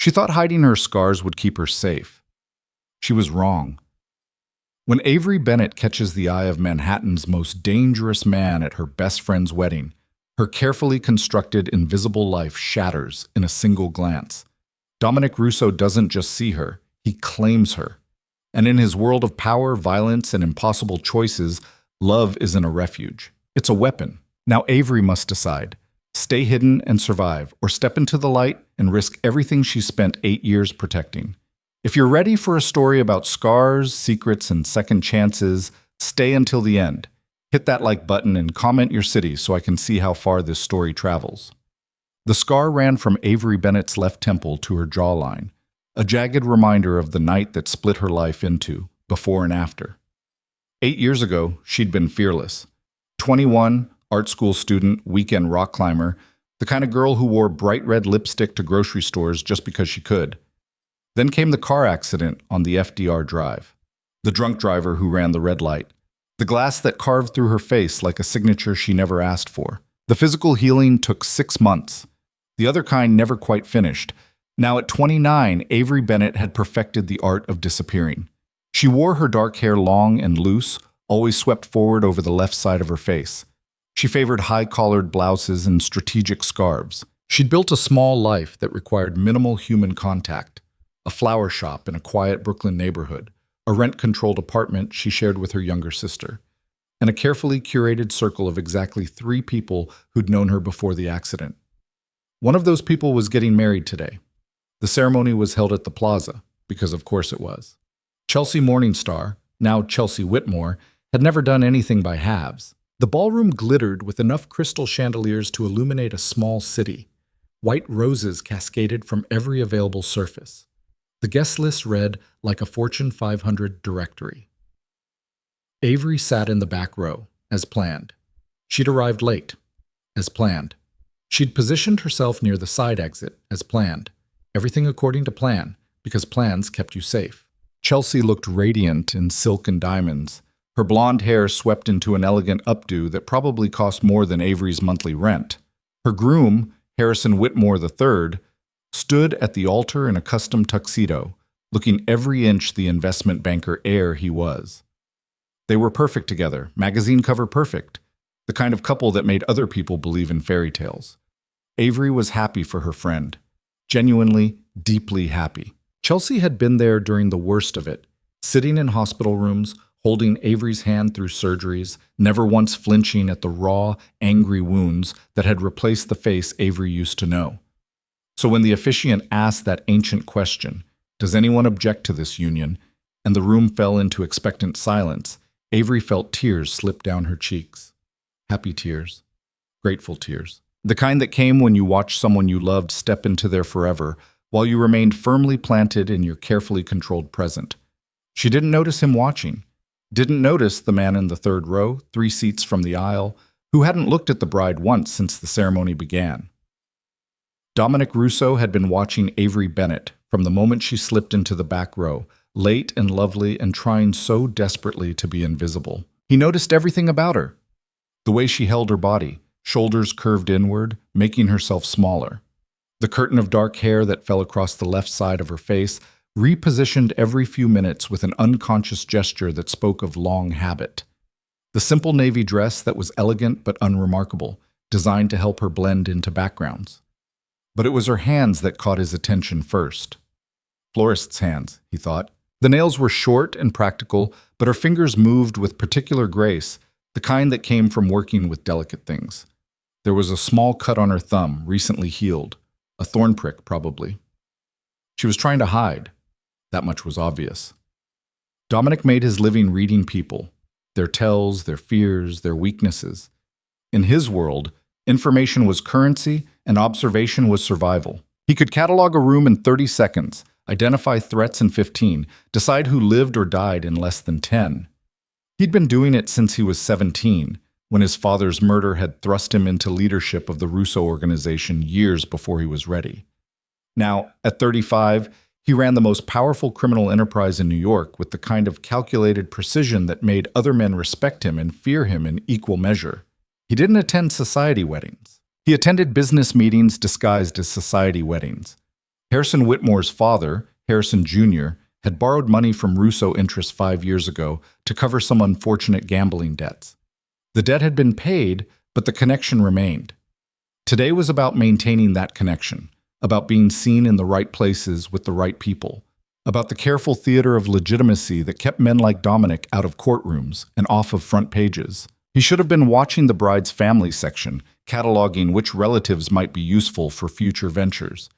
She thought hiding her scars would keep her safe. She was wrong. When Avery Bennett catches the eye of Manhattan's most dangerous man at her best friend's wedding, her carefully constructed invisible life shatters in a single glance. Dominic Russo doesn't just see her, he claims her. And in his world of power, violence, and impossible choices, love isn't a refuge. It's a weapon. Now Avery must decide. Stay hidden and survive, or step into the light and risk everything she spent 8 years protecting. If you're ready for a story about scars, secrets, and second chances, stay until the end. Hit that like button and comment your city so I can see how far this story travels. The scar ran from Avery Bennett's left temple to her jawline, a jagged reminder of the night that split her life into, before and after. 8 years ago, she'd been fearless. 21, art school student, weekend rock climber, the kind of girl who wore bright red lipstick to grocery stores just because she could. Then came the car accident on the FDR Drive. The drunk driver who ran the red light. The glass that carved through her face like a signature she never asked for. The physical healing took 6 months. The other kind never quite finished. Now at 29, Avery Bennett had perfected the art of disappearing. She wore her dark hair long and loose, always swept forward over the left side of her face. She favored high-collared blouses and strategic scarves. She'd built a small life that required minimal human contact. A flower shop in a quiet Brooklyn neighborhood, a rent-controlled apartment she shared with her younger sister, and a carefully curated circle of exactly 3 people who'd known her before the accident. One of those people was getting married today. The ceremony was held at the plaza, because of course it was. Chelsea Morningstar, now Chelsea Whitmore, had never done anything by halves. The ballroom glittered with enough crystal chandeliers to illuminate a small city. White roses cascaded from every available surface. The guest list read like a Fortune 500 directory. Avery sat in the back row, as planned. She'd arrived late, as planned. She'd positioned herself near the side exit, as planned. Everything according to plan, because plans kept you safe. Chelsea looked radiant in silk and diamonds. Her blonde hair swept into an elegant updo that probably cost more than Avery's monthly rent. Her groom, Harrison Whitmore III, stood at the altar in a custom tuxedo, looking every inch the investment banker heir he was. They were perfect together, magazine cover perfect, the kind of couple that made other people believe in fairy tales. Avery was happy for her friend, genuinely, deeply happy. Chelsea had been there during the worst of it, sitting in hospital rooms, holding Avery's hand through surgeries, never once flinching at the raw, angry wounds that had replaced the face Avery used to know. So when the officiant asked that ancient question, "Does anyone object to this union?" and the room fell into expectant silence, Avery felt tears slip down her cheeks. Happy tears. Grateful tears. The kind that came when you watched someone you loved step into their forever, while you remained firmly planted in your carefully controlled present. She didn't notice him watching. Didn't notice the man in the 3rd row, 3 seats from the aisle, who hadn't looked at the bride once since the ceremony began. Dominic Russo had been watching Avery Bennett from the moment she slipped into the back row, late and lovely and trying so desperately to be invisible. He noticed everything about her. The way she held her body, shoulders curved inward, making herself smaller. The curtain of dark hair that fell across the left side of her face, repositioned every few minutes with an unconscious gesture that spoke of long habit. The simple navy dress that was elegant but unremarkable, designed to help her blend into backgrounds. But it was her hands that caught his attention first. Florist's hands, he thought. The nails were short and practical, but her fingers moved with particular grace, the kind that came from working with delicate things. There was a small cut on her thumb, recently healed. A thorn prick, probably. She was trying to hide. That much was obvious. Dominic made his living reading people, their tells, their fears, their weaknesses. In his world, information was currency and observation was survival. He could catalog a room in 30 seconds, identify threats in 15, decide who lived or died in less than 10. He'd been doing it since he was 17, when his father's murder had thrust him into leadership of the Russo organization years before he was ready. Now, at 35, he ran the most powerful criminal enterprise in New York with the kind of calculated precision that made other men respect him and fear him in equal measure. He didn't attend society weddings. He attended business meetings disguised as society weddings. Harrison Whitmore's father, Harrison Jr., had borrowed money from Russo Interests 5 years ago to cover some unfortunate gambling debts. The debt had been paid, but the connection remained. Today was about maintaining that connection, about being seen in the right places with the right people, about the careful theater of legitimacy that kept men like Dominic out of courtrooms and off of front pages. He should have been watching the bride's family section, cataloging which relatives might be useful for future ventures.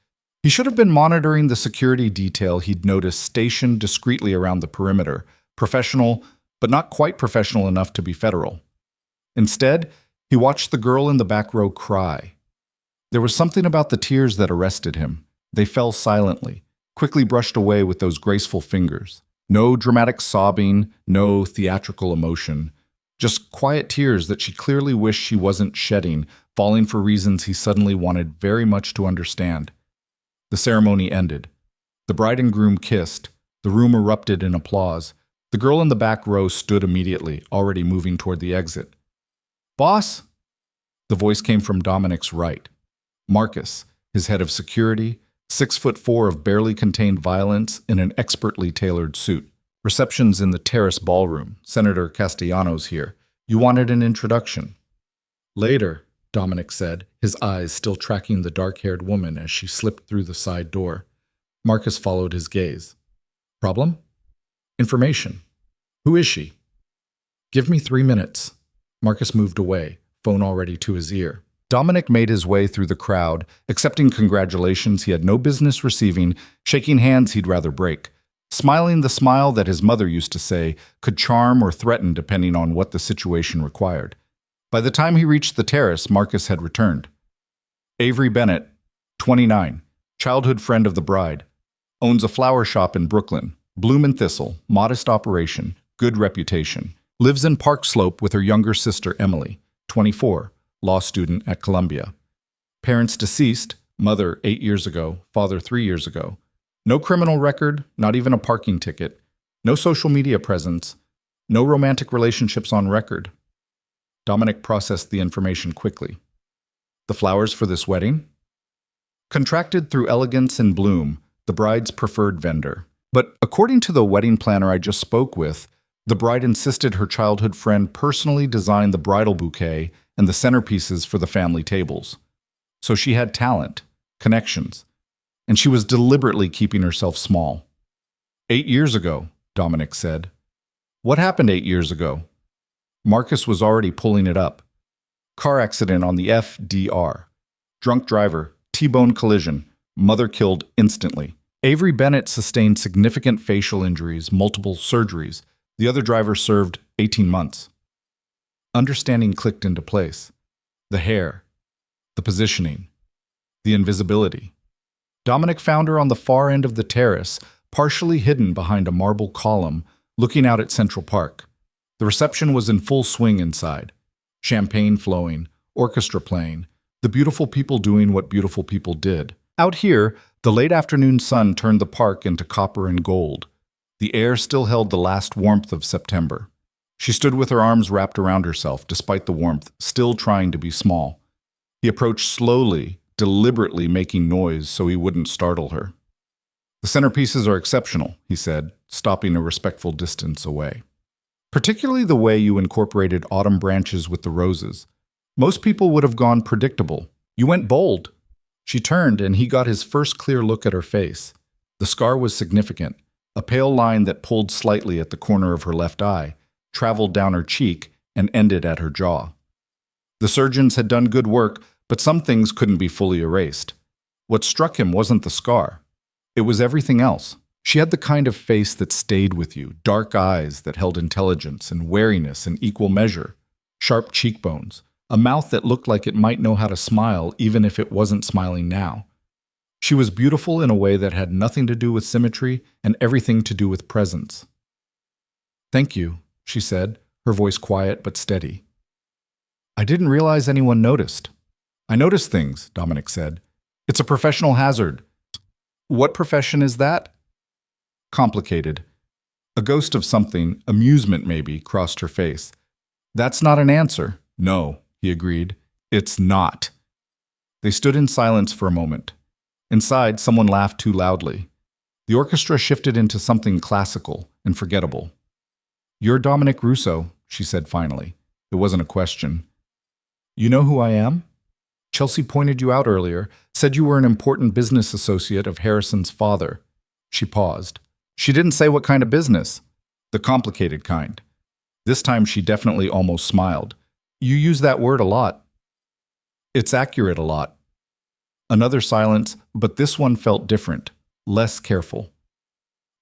He should have been monitoring the security detail he'd noticed stationed discreetly around the perimeter, professional, but not quite professional enough to be federal. Instead, he watched the girl in the back row cry. There was something about the tears that arrested him. They fell silently, quickly brushed away with those graceful fingers. No dramatic sobbing, no theatrical emotion. Just quiet tears that she clearly wished she wasn't shedding, falling for reasons he suddenly wanted very much to understand. The ceremony ended. The bride and groom kissed. The room erupted in applause. The girl in the back row stood immediately, already moving toward the exit. "Boss?" The voice came from Dominic's right. Marcus, his head of security, 6'4" of barely contained violence in an expertly tailored suit. "Reception's in the terrace ballroom. Senator Castellanos here. You wanted an introduction." "Later," Dominic said, his eyes still tracking the dark-haired woman as she slipped through the side door. Marcus followed his gaze. "Problem?" "Information. Who is she?" "Give me 3 minutes." Marcus moved away, phone already to his ear. Dominic made his way through the crowd, accepting congratulations he had no business receiving, shaking hands he'd rather break, smiling the smile that his mother used to say could charm or threaten depending on what the situation required. By the time he reached the terrace, Marcus had returned. "Avery Bennett, 29, childhood friend of the bride. Owns a flower shop in Brooklyn. Bloom and Thistle, modest operation, good reputation. Lives in Park Slope with her younger sister Emily, 24, law student at Columbia. Parents deceased, mother 8 years ago, father 3 years ago. No criminal record, not even a parking ticket. No social media presence. No romantic relationships on record." Dominic processed the information quickly. "The flowers for this wedding?" "Contracted through Elegance and Bloom, the bride's preferred vendor. But according to the wedding planner I just spoke with, the bride insisted her childhood friend personally design the bridal bouquet and the centerpieces for the family tables. So she had talent, connections, and she was deliberately keeping herself small." 8 years ago, Dominic said. "What happened 8 years ago?" Marcus was already pulling it up. "Car accident on the FDR. Drunk driver, T-bone collision, mother killed instantly. Avery Bennett sustained significant facial injuries, multiple surgeries. The other driver served 18 months. Understanding clicked into place. The hair, the positioning, the invisibility. Dominic found her on the far end of the terrace, partially hidden behind a marble column, looking out at Central Park. The reception was in full swing inside. Champagne flowing, orchestra playing, the beautiful people doing what beautiful people did. Out here, the late afternoon sun turned the park into copper and gold. The air still held the last warmth of September. She stood with her arms wrapped around herself, despite the warmth, still trying to be small. He approached slowly, deliberately making noise so he wouldn't startle her. "The centerpieces are exceptional," he said, stopping a respectful distance away. "Particularly the way you incorporated autumn branches with the roses. Most people would have gone predictable. You went bold." She turned, and he got his first clear look at her face. The scar was significant, a pale line that pulled slightly at the corner of her left eye, traveled down her cheek, and ended at her jaw. The surgeons had done good work, but some things couldn't be fully erased. What struck him wasn't the scar. It was everything else. She had the kind of face that stayed with you, dark eyes that held intelligence and wariness in equal measure, sharp cheekbones, a mouth that looked like it might know how to smile even if it wasn't smiling now. She was beautiful in a way that had nothing to do with symmetry and everything to do with presence. "Thank you," she said, her voice quiet but steady. "I didn't realize anyone noticed." "I noticed things," Dominic said. "It's a professional hazard." "What profession is that?" "Complicated." A ghost of something, amusement maybe, crossed her face. "That's not an answer." "No," he agreed. "It's not." They stood in silence for a moment. Inside, someone laughed too loudly. The orchestra shifted into something classical and forgettable. "You're Dominic Russo," she said finally. It wasn't a question. "You know who I am? Chelsea pointed you out earlier, said you were an important business associate of Harrison's father." She paused. She didn't say what kind of business. The complicated kind. This time she definitely almost smiled. "You use that word a lot." "It's accurate a lot." Another silence, but this one felt different, less careful.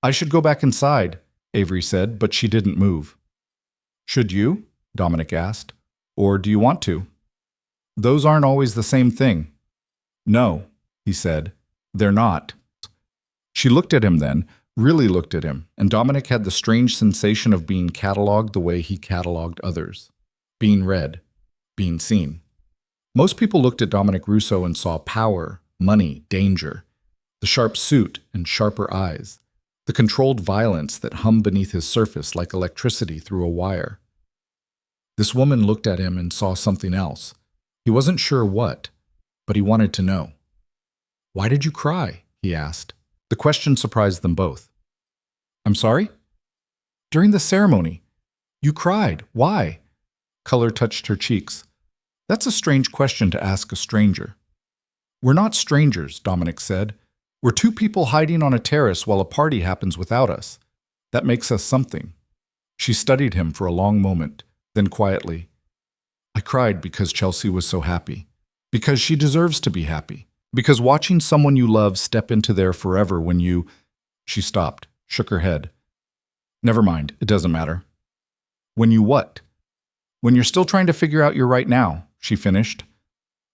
"I should go back inside," Avery said, but she didn't move. "Should you?" Dominic asked. "Or do you want to?" "Those aren't always the same thing." "No," he said. "They're not." She looked at him then, really looked at him, and Dominic had the strange sensation of being cataloged the way he cataloged others. Being read, being seen. Most people looked at Dominic Russo and saw power, money, danger, the sharp suit and sharper eyes, the controlled violence that hummed beneath his surface like electricity through a wire. This woman looked at him and saw something else. He wasn't sure what, but he wanted to know. "Why did you cry?" he asked. The question surprised them both. "I'm sorry?" "During the ceremony. You cried. Why?" Color touched her cheeks. "That's a strange question to ask a stranger." "We're not strangers," Dominic said. "We're two people hiding on a terrace while a party happens without us. That makes us something." She studied him for a long moment, then quietly, "I cried because Chelsea was so happy. Because she deserves to be happy. Because watching someone you love step into their forever when you—" She stopped, shook her head. "Never mind, it doesn't matter." "When you what?" "When you're still trying to figure out your right now," she finished.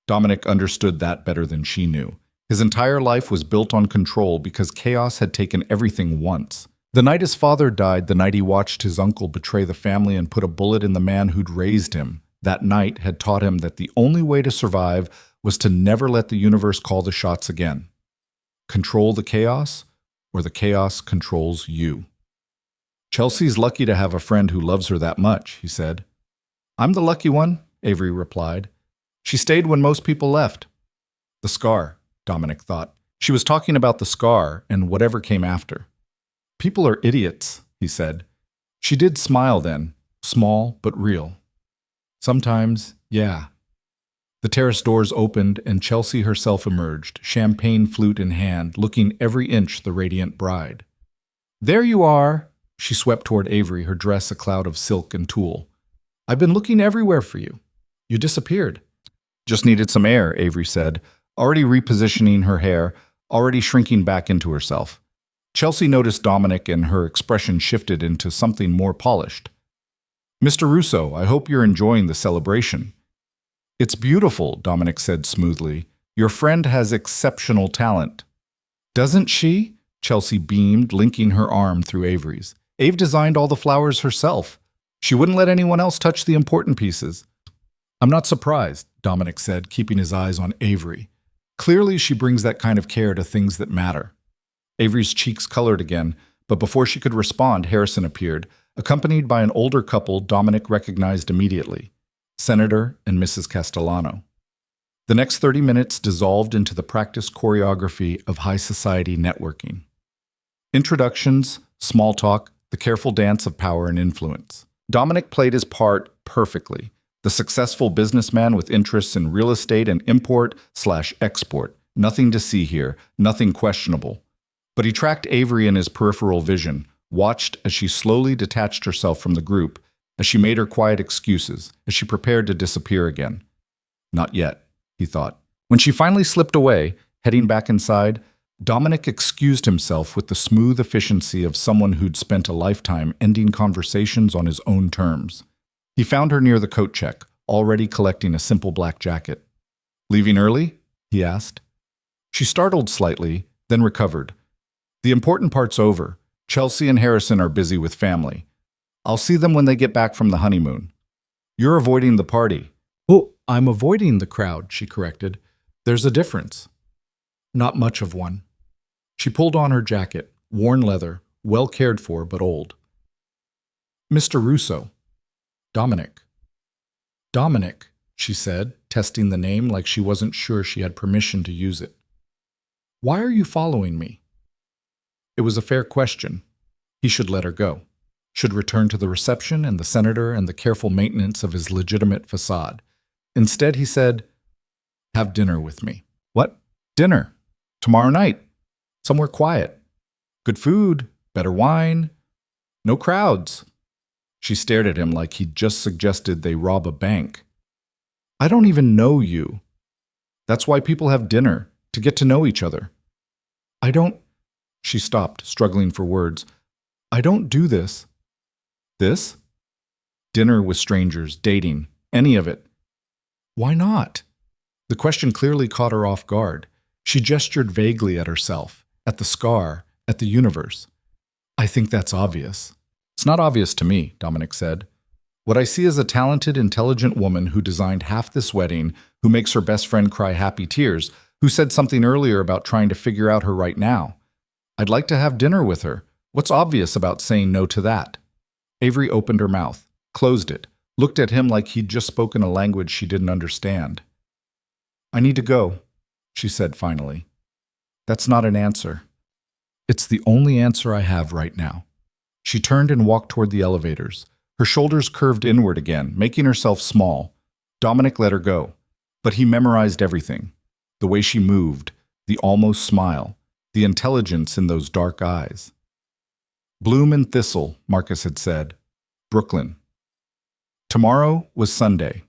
Dominic understood that better than she knew. His entire life was built on control because chaos had taken everything once. The night his father died, the night he watched his uncle betray the family and put a bullet in the man who'd raised him, that night had taught him that the only way to survive was to never let the universe call the shots again. Control the chaos, or the chaos controls you. "Chelsea's lucky to have a friend who loves her that much," he said. "I'm the lucky one," Avery replied. "She stayed when most people left." The scar, Dominic thought. She was talking about the scar and whatever came after. "People are idiots," he said. She did smile then, small but real. "Sometimes, yeah." The terrace doors opened and Chelsea herself emerged, champagne flute in hand, looking every inch the radiant bride. "There you are!" She swept toward Avery, her dress a cloud of silk and tulle. "I've been looking everywhere for you. You disappeared." "Just needed some air," Avery said, already repositioning her hair, already shrinking back into herself. Chelsea noticed Dominic and her expression shifted into something more polished. "Mr. Russo, I hope you're enjoying the celebration." "It's beautiful," Dominic said smoothly. "Your friend has exceptional talent." "Doesn't she?" Chelsea beamed, linking her arm through Avery's. "Ave designed all the flowers herself. She wouldn't let anyone else touch the important pieces." "I'm not surprised," Dominic said, keeping his eyes on Avery. "Clearly she brings that kind of care to things that matter." Avery's cheeks colored again, but before she could respond, Harrison appeared, accompanied by an older couple Dominic recognized immediately. Senator and Mrs. Castellano. The next 30 minutes dissolved into the practiced choreography of high society networking. Introductions, small talk, the careful dance of power and influence. Dominic played his part perfectly. The successful businessman with interests in real estate and import/export. Nothing to see here, nothing questionable. But he tracked Avery in his peripheral vision, watched as she slowly detached herself from the group, as she made her quiet excuses, as she prepared to disappear again. Not yet, he thought. When she finally slipped away, heading back inside, Dominic excused himself with the smooth efficiency of someone who'd spent a lifetime ending conversations on his own terms. He found her near the coat check, already collecting a simple black jacket. "Leaving early?" he asked. She startled slightly, then recovered. "The important part's over. Chelsea and Harrison are busy with family. I'll see them when they get back from the honeymoon." "You're avoiding the party." "Oh, I'm avoiding the crowd," she corrected. "There's a difference." "Not much of one." She pulled on her jacket, worn leather, well cared for but old. "Mr. Russo." "Dominic." "Dominic," she said, testing the name like she wasn't sure she had permission to use it. Why are you following me? It was a fair question. He should let her go. Should return to the reception and the senator and the careful maintenance of his legitimate facade. Instead, he said, "Have dinner with me." "What? Dinner? Tomorrow night? Somewhere quiet. Good food, better wine, no crowds." She stared at him like he'd just suggested they rob a bank. "I don't even know you. That's why people have dinner, to get to know each other." "I don't—" She stopped, struggling for words. "I don't do this." "This? Dinner with strangers, dating, any of it." "Why not?" The question clearly caught her off guard. She gestured vaguely at herself, at the scar, at the universe. "I think that's obvious." "It's not obvious to me," Dominic said. "What I see is a talented, intelligent woman who designed half this wedding, who makes her best friend cry happy tears, who said something earlier about trying to figure out her right now. I'd like to have dinner with her. What's obvious about saying no to that?" Avery opened her mouth, closed it, looked at him like he'd just spoken a language she didn't understand. "I need to go," she said finally. "That's not an answer." "It's the only answer I have right now." She turned and walked toward the elevators. Her shoulders curved inward again, making herself small. Dominic let her go, but he memorized everything. The way she moved, the almost smile, the intelligence in those dark eyes. "Bloom and Thistle," Marcus had said. Brooklyn. Tomorrow was Sunday.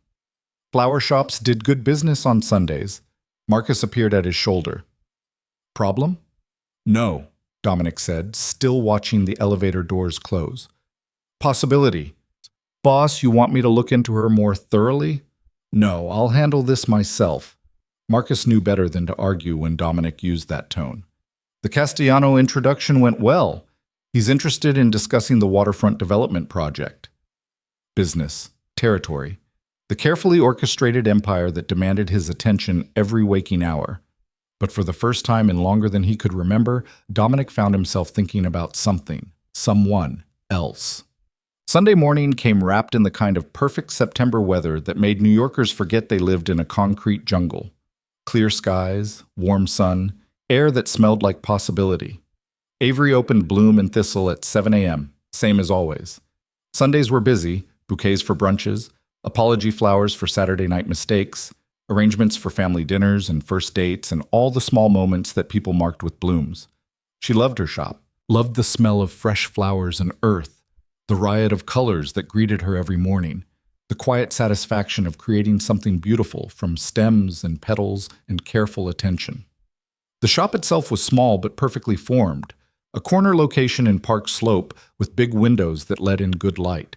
Flower shops did good business on Sundays. Marcus appeared at his shoulder. "Problem?" "No," Dominic said, still watching the elevator doors close. "Possibility." "Boss, you want me to look into her more thoroughly?" "No, I'll handle this myself." Marcus knew better than to argue when Dominic used that tone. "The Castellano introduction went well. He's interested in discussing the waterfront development project." Business, territory, the carefully orchestrated empire that demanded his attention every waking hour. But for the first time in longer than he could remember, Dominic found himself thinking about something, someone else. Sunday morning came wrapped in the kind of perfect September weather that made New Yorkers forget they lived in a concrete jungle. Clear skies, warm sun, air that smelled like possibility. Avery opened Bloom and Thistle at 7 a.m., same as always. Sundays were busy, bouquets for brunches, apology flowers for Saturday night mistakes, arrangements for family dinners and first dates, and all the small moments that people marked with blooms. She loved her shop, loved the smell of fresh flowers and earth, the riot of colors that greeted her every morning, the quiet satisfaction of creating something beautiful from stems and petals and careful attention. The shop itself was small but perfectly formed, a corner location in Park Slope with big windows that let in good light.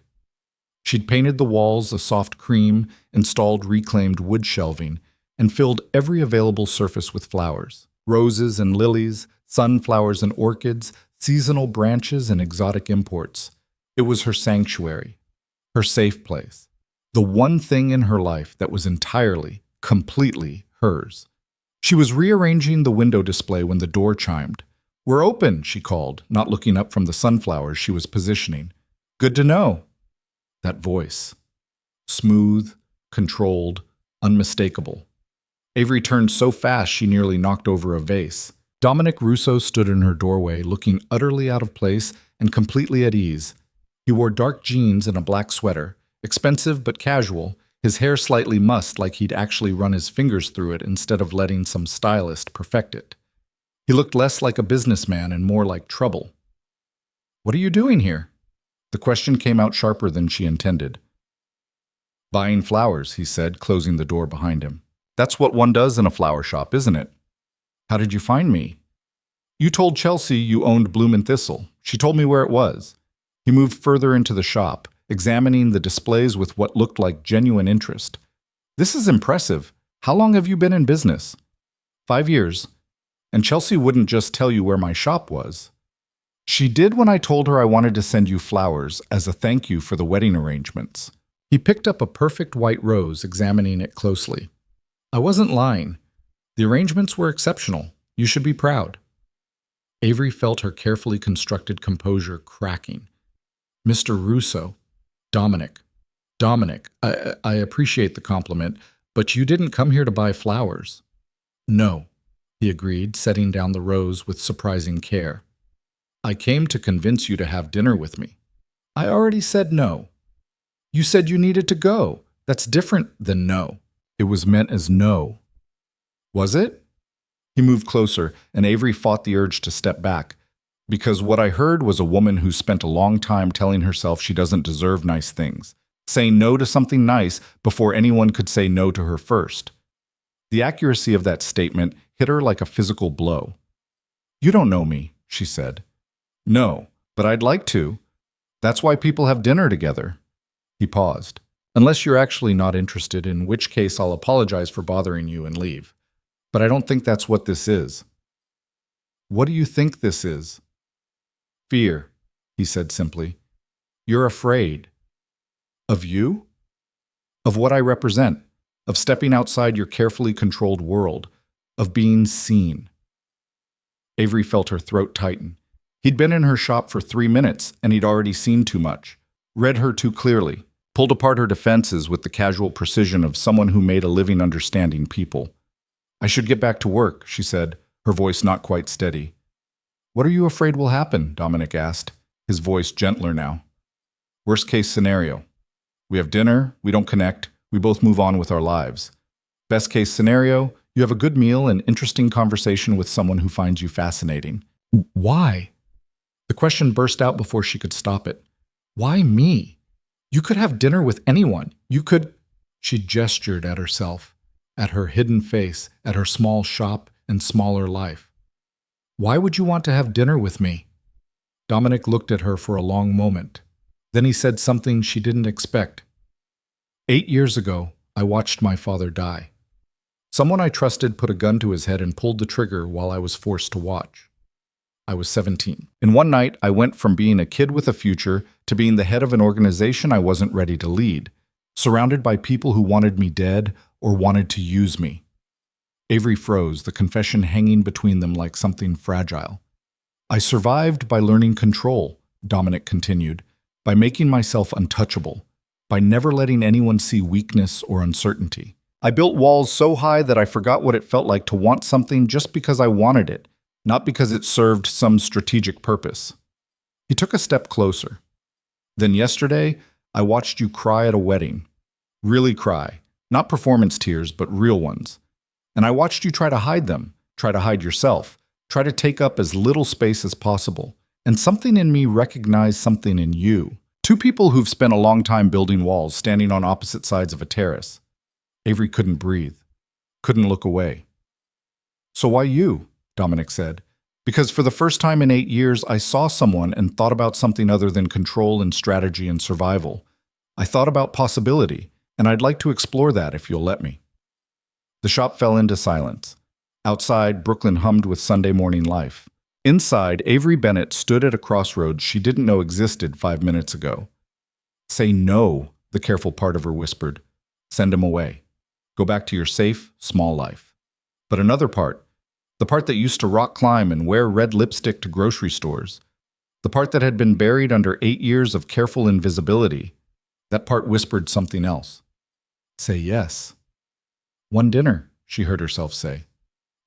She'd painted the walls a soft cream, installed reclaimed wood shelving, and filled every available surface with flowers. Roses and lilies, sunflowers and orchids, seasonal branches and exotic imports. It was her sanctuary, her safe place, the one thing in her life that was entirely, completely hers. She was rearranging the window display when the door chimed. "We're open," she called, not looking up from the sunflowers she was positioning. "Good to know." That voice. Smooth, controlled, unmistakable. Avery turned so fast she nearly knocked over a vase. Dominic Russo stood in her doorway, looking utterly out of place and completely at ease. He wore dark jeans and a black sweater, expensive but casual, his hair slightly mussed like he'd actually run his fingers through it instead of letting some stylist perfect it. He looked less like a businessman and more like trouble. "What are you doing here?" The question came out sharper than she intended. "Buying flowers," he said, closing the door behind him. "That's what one does in a flower shop, isn't it?" "How did you find me?" "You told Chelsea you owned Bloom and Thistle. She told me where it was." He moved further into the shop, examining the displays with what looked like genuine interest. "This is impressive. How long have you been in business?" 5 years. And Chelsea wouldn't just tell you where my shop was. She did when I told her I wanted to send you flowers as a thank you for the wedding arrangements." He picked up a perfect white rose, examining it closely. "I wasn't lying. The arrangements were exceptional. You should be proud." Avery felt her carefully constructed composure cracking. "Mr. Russo, Dominic, I appreciate the compliment, but you didn't come here to buy flowers." "No." he agreed, setting down the rose with surprising care. I came to convince you to have dinner with me. I already said no. You said you needed to go. That's different than no. It was meant as no. Was it? He moved closer, and Avery fought the urge to step back, because what I heard was a woman who spent a long time telling herself she doesn't deserve nice things, saying no to something nice before anyone could say no to her first. The accuracy of that statement hit her like a physical blow. You don't know me, she said. No, but I'd like to. That's why people have dinner together. He paused. Unless you're actually not interested, in which case I'll apologize for bothering you and leave. But I don't think that's what this is. What do you think this is? Fear, he said simply. You're afraid. Of you? Of what I represent, of stepping outside your carefully controlled world, of being seen. Avery felt her throat tighten. He'd been in her shop for 3 minutes, and he'd already seen too much, read her too clearly, pulled apart her defenses with the casual precision of someone who made a living understanding people. I should get back to work, she said, her voice not quite steady. What are you afraid will happen? Dominic asked, his voice gentler now. Worst case scenario. We have dinner, we don't connect, we both move on with our lives. Best case scenario, you have a good meal and interesting conversation with someone who finds you fascinating. Why? The question burst out before she could stop it. Why me? You could have dinner with anyone. You could... She gestured at herself, at her hidden face, at her small shop and smaller life. Why would you want to have dinner with me? Dominic looked at her for a long moment. Then he said something she didn't expect. 8 years ago, I watched my father die. Someone I trusted put a gun to his head and pulled the trigger while I was forced to watch. I was 17. In one night, I went from being a kid with a future to being the head of an organization I wasn't ready to lead, surrounded by people who wanted me dead or wanted to use me. Avery froze, the confession hanging between them like something fragile. I survived by learning control, Dominic continued, by making myself untouchable, by never letting anyone see weakness or uncertainty. I built walls so high that I forgot what it felt like to want something just because I wanted it, not because it served some strategic purpose. He took a step closer. Then yesterday, I watched you cry at a wedding. Really cry. Not performance tears, but real ones. And I watched you try to hide them, try to hide yourself, try to take up as little space as possible. And something in me recognized something in you. Two people who've spent a long time building walls, standing on opposite sides of a terrace. Avery couldn't breathe, couldn't look away. So why you? Dominic said. Because for the first time in 8 years, I saw someone and thought about something other than control and strategy and survival. I thought about possibility, and I'd like to explore that if you'll let me. The shop fell into silence. Outside, Brooklyn hummed with Sunday morning life. Inside, Avery Bennett stood at a crossroads she didn't know existed 5 minutes ago. Say no, the careful part of her whispered. Send him away. Go back to your safe, small life. But another part, the part that used to rock climb and wear red lipstick to grocery stores, the part that had been buried under 8 years of careful invisibility, that part whispered something else. Say yes. One dinner, she heard herself say.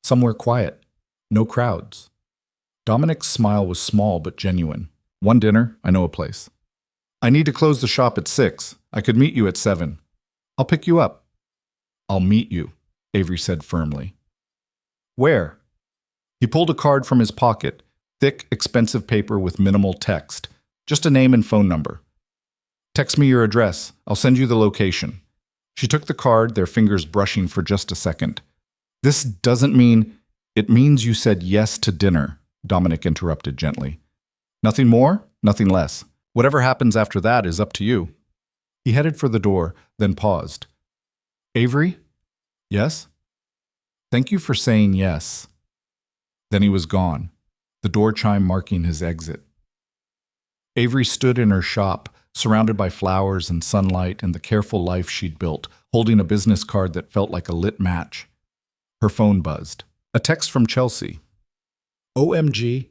Somewhere quiet. No crowds. Dominic's smile was small but genuine. One dinner, I know a place. I need to close the shop at 6. I could meet you at 7. I'll pick you up. I'll meet you, Avery said firmly. Where? He pulled a card from his pocket, thick, expensive paper with minimal text, just a name and phone number. Text me your address. I'll send you the location. She took the card, their fingers brushing for just a second. This doesn't mean... It means you said yes to dinner, Dominic interrupted gently. Nothing more, nothing less. Whatever happens after that is up to you. He headed for the door, then paused. Avery? Yes? Thank you for saying yes. Then he was gone, the door chime marking his exit. Avery stood in her shop, surrounded by flowers and sunlight and the careful life she'd built, holding a business card that felt like a lit match. Her phone buzzed. A text from Chelsea. OMG,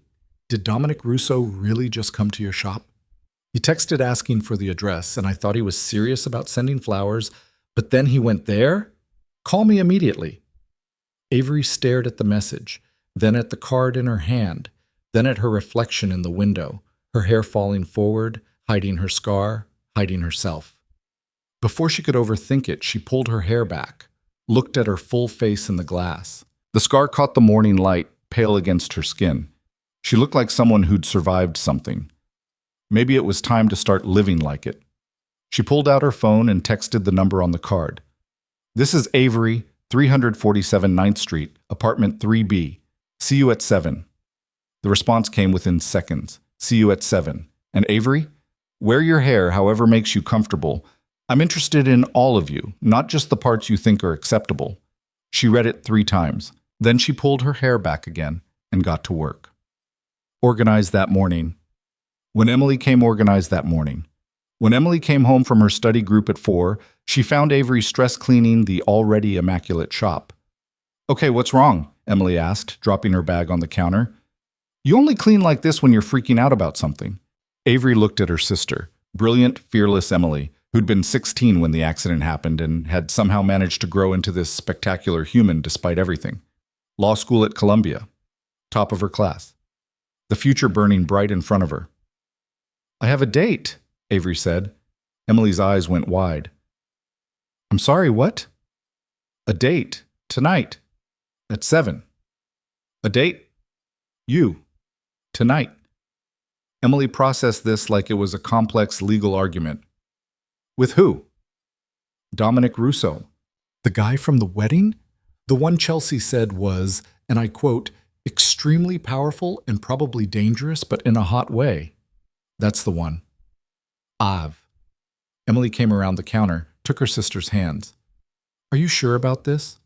did Dominic Russo really just come to your shop? He texted asking for the address, and I thought he was serious about sending flowers, but then he went there? Call me immediately. Avery stared at the message, then at the card in her hand, then at her reflection in the window, her hair falling forward, hiding her scar, hiding herself. Before she could overthink it, she pulled her hair back, looked at her full face in the glass. The scar caught the morning light, pale against her skin. She looked like someone who'd survived something. Maybe it was time to start living like it. She pulled out her phone and texted the number on the card. "This is Avery, 347 9th Street, apartment 3B. See you at 7. The response came within seconds. "See you at 7. And Avery, wear your hair however makes you comfortable. I'm interested in all of you, not just the parts you think are acceptable." She read it 3 times. Then she pulled her hair back again and got to work. Organized that morning. When Emily came home from her study group at 4, she found Avery stress cleaning the already immaculate shop. "Okay, what's wrong?" Emily asked, dropping her bag on the counter. "You only clean like this when you're freaking out about something." Avery looked at her sister, brilliant, fearless Emily, who'd been 16 when the accident happened and had somehow managed to grow into this spectacular human despite everything. Law school at Columbia. Top of her class. The future burning bright in front of her. "I have a date," Avery said. Emily's eyes went wide. "I'm sorry, what?" "A date. Tonight. At 7. "A date? You. Tonight." Emily processed this like it was a complex legal argument. "With who?" "Dominic Russo." "The guy from the wedding?" The one Chelsea said was, and I quote, "extremely powerful and probably dangerous, but in a hot way." "That's the one." Emily came around the counter, took her sister's hands. "Are you sure about this?"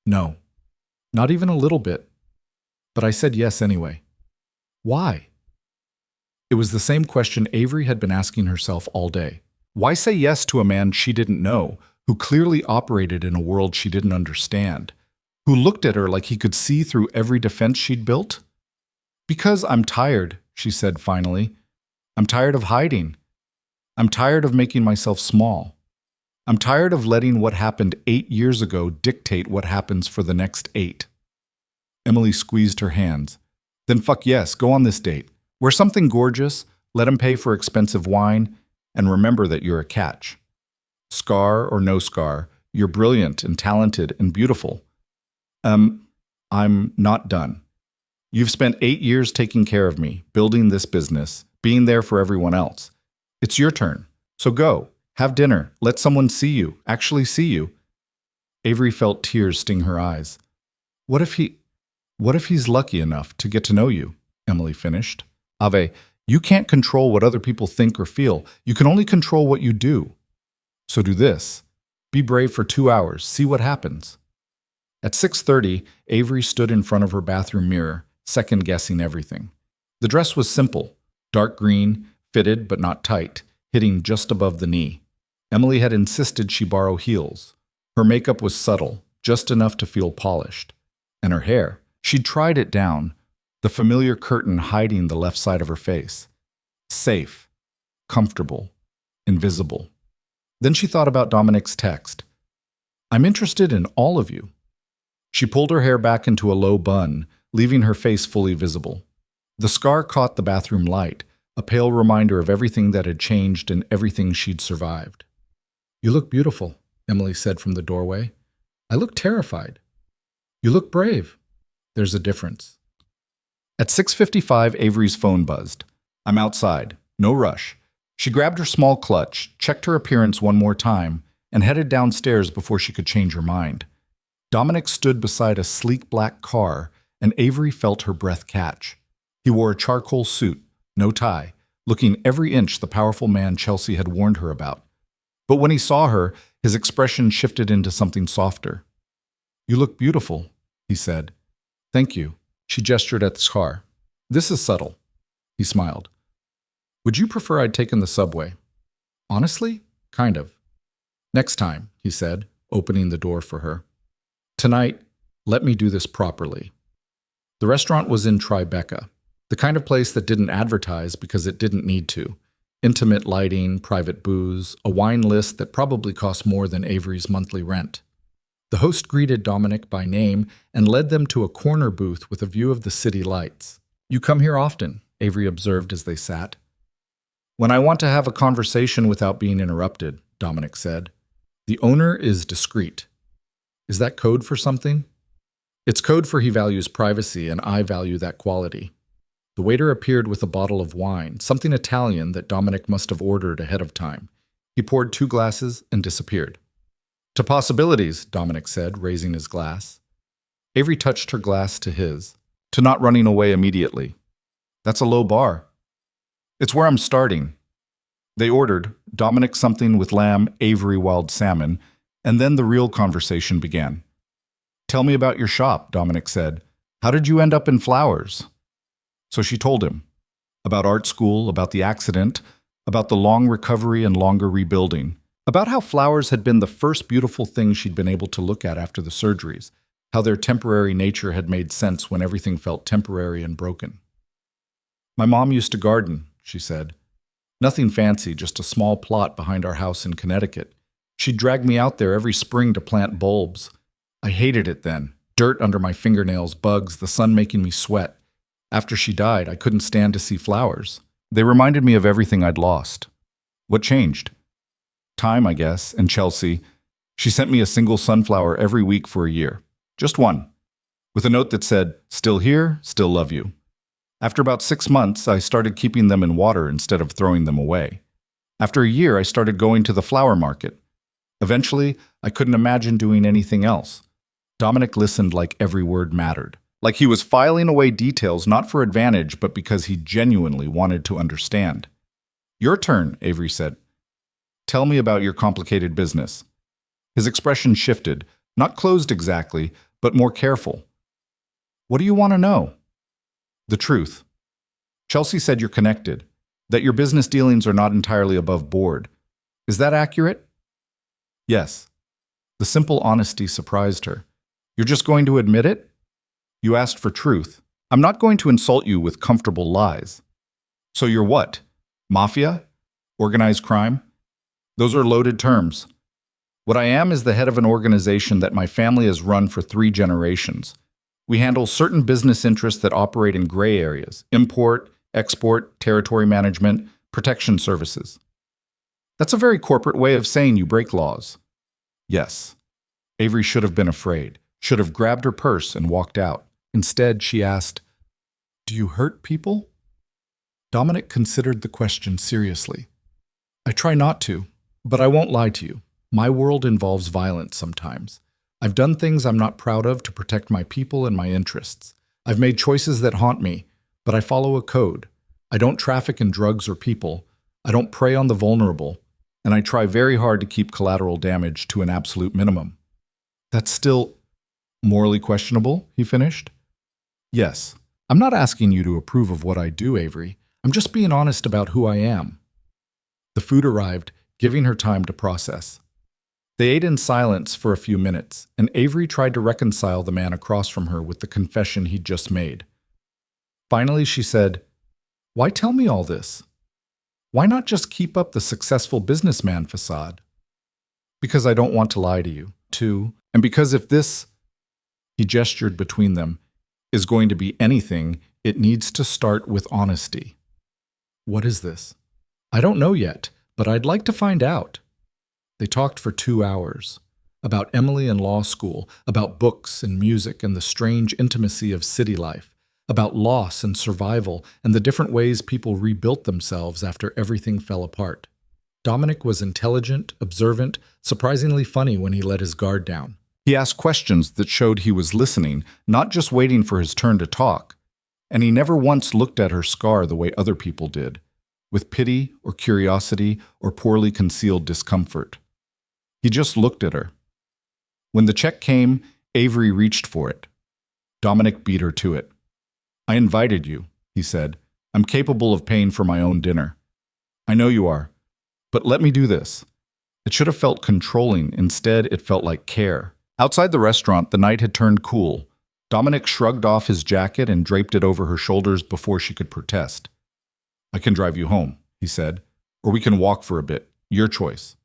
"No, not even a little bit. But I said yes anyway." "Why?" It was the same question Avery had been asking herself all day. Why say yes to a man she didn't know, who clearly operated in a world she didn't understand, who looked at her like he could see through every defense she'd built? "Because I'm tired," she said finally. "I'm tired of hiding. I'm tired of making myself small. I'm tired of letting what happened 8 years ago dictate what happens for the next 8. Emily squeezed her hands. "Then fuck yes, go on this date. Wear something gorgeous, let him pay for expensive wine, and remember that you're a catch. Scar or no scar, you're brilliant and talented and beautiful. I'm not done. You've spent 8 years taking care of me, building this business, being there for everyone else. It's your turn. So go, have dinner, let someone see you, actually see you." Avery felt tears sting her eyes. What if he's lucky enough to get to know you?" Emily finished. "Ave, you can't control what other people think or feel. You can only control what you do. So do this. Be brave for 2 hours. See what happens." At 6:30, Avery stood in front of her bathroom mirror, second-guessing everything. The dress was simple, dark green, fitted but not tight, hitting just above the knee. Emily had insisted she borrow heels. Her makeup was subtle, just enough to feel polished. And her hair, she'd tried it down, the familiar curtain hiding the left side of her face. Safe, comfortable, invisible. Then she thought about Dominic's text. "I'm interested in all of you." She pulled her hair back into a low bun, leaving her face fully visible. The scar caught the bathroom light, a pale reminder of everything that had changed and everything she'd survived. "You look beautiful," Emily said from the doorway. "I look terrified." "You look brave." "There's a difference." At 6:55, Avery's phone buzzed. "I'm outside. No rush." She grabbed her small clutch, checked her appearance one more time, and headed downstairs before she could change her mind. Dominic stood beside a sleek black car, and Avery felt her breath catch. He wore a charcoal suit, no tie, looking every inch the powerful man Chelsea had warned her about. But when he saw her, his expression shifted into something softer. "You look beautiful," he said. "Thank you." She gestured at the car. "This is subtle." He smiled. "Would you prefer I'd taken the subway?" "Honestly, kind of." "Next time," he said, opening the door for her. "Tonight, let me do this properly." The restaurant was in Tribeca, the kind of place that didn't advertise because it didn't need to. Intimate lighting, private booze, a wine list that probably cost more than Avery's monthly rent. The host greeted Dominic by name and led them to a corner booth with a view of the city lights. "You come here often," Avery observed as they sat. "When I want to have a conversation without being interrupted," Dominic said. "The owner is discreet." "Is that code for something?" "It's code for he values privacy, and I value that quality." The waiter appeared with a bottle of wine, something Italian that Dominic must have ordered ahead of time. He poured 2 glasses and disappeared. "To possibilities," Dominic said, raising his glass. Avery touched her glass to his. "To not running away immediately." "That's a low bar." "It's where I'm starting." They ordered, Dominic something with lamb, Avery wild salmon, and then the real conversation began. "Tell me about your shop," Dominic said. "How did you end up in flowers?" So she told him. About art school, about the accident, about the long recovery and longer rebuilding, about how flowers had been the first beautiful thing she'd been able to look at after the surgeries, how their temporary nature had made sense when everything felt temporary and broken. "My mom used to garden," she said. "Nothing fancy, just a small plot behind our house in Connecticut. She'd drag me out there every spring to plant bulbs. I hated it then. Dirt under my fingernails, bugs, the sun making me sweat. After she died, I couldn't stand to see flowers. They reminded me of everything I'd lost." "What changed?" "Time, I guess, and Chelsea. She sent me a single sunflower every week for a year. Just one. With a note that said, 'Still here, still love you.' After about 6 months, I started keeping them in water instead of throwing them away. After a year, I started going to the flower market. Eventually, I couldn't imagine doing anything else." Dominic listened like every word mattered. Like he was filing away details not for advantage, but because he genuinely wanted to understand. "Your turn," Avery said. "Tell me about your complicated business." His expression shifted, not closed exactly, but more careful. "What do you want to know?" "The truth. Chelsea said you're connected, that your business dealings are not entirely above board. Is that accurate?" "Yes." The simple honesty surprised her. "You're just going to admit it?" "You asked for truth. I'm not going to insult you with comfortable lies." "So you're what? Mafia? Organized crime?" "Those are loaded terms. What I am is the head of an organization that my family has run for 3 generations. We handle certain business interests that operate in gray areas: import, export, territory management, protection services." "That's a very corporate way of saying you break laws." "Yes." Avery should have been afraid, should have grabbed her purse and walked out. Instead, she asked, "Do you hurt people?" Dominic considered the question seriously. "I try not to, but I won't lie to you. My world involves violence sometimes. I've done things I'm not proud of to protect my people and my interests. I've made choices that haunt me, but I follow a code. I don't traffic in drugs or people. I don't prey on the vulnerable, and I try very hard to keep collateral damage to an absolute minimum." "That's still morally questionable," he finished. "Yes. I'm not asking you to approve of what I do, Avery. I'm just being honest about who I am." The food arrived, giving her time to process. They ate in silence for a few minutes, and Avery tried to reconcile the man across from her with the confession he'd just made. Finally, she said, "Why tell me all this? Why not just keep up the successful businessman facade?" "Because I don't want to lie to you, too, and because if this," he gestured between them, "is going to be anything, it needs to start with honesty." "What is this?" "I don't know yet, but I'd like to find out." They talked for 2 hours. About Emily and law school, about books and music and the strange intimacy of city life, about loss and survival and the different ways people rebuilt themselves after everything fell apart. Dominic was intelligent, observant, surprisingly funny when he let his guard down. He asked questions that showed he was listening, not just waiting for his turn to talk. And he never once looked at her scar the way other people did, with pity or curiosity or poorly concealed discomfort. He just looked at her. When the check came, Avery reached for it. Dominic beat her to it. "I invited you," he said. "I'm capable of paying for my own dinner." "I know you are. But let me do this." It should have felt controlling. Instead, it felt like care. Outside the restaurant, the night had turned cool. Dominic shrugged off his jacket and draped it over her shoulders before she could protest. "I can drive you home," he said, "or we can walk for a bit. Your choice."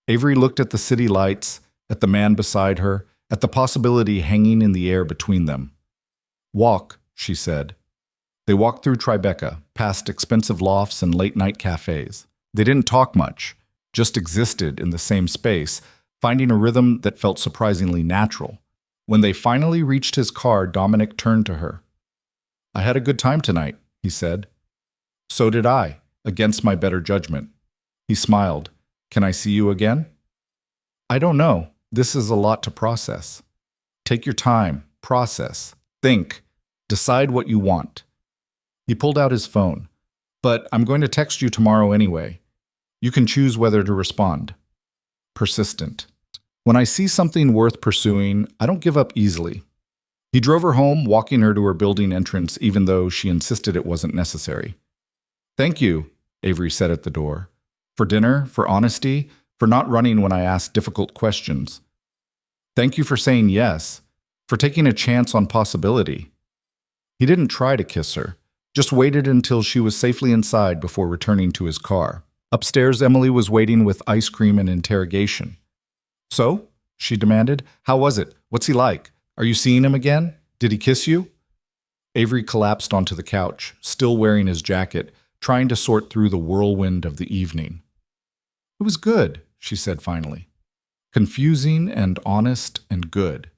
Avery looked at the city lights, at the man beside her, at the possibility hanging in the air between them. "Walk," she said. They walked through Tribeca, past expensive lofts and late-night cafes. They didn't talk much, just existed in the same space, finding a rhythm that felt surprisingly natural. When they finally reached his car, Dominic turned to her. "I had a good time tonight," he said. "So did I, against my better judgment." He smiled. "Can I see you again?" "I don't know. This is a lot to process." "Take your time, process, think, decide what you want." He pulled out his phone. "But I'm going to text you tomorrow anyway. You can choose whether to respond." Persistent. "When I see something worth pursuing, I don't give up easily." He drove her home, walking her to her building entrance even though she insisted it wasn't necessary. "Thank you," Avery said at the door. "For dinner, for honesty, for not running when I asked difficult questions. Thank you for saying yes, for taking a chance on possibility." He didn't try to kiss her, just waited until she was safely inside before returning to his car. Upstairs, Emily was waiting with ice cream and interrogation. "So?" she demanded. "How was it? What's he like? Are you seeing him again? Did he kiss you?" Avery collapsed onto the couch, still wearing his jacket, trying to sort through the whirlwind of the evening. "It was good," she said finally. "Confusing and honest and good.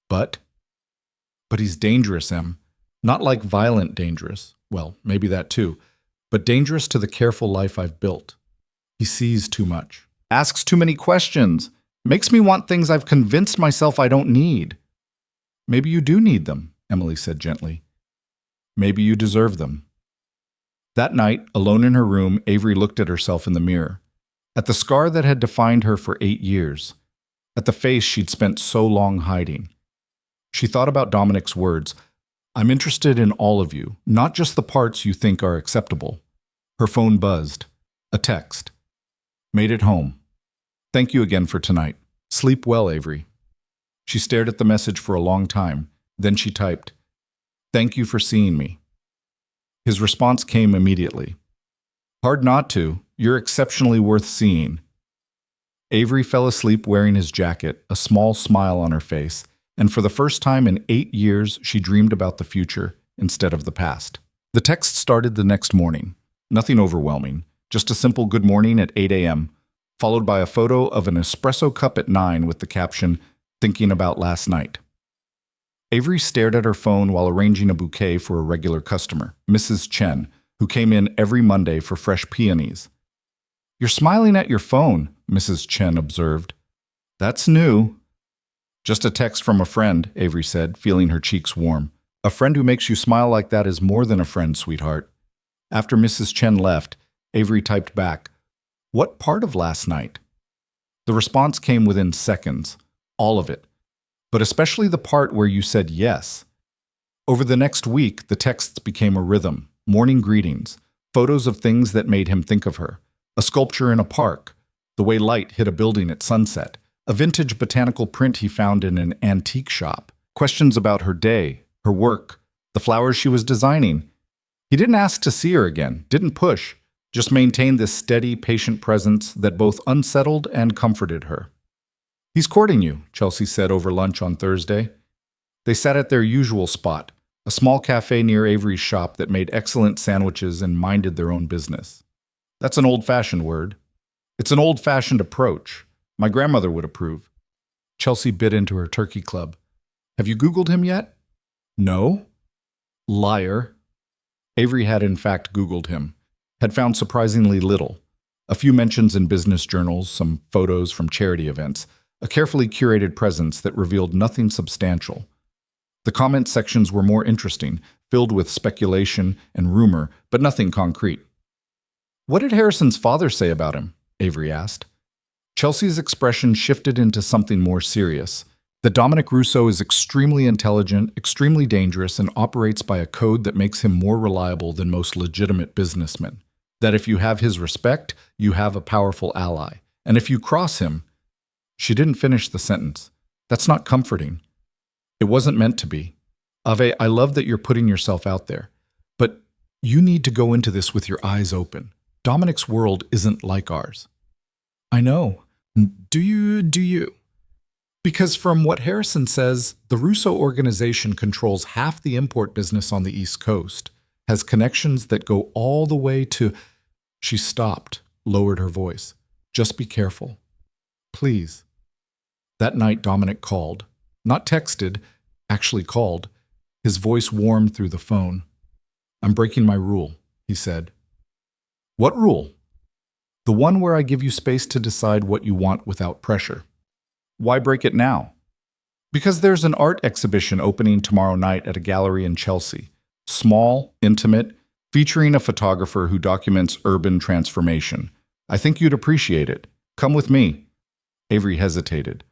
But he's dangerous, Em. Not like violent dangerous. Well, maybe that too. But dangerous to the careful life I've built. He sees too much. Asks too many questions. Makes me want things I've convinced myself I don't need." "Maybe you do need them," Emily said gently. "Maybe you deserve them." That night, alone in her room, Avery looked at herself in the mirror. At the scar that had defined her for 8 years. At the face she'd spent so long hiding. She thought about Dominic's words. "I'm interested in all of you, not just the parts you think are acceptable." Her phone buzzed. A text. "Made it home. Thank you again for tonight. Sleep well, Avery." She stared at the message for a long time. Then she typed, "Thank you for seeing me." His response came immediately. "Hard not to. You're exceptionally worth seeing." Avery fell asleep wearing his jacket, a small smile on her face, and for the first time in 8 years, she dreamed about the future instead of the past. The text started the next morning. Nothing overwhelming, just a simple good morning at 8 a.m., followed by a photo of an espresso cup at 9 with the caption, "Thinking about last night." Avery stared at her phone while arranging a bouquet for a regular customer, Mrs. Chen, who came in every Monday for fresh peonies. "You're smiling at your phone," Mrs. Chen observed. "That's new." "Just a text from a friend," Avery said, feeling her cheeks warm. "A friend who makes you smile like that is more than a friend, sweetheart." After Mrs. Chen left, Avery typed back, "What part of last night?" The response came within seconds, all of it, but especially the part where you said yes. Over the next week, the texts became a rhythm, morning greetings, photos of things that made him think of her, a sculpture in a park, the way light hit a building at sunset, a vintage botanical print he found in an antique shop, questions about her day, her work, the flowers she was designing. He didn't ask to see her again, didn't push, just maintained this steady, patient presence that both unsettled and comforted her. "He's courting you," Chelsea said over lunch on Thursday. They sat at their usual spot, a small cafe near Avery's shop that made excellent sandwiches and minded their own business. That's an old-fashioned word. It's an old-fashioned approach. My grandmother would approve. Chelsea bit into her turkey club. "Have you Googled him yet?" "No." Liar. Avery had in fact Googled him, had found surprisingly little. A few mentions in business journals, some photos from charity events, a carefully curated presence that revealed nothing substantial. The comment sections were more interesting, filled with speculation and rumor, but nothing concrete. "What did Harrison's father say about him?" Avery asked. Chelsea's expression shifted into something more serious. That Dominic Rousseau is extremely intelligent, extremely dangerous, and operates by a code that makes him more reliable than most legitimate businessmen. That if you have his respect, you have a powerful ally. And if you cross him... She didn't finish the sentence. That's not comforting. It wasn't meant to be. Ave, I love that you're putting yourself out there. But you need to go into this with your eyes open. Dominic's world isn't like ours. I know. Do you? Because from what Harrison says, the Russo organization controls half the import business on the East Coast, has connections that go all the way to... She stopped, lowered her voice. Just be careful. Please. That night, Dominic called. Not texted, actually called. His voice warmed through the phone. I'm breaking my rule, he said. What rule? The one where I give you space to decide what you want without pressure. Why break it now? Because there's an art exhibition opening tomorrow night at a gallery in Chelsea. Small, intimate, featuring a photographer who documents urban transformation. I think you'd appreciate it. Come with me. Avery hesitated.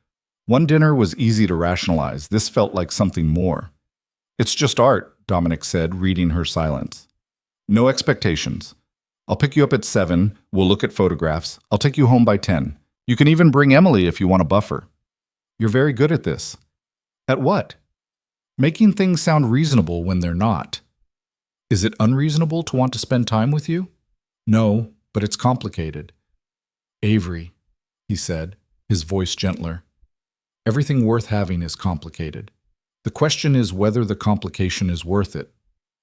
One dinner was easy to rationalize. This felt like something more. It's just art, Dominic said, reading her silence. No expectations. I'll pick you up at 7. We'll look at photographs. I'll take you home by 10. You can even bring Emily if you want a buffer. You're very good at this. At what? Making things sound reasonable when they're not. Is it unreasonable to want to spend time with you? No, but it's complicated. Avery, he said, his voice gentler. Everything worth having is complicated. The question is whether the complication is worth it.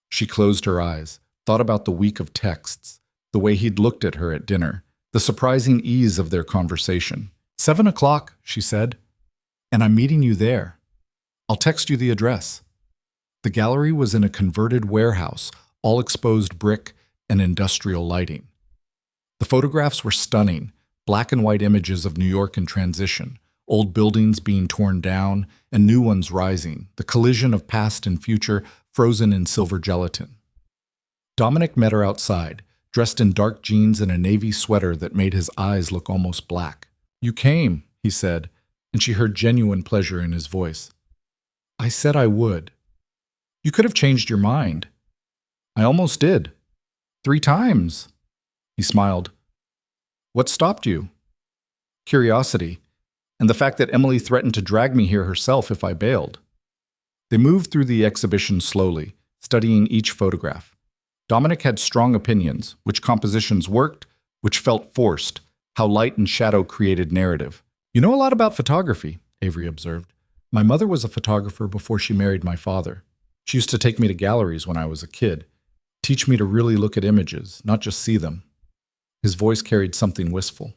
She closed her eyes, thought about the week of texts, the way he'd looked at her at dinner, the surprising ease of their conversation. 7 o'clock, she said, and I'm meeting you there. I'll text you the address. The gallery was in a converted warehouse, all exposed brick and industrial lighting. The photographs were stunning, black and white images of New York in transition, old buildings being torn down and new ones rising, the collision of past and future frozen in silver gelatin. Dominic met her outside, dressed in dark jeans and a navy sweater that made his eyes look almost black. You came, he said, and she heard genuine pleasure in his voice. I said I would. You could have changed your mind. I almost did. 3 times. He smiled. What stopped you? Curiosity, and the fact that Emily threatened to drag me here herself if I bailed. They moved through the exhibition slowly, studying each photograph. Dominic had strong opinions, which compositions worked, which felt forced, how light and shadow created narrative. You know a lot about photography, Avery observed. My mother was a photographer before she married my father. She used to take me to galleries when I was a kid, teach me to really look at images, not just see them. His voice carried something wistful.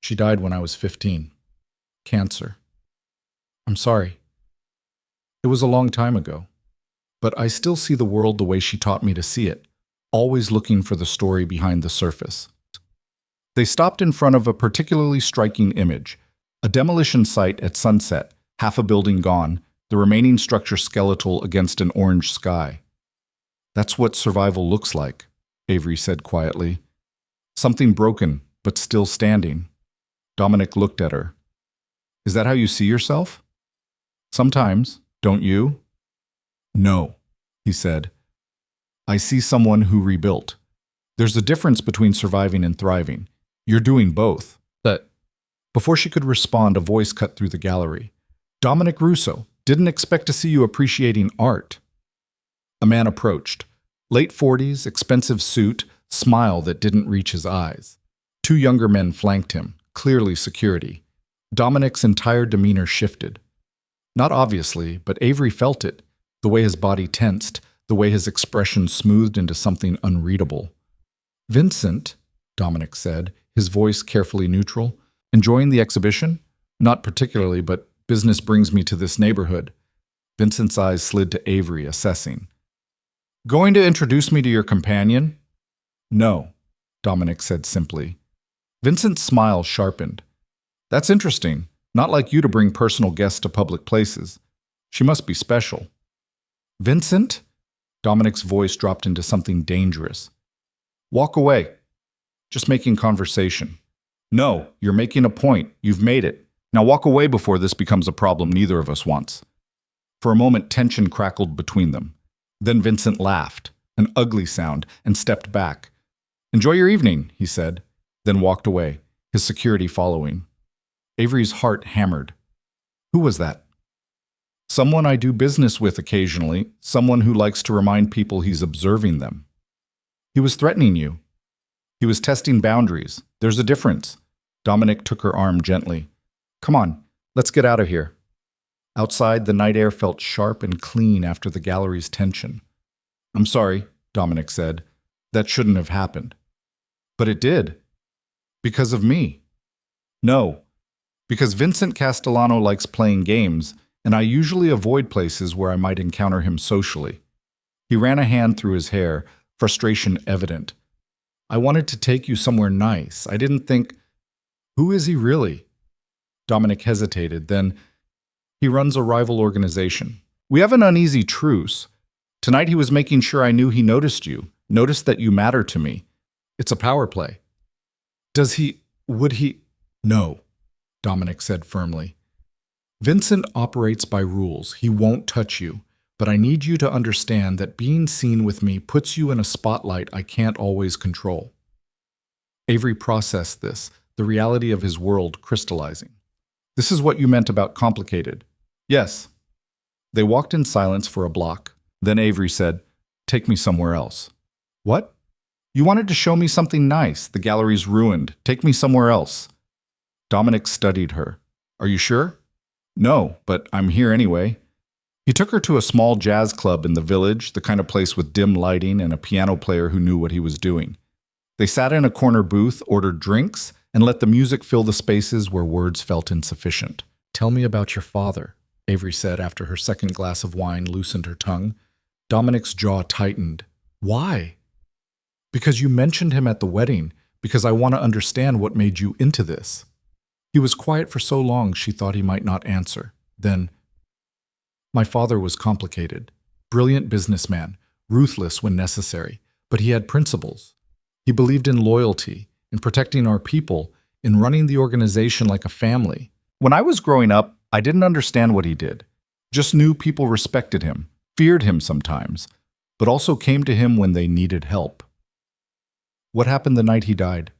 She died when I was 15. Cancer. I'm sorry. It was a long time ago, but I still see the world the way she taught me to see it, always looking for the story behind the surface. They stopped in front of a particularly striking image, a demolition site at sunset, half a building gone, the remaining structure skeletal against an orange sky. That's what survival looks like, Avery said quietly. Something broken, but still standing. Dominic looked at her. Is that how you see yourself? Sometimes, don't you? No, he said. I see someone who rebuilt. There's a difference between surviving and thriving. You're doing both. But before she could respond, a voice cut through the gallery. Dominic Russo, didn't expect to see you appreciating art. A man approached. Late 40s, expensive suit, smile that didn't reach his eyes. 2 younger men flanked him, clearly security. Dominic's entire demeanor shifted. Not obviously, but Avery felt it, the way his body tensed, the way his expression smoothed into something unreadable. Vincent, Dominic said, his voice carefully neutral, enjoying the exhibition? Not particularly, but business brings me to this neighborhood. Vincent's eyes slid to Avery, assessing. Going to introduce me to your companion? No, Dominic said simply. Vincent's smile sharpened. That's interesting. Not like you to bring personal guests to public places. She must be special. Vincent? Dominic's voice dropped into something dangerous. Walk away. Just making conversation. No, you're making a point. You've made it. Now walk away before this becomes a problem neither of us wants. For a moment, tension crackled between them. Then Vincent laughed, an ugly sound, and stepped back. Enjoy your evening, he said, then walked away, his security following. Avery's heart hammered. Who was that? Someone I do business with occasionally, someone who likes to remind people he's observing them. He was threatening you. He was testing boundaries. There's a difference. Dominic took her arm gently. Come on, Let's get out of here. Outside, the night air felt sharp and clean after the gallery's tension. I'm sorry, Dominic said. That shouldn't have happened. But it did. Because of me. No, because Vincent Castellano likes playing games, and I usually avoid places where I might encounter him socially. He ran a hand through his hair, frustration evident. I wanted to take you somewhere nice. I didn't think, who is he really? Dominic hesitated, then, he runs a rival organization. We have an uneasy truce. Tonight he was making sure I knew he noticed you, noticed that you matter to me. It's a power play. Would he? No, Dominic said firmly. Vincent operates by rules. He won't touch you. But I need you to understand that being seen with me puts you in a spotlight I can't always control. Avery processed this, the reality of his world crystallizing. This is what you meant about complicated. Yes. They walked in silence for a block. Then Avery said, Take me somewhere else. What? You wanted to show me something nice. The gallery's ruined. Take me somewhere else. Dominic studied her. Are you sure? No, but I'm here anyway. He took her to a small jazz club in the village, the kind of place with dim lighting and a piano player who knew what he was doing. They sat in a corner booth, ordered drinks, and let the music fill the spaces where words felt insufficient. Tell me about your father, Avery said after her second glass of wine loosened her tongue. Dominic's jaw tightened. Why? Because you mentioned him at the wedding, because I want to understand what made you into this. He was quiet for so long she thought he might not answer. Then, my father was complicated, brilliant businessman, ruthless when necessary, but he had principles. He believed in loyalty, in protecting our people, in running the organization like a family. When I was growing up, I didn't understand what he did. Just knew people respected him, feared him sometimes, but also came to him when they needed help. What happened the night he died?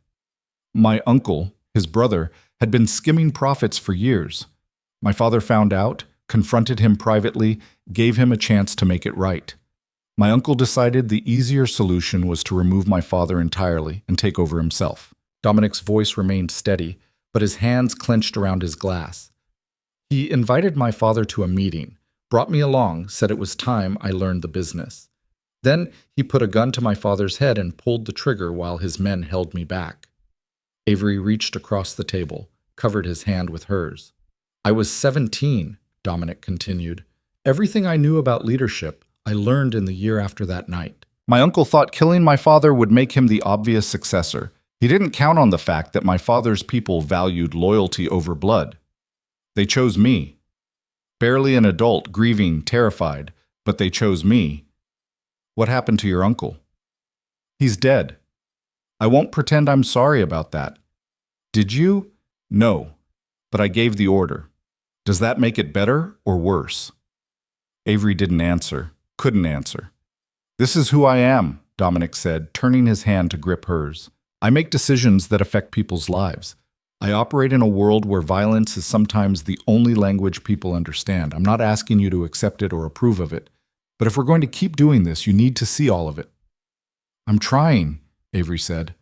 My uncle, his brother, had been skimming profits for years. My father found out, confronted him privately, gave him a chance to make it right. My uncle decided the easier solution was to remove my father entirely and take over himself. Dominic's voice remained steady, but his hands clenched around his glass. He invited my father to a meeting, brought me along, said it was time I learned the business. Then he put a gun to my father's head and pulled the trigger while his men held me back. Avery reached across the table, covered his hand with hers. I was 17, Dominic continued. Everything I knew about leadership, I learned in the year after that night. My uncle thought killing my father would make him the obvious successor. He didn't count on the fact that my father's people valued loyalty over blood. They chose me. Barely an adult, grieving, terrified, but they chose me. What happened to your uncle? He's dead. I won't pretend I'm sorry about that. Did you? No, but I gave the order. Does that make it better or worse? Avery didn't answer, couldn't answer. This is who I am, Dominic said, turning his hand to grip hers. I make decisions that affect people's lives. I operate in a world where violence is sometimes the only language people understand. I'm not asking you to accept it or approve of it. But if we're going to keep doing this, you need to see all of it. I'm trying, Avery said.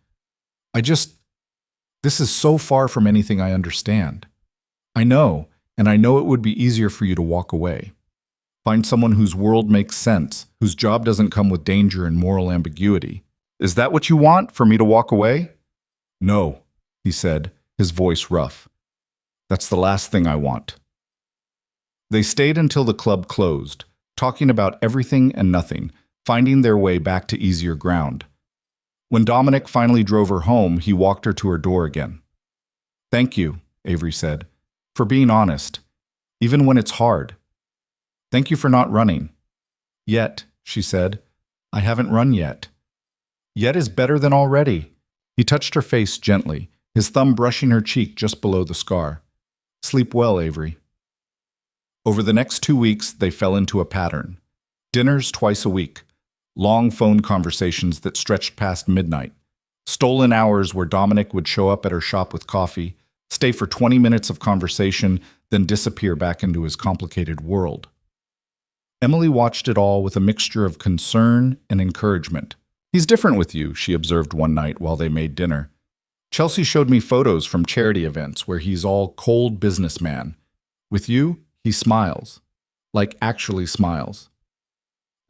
This is so far from anything I understand. I know. And I know it would be easier for you to walk away. Find someone whose world makes sense, whose job doesn't come with danger and moral ambiguity. Is that what you want, for me to walk away? No, he said, his voice rough. That's the last thing I want. They stayed until the club closed, talking about everything and nothing, finding their way back to easier ground. When Dominic finally drove her home, he walked her to her door again. Thank you, Avery said. For being honest, even when it's hard. Thank you for not running. Yet, she said, I haven't run yet. Yet is better than already. He touched her face gently, his thumb brushing her cheek just below the scar. Sleep well, Avery. Over the next 2 weeks, they fell into a pattern. Dinners twice a week, long phone conversations that stretched past midnight, stolen hours where Dominic would show up at her shop with coffee, stay for 20 minutes of conversation, then disappear back into his complicated world. Emily watched it all with a mixture of concern and encouragement. He's different with you, she observed one night while they made dinner. Chelsea showed me photos from charity events where he's all cold businessman. With you, he smiles. Like actually smiles.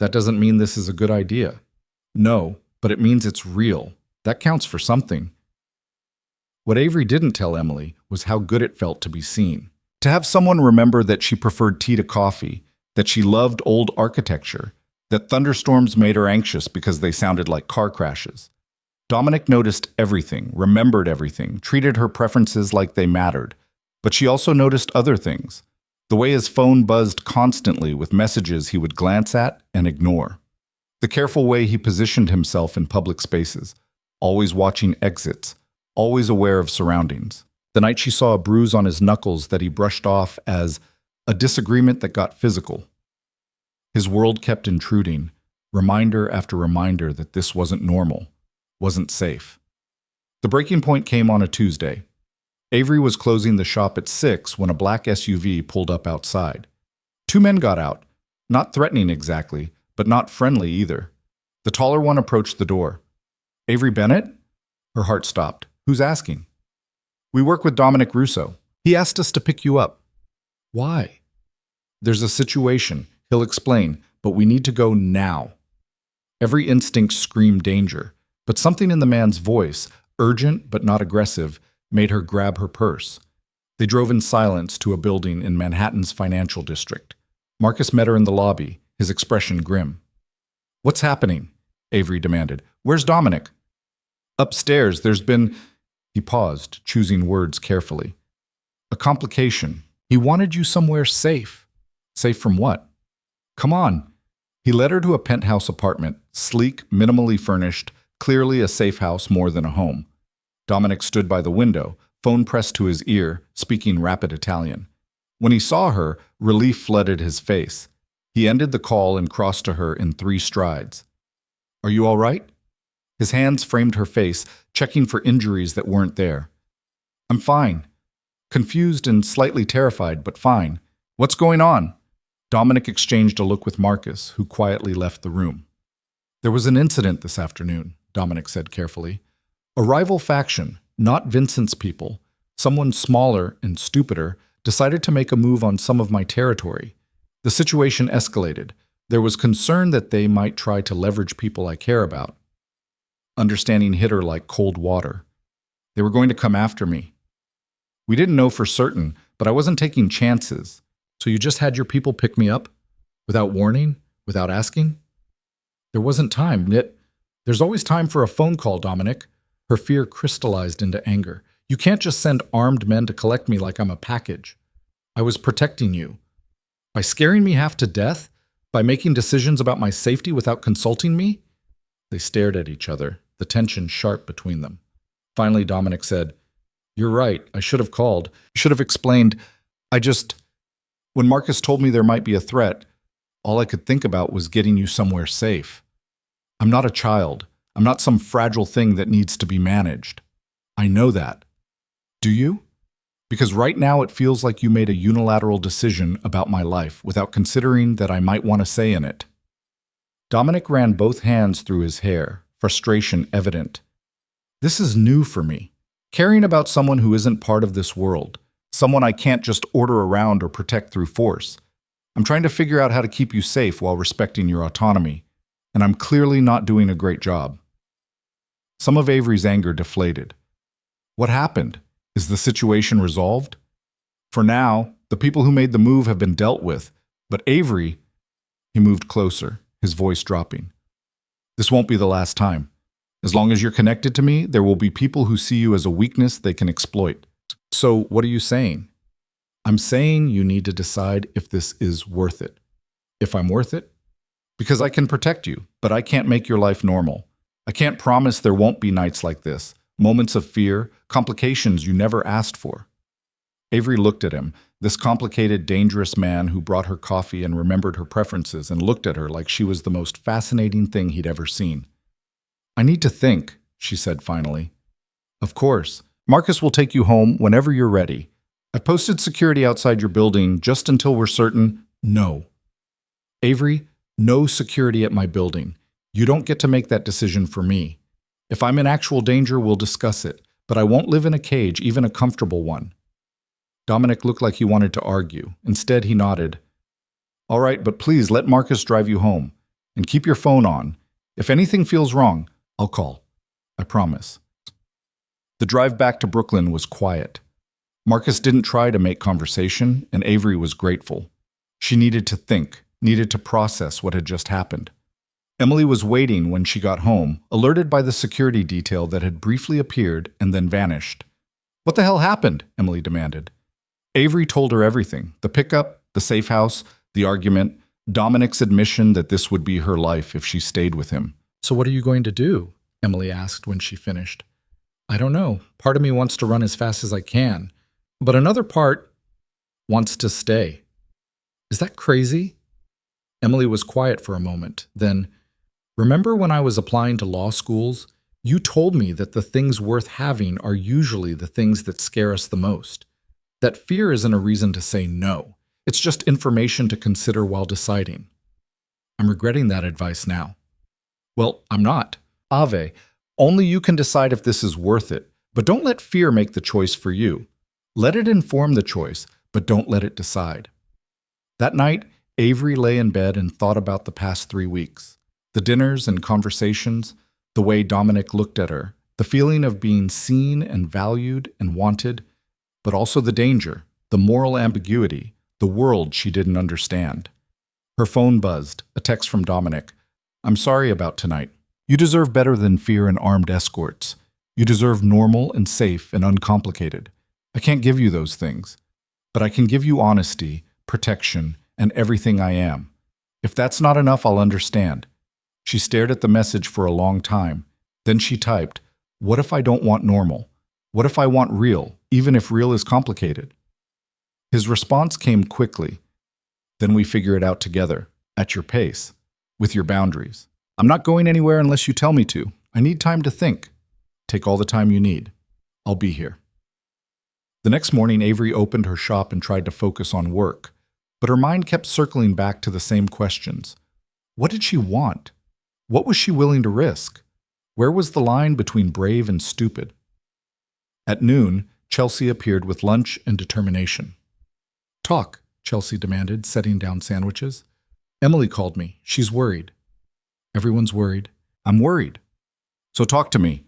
That doesn't mean this is a good idea. No, but it means it's real. That counts for something. What Avery didn't tell Emily was how good it felt to be seen. To have someone remember that she preferred tea to coffee, that she loved old architecture, that thunderstorms made her anxious because they sounded like car crashes. Dominic noticed everything, remembered everything, treated her preferences like they mattered. But she also noticed other things. The way his phone buzzed constantly with messages he would glance at and ignore. The careful way he positioned himself in public spaces, always watching exits, always aware of surroundings. The night she saw a bruise on his knuckles that he brushed off as a disagreement that got physical. His world kept intruding, reminder after reminder that this wasn't normal, wasn't safe. The breaking point came on a Tuesday. Avery was closing the shop at 6 when a black SUV pulled up outside. Two men got out, not threatening exactly, but not friendly either. The taller one approached the door. "Avery Bennett?" Her heart stopped. "Who's asking?" "We work with Dominic Russo. He asked us to pick you up." "Why?" "There's a situation. He'll explain, but we need to go now." Every instinct screamed danger, but something in the man's voice, urgent but not aggressive, made her grab her purse. They drove in silence to a building in Manhattan's financial district. Marcus met her in the lobby, his expression grim. "What's happening?" Avery demanded. "Where's Dominic?" "Upstairs. There's been—" He paused, choosing words carefully. "A complication. He wanted you somewhere safe." "Safe from what?" "Come on." He led her to a penthouse apartment, sleek, minimally furnished, clearly a safe house more than a home. Dominic stood by the window, phone pressed to his ear, speaking rapid Italian. When he saw her, relief flooded his face. He ended the call and crossed to her in 3 strides. "Are you all right?" His hands framed her face, checking for injuries that weren't there. "I'm fine." Confused and slightly terrified, but fine. "What's going on?" Dominic exchanged a look with Marcus, who quietly left the room. "There was an incident this afternoon," Dominic said carefully. "A rival faction, not Vincent's people, someone smaller and stupider, decided to make a move on some of my territory. The situation escalated. There was concern that they might try to leverage people I care about. Understanding hit her like cold water. They were going to come after me. We didn't know for certain, but I wasn't taking chances. So you just had your people pick me up? Without warning? Without asking?" "There wasn't time, Nit. There's always time for a phone call, Dominic." Her fear crystallized into anger. "You can't just send armed men to collect me like I'm a package. I was protecting you. By scaring me half to death? By making decisions about my safety without consulting me?" They stared at each other, the tension sharp between them. Finally, Dominic said, "You're right. I should have called. Should have explained. When Marcus told me there might be a threat, all I could think about was getting you somewhere safe. I'm not a child. I'm not some fragile thing that needs to be managed. I know that. Do you? Because right now it feels like you made a unilateral decision about my life without considering that I might want a say in it." Dominic ran both hands through his hair, frustration evident. "This is new for me. Caring about someone who isn't part of this world. Someone I can't just order around or protect through force. I'm trying to figure out how to keep you safe while respecting your autonomy. And I'm clearly not doing a great job." Some of Avery's anger deflated. "What happened? Is the situation resolved?" "For now, the people who made the move have been dealt with. But Avery—" He moved closer, his voice dropping. "This won't be the last time. As long as you're connected to me, there will be people who see you as a weakness they can exploit. So what are you saying?" "I'm saying you need to decide if this is worth it." "If I'm worth it?" "Because I can protect you, but I can't make your life normal. I can't promise there won't be nights like this, moments of fear, complications you never asked for." Avery looked at him, this complicated, dangerous man who brought her coffee and remembered her preferences and looked at her like she was the most fascinating thing he'd ever seen. "I need to think," she said finally. "Of course. Marcus will take you home whenever you're ready. I've posted security outside your building just until we're certain—" "No." "Avery, no security at my building. You don't get to make that decision for me. If I'm in actual danger, we'll discuss it, but I won't live in a cage, even a comfortable one." Dominic looked like he wanted to argue. Instead, he nodded. All right, but please let Marcus drive you home. And keep your phone on. If anything feels wrong, I'll call. I promise. The drive back to Brooklyn was quiet. Marcus didn't try to make conversation, and Avery was grateful. She needed to think, needed to process what had just happened. Emily was waiting when she got home, alerted by the security detail that had briefly appeared and then vanished. What the hell happened? Emily demanded. Avery told her everything. The pickup, the safe house, the argument, Dominic's admission that this would be her life if she stayed with him. So what are you going to do? Emily asked when she finished. I don't know. Part of me wants to run as fast as I can, but another part wants to stay. Is that crazy? Emily was quiet for a moment. Then, remember when I was applying to law schools? You told me that the things worth having are usually the things that scare us the most. That fear isn't a reason to say no. It's just information to consider while deciding. I'm regretting that advice now. Well, I'm not. Ave, only you can decide if this is worth it, but don't let fear make the choice for you. Let it inform the choice, but don't let it decide. That night, Avery lay in bed and thought about the past 3 weeks. The dinners and conversations, the way Dominic looked at her, the feeling of being seen and valued and wanted, but also the danger, the moral ambiguity, the world she didn't understand. Her phone buzzed, a text from Dominic. I'm sorry about tonight. You deserve better than fear and armed escorts. You deserve normal and safe and uncomplicated. I can't give you those things, but I can give you honesty, protection, and everything I am. If that's not enough, I'll understand. She stared at the message for a long time. Then she typed, what if I don't want normal? What if I want real, even if real is complicated? His response came quickly. Then we figure it out together, at your pace, with your boundaries. I'm not going anywhere unless you tell me to. I need time to think. Take all the time you need. I'll be here. The next morning, Avery opened her shop and tried to focus on work, but her mind kept circling back to the same questions. What did she want? What was she willing to risk? Where was the line between brave and stupid? At noon, Chelsea appeared with lunch and determination. Talk, Chelsea demanded, setting down sandwiches. Emily called me. She's worried. Everyone's worried. I'm worried. So talk to me.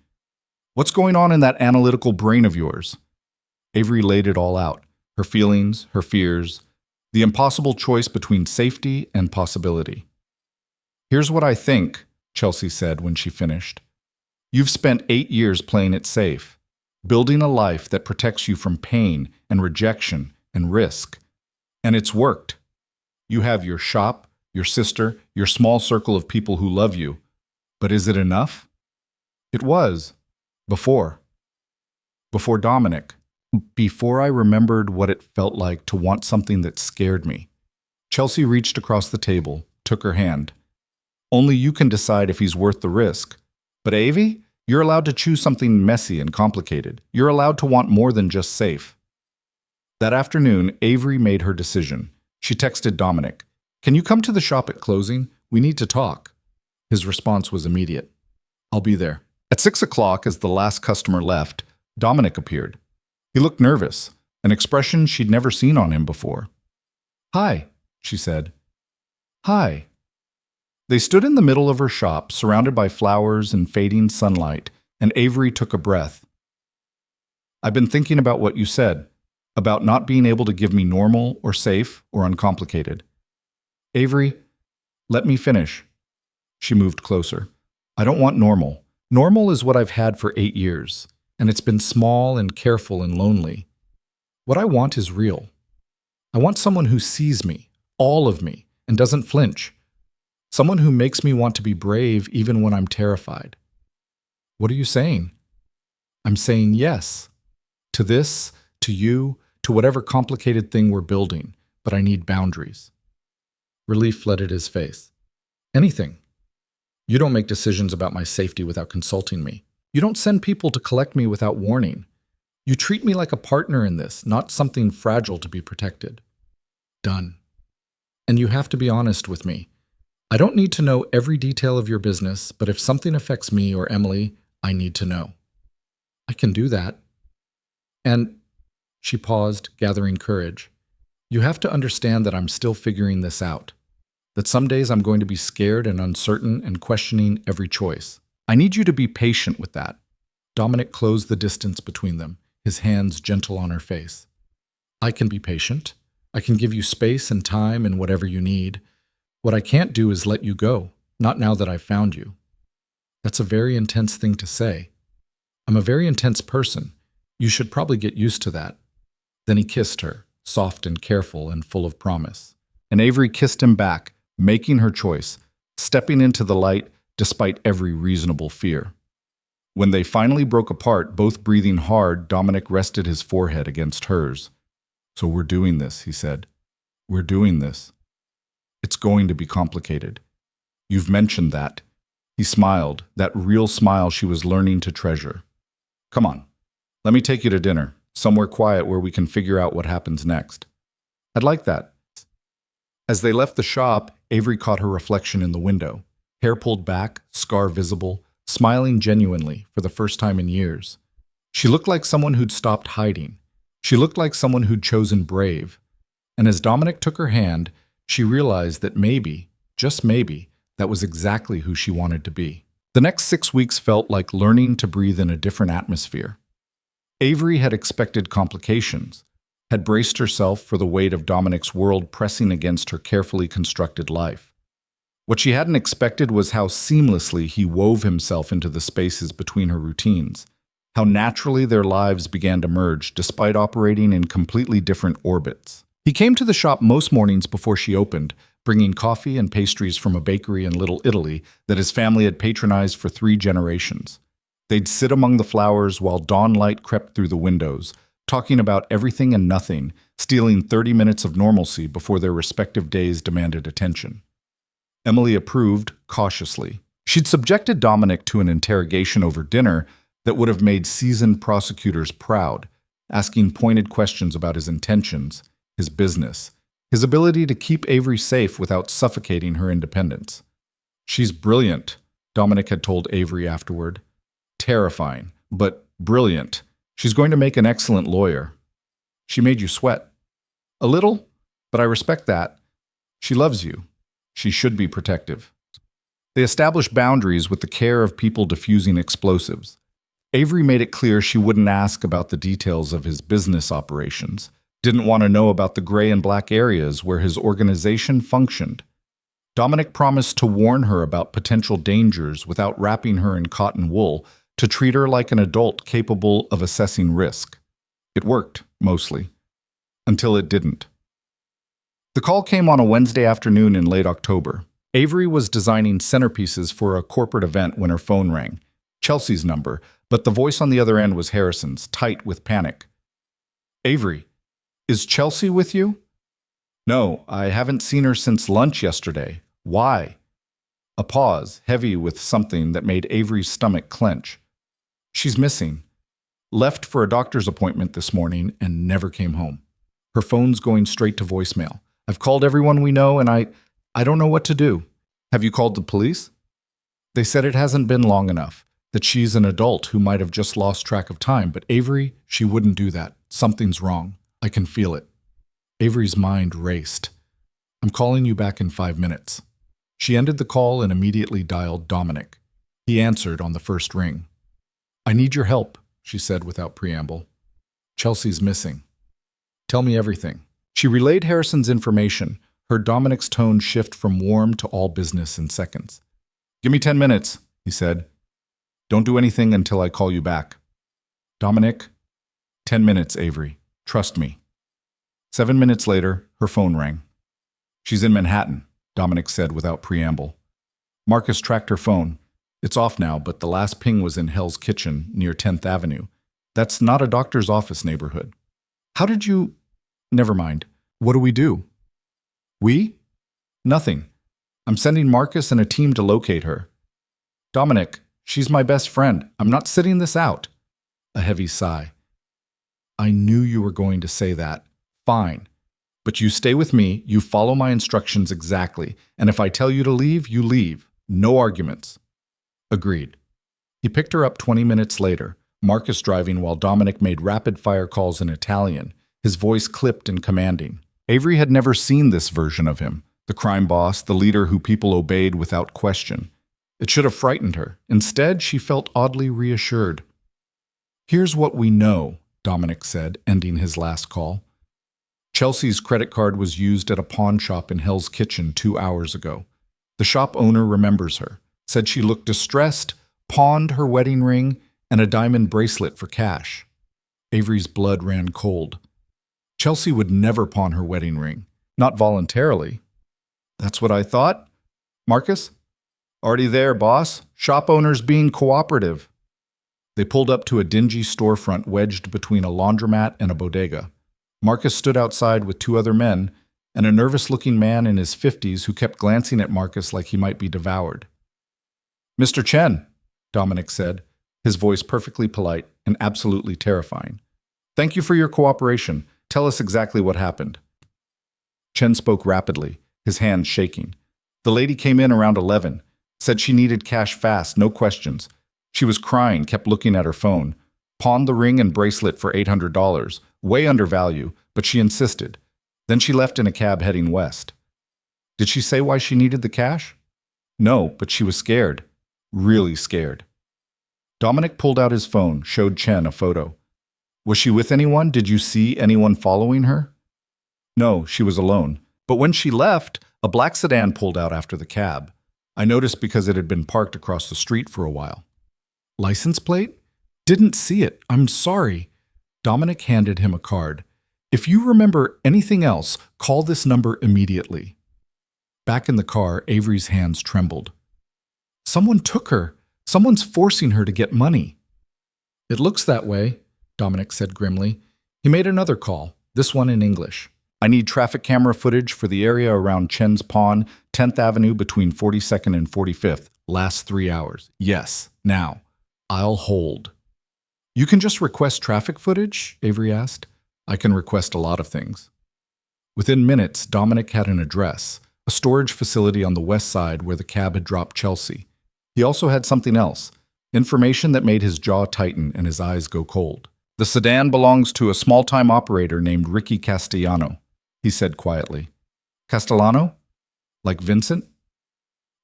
What's going on in that analytical brain of yours? Avery laid it all out. Her feelings, her fears, the impossible choice between safety and possibility. Here's what I think, Chelsea said when she finished. You've spent 8 years playing it safe, building a life that protects you from pain and rejection and risk. And it's worked. You have your shop, your sister, your small circle of people who love you. But is it enough? It was. Before Dominic. Before I remembered what it felt like to want something that scared me. Chelsea reached across the table, took her hand. Only you can decide if he's worth the risk. But Avy, you're allowed to choose something messy and complicated. You're allowed to want more than just safe. That afternoon, Avery made her decision. She texted Dominic, "Can you come to the shop at closing? We need to talk." His response was immediate. "I'll be there." At 6 o'clock, as the last customer left, Dominic appeared. He looked nervous, an expression she'd never seen on him before. "Hi," she said. "Hi." They stood in the middle of her shop, surrounded by flowers and fading sunlight, and Avery took a breath. "I've been thinking about what you said, about not being able to give me normal or safe or uncomplicated." "Avery, let me finish." She moved closer. "I don't want normal. Normal is what I've had for 8 years, and it's been small and careful and lonely. What I want is real. I want someone who sees me, all of me, and doesn't flinch. Someone who makes me want to be brave even when I'm terrified." "What are you saying?" "I'm saying yes. To this, to you, to whatever complicated thing we're building, but I need boundaries." Relief flooded his face. "Anything. You don't make decisions about my safety without consulting me. You don't send people to collect me without warning. You treat me like a partner in this, not something fragile to be protected." "Done. And you have to be honest with me. I don't need to know every detail of your business, but if something affects me or Emily, I need to know." "I can do that." And She paused, gathering courage. You have to understand that I'm still figuring this out. That some days I'm going to be scared and uncertain and questioning every choice. I need you to be patient with that. Dominic closed the distance between them, his hands gentle on her face. I can be patient. I can give you space and time and whatever you need. What I can't do is let you go, not now that I've found you. That's a very intense thing to say. I'm a very intense person. You should probably get used to that. Then he kissed her, soft and careful and full of promise. And Avery kissed him back, making her choice, stepping into the light despite every reasonable fear. When they finally broke apart, both breathing hard, Dominic rested his forehead against hers. So we're doing this, he said. We're doing this. It's going to be complicated. You've mentioned that. He smiled, that real smile she was learning to treasure. Come on, let me take you to dinner, somewhere quiet where we can figure out what happens next. I'd like that. As they left the shop, Avery caught her reflection in the window, hair pulled back, scar visible, smiling genuinely for the first time in years. She looked like someone who'd stopped hiding. She looked like someone who'd chosen brave. And as Dominic took her hand, she realized that maybe, just maybe, that was exactly who she wanted to be. The next 6 weeks felt like learning to breathe in a different atmosphere. Avery had expected complications, had braced herself for the weight of Dominic's world pressing against her carefully constructed life. What she hadn't expected was how seamlessly he wove himself into the spaces between her routines, how naturally their lives began to merge despite operating in completely different orbits. He came to the shop most mornings before she opened, bringing coffee and pastries from a bakery in Little Italy that his family had patronized for 3 generations. They'd sit among the flowers while dawn light crept through the windows, talking about everything and nothing, stealing 30 minutes of normalcy before their respective days demanded attention. Emily approved, cautiously. She'd subjected Dominic to an interrogation over dinner that would have made seasoned prosecutors proud, asking pointed questions about his intentions, his business, his ability to keep Avery safe without suffocating her independence. She's brilliant, Dominic had told Avery afterward. Terrifying, but brilliant. She's going to make an excellent lawyer. She made you sweat. A little, but I respect that. She loves you. She should be protective. They established boundaries with the care of people diffusing explosives. Avery made it clear she wouldn't ask about the details of his business operations, didn't want to know about the gray and black areas where his organization functioned. Dominic promised to warn her about potential dangers without wrapping her in cotton wool, to treat her like an adult capable of assessing risk. It worked, mostly, until it didn't. The call came on a Wednesday afternoon in late October. Avery was designing centerpieces for a corporate event when her phone rang. Chelsea's number, but the voice on the other end was Harrison's, tight with panic. Avery, is Chelsea with you? No, I haven't seen her since lunch yesterday. Why? A pause, heavy with something that made Avery's stomach clench. She's missing. Left for a doctor's appointment this morning and never came home. Her phone's going straight to voicemail. I've called everyone we know and I don't know what to do. Have you called the police? They said it hasn't been long enough, that she's an adult who might have just lost track of time, but Avery, she wouldn't do that. Something's wrong. I can feel it. Avery's mind raced. I'm calling you back in 5 minutes. She ended the call and immediately dialed Dominic. He answered on the first ring. I need your help, she said without preamble. Chelsea's missing. Tell me everything. She relayed Harrison's information, heard Dominic's tone shift from warm to all business in seconds. Give me 10 minutes, he said. Don't do anything until I call you back. Dominic, 10 minutes, Avery. Trust me. 7 minutes later, her phone rang. She's in Manhattan, Dominic said without preamble. Marcus tracked her phone. It's off now, but the last ping was in Hell's Kitchen near 10th Avenue. That's not a doctor's office neighborhood. How did you... Never mind. What do we do? We? Nothing. I'm sending Marcus and a team to locate her. Dominic, she's my best friend. I'm not sitting this out. A heavy sigh. I knew you were going to say that. Fine. But you stay with me, you follow my instructions exactly, and if I tell you to leave, you leave. No arguments. Agreed. He picked her up 20 minutes later, Marcus driving while Dominic made rapid-fire calls in Italian, his voice clipped and commanding. Avery had never seen this version of him, the crime boss, the leader who people obeyed without question. It should have frightened her. Instead, she felt oddly reassured. "Here's what we know," Dominic said, ending his last call. "Chelsea's credit card was used at a pawn shop in Hell's Kitchen 2 hours ago. The shop owner remembers her, said she looked distressed, pawned her wedding ring and a diamond bracelet for cash." Avery's blood ran cold. Chelsea would never pawn her wedding ring, not voluntarily. "That's what I thought. Marcus?" "Already there, boss. Shop owner's being cooperative." They pulled up to a dingy storefront wedged between a laundromat and a bodega. Marcus stood outside with 2 other men and a nervous-looking man in his 50s who kept glancing at Marcus like he might be devoured. "Mr. Chen," Dominic said, his voice perfectly polite and absolutely terrifying. "Thank you for your cooperation. Tell us exactly what happened." Chen spoke rapidly, his hands shaking. "The lady came in around 11, said she needed cash fast, no questions. She was crying, kept looking at her phone. Pawned the ring and bracelet for $800, way under value, but she insisted. Then she left in a cab heading west." "Did she say why she needed the cash?" "No, but she was scared. Really scared." Dominic pulled out his phone, showed Chen a photo. "Was she with anyone? Did you see anyone following her?" "No, she was alone. But when she left, a black sedan pulled out after the cab. I noticed because it had been parked across the street for a while." "License plate?" "Didn't see it. I'm sorry." Dominic handed him a card. "If you remember anything else, call this number immediately." Back in the car, Avery's hands trembled. "Someone took her. Someone's forcing her to get money." "It looks that way," Dominic said grimly. He made another call, this one in English. "I need traffic camera footage for the area around Chen's Pawn, 10th Avenue between 42nd and 45th, last 3 hours. Yes, now. I'll hold." "You can just request traffic footage?" Avery asked. "I can request a lot of things." Within minutes, Dominic had an address, a storage facility on the west side where the cab had dropped Chelsea. He also had something else, information that made his jaw tighten and his eyes go cold. "The sedan belongs to a small-time operator named Ricky Castellano," he said quietly. "Castellano? Like Vincent?"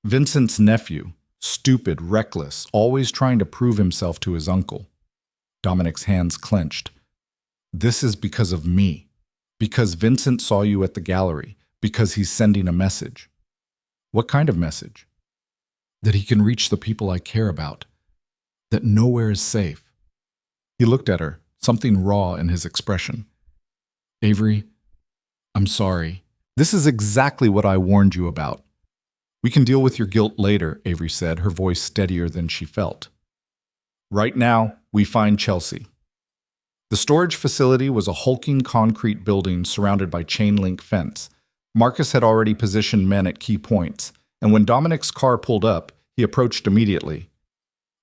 "Vincent's nephew. Stupid, reckless, always trying to prove himself to his uncle." Dominic's hands clenched. "This is because of me. Because Vincent saw you at the gallery. Because he's sending a message." "What kind of message?" "That he can reach the people I care about. That nowhere is safe." He looked at her, something raw in his expression. "Avery, I'm sorry. This is exactly what I warned you about." "We can deal with your guilt later," Avery said, her voice steadier than she felt. "Right now, we find Chelsea." The storage facility was a hulking concrete building surrounded by chain-link fence. Marcus had already positioned men at key points, and when Dominic's car pulled up, he approached immediately.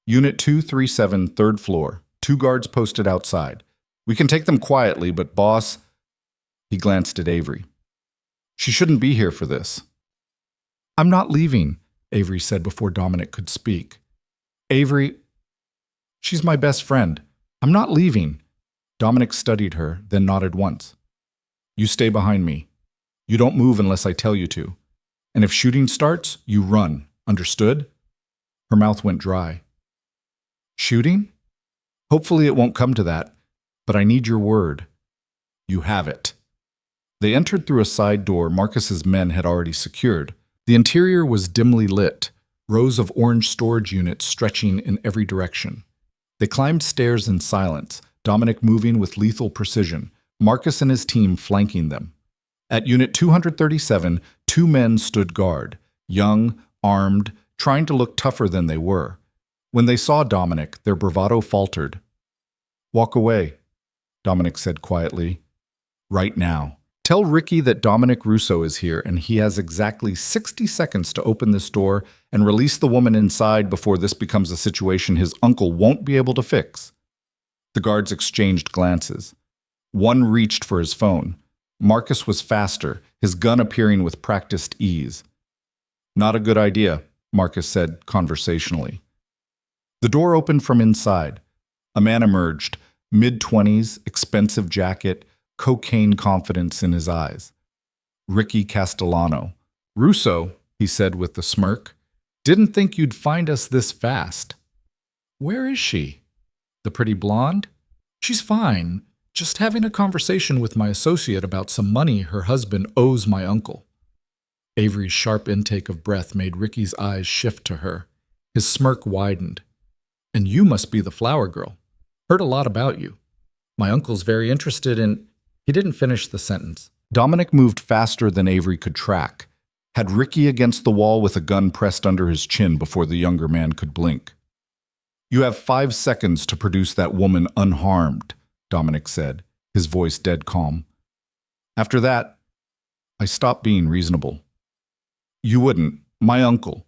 "Unit 237, 3rd floor. 2 guards posted outside. We can take them quietly, but boss..." He glanced at Avery. "She shouldn't be here for this." "I'm not leaving," Avery said before Dominic could speak. "Avery, she's my best friend. I'm not leaving." Dominic studied her, then nodded once. "You stay behind me. You don't move unless I tell you to. And if shooting starts, you run. Understood?" Her mouth went dry. "Shooting? Hopefully it won't come to that, but I need your word." "You have it." They entered through a side door Marcus's men had already secured. The interior was dimly lit, rows of orange storage units stretching in every direction. They climbed stairs in silence, Dominic moving with lethal precision, Marcus and his team flanking them. At Unit 237, 2 men stood guard, young, armed, trying to look tougher than they were. When they saw Dominic, their bravado faltered. "Walk away," Dominic said quietly. "Right now. Tell Ricky that Dominic Russo is here and he has exactly 60 seconds to open this door and release the woman inside before this becomes a situation his uncle won't be able to fix." The guards exchanged glances. One reached for his phone. Marcus was faster, his gun appearing with practiced ease. "Not a good idea," Marcus said conversationally. The door opened from inside. A man emerged, mid-20s, expensive jacket, cocaine confidence in his eyes. Ricky Castellano. "Russo," he said with a smirk, "didn't think you'd find us this fast." "Where is she?" "The pretty blonde?" "She's fine. Just having a conversation with my associate about some money her husband owes my uncle." Avery's sharp intake of breath made Ricky's eyes shift to her. His smirk widened. "And you must be the flower girl. Heard a lot about you. My uncle's very interested in—" He didn't finish the sentence. Dominic moved faster than Avery could track, had Ricky against the wall with a gun pressed under his chin before the younger man could blink. "You have 5 seconds to produce that woman unharmed," Dominic said, his voice dead calm. "After that, I stop being reasonable." "You wouldn't. My uncle.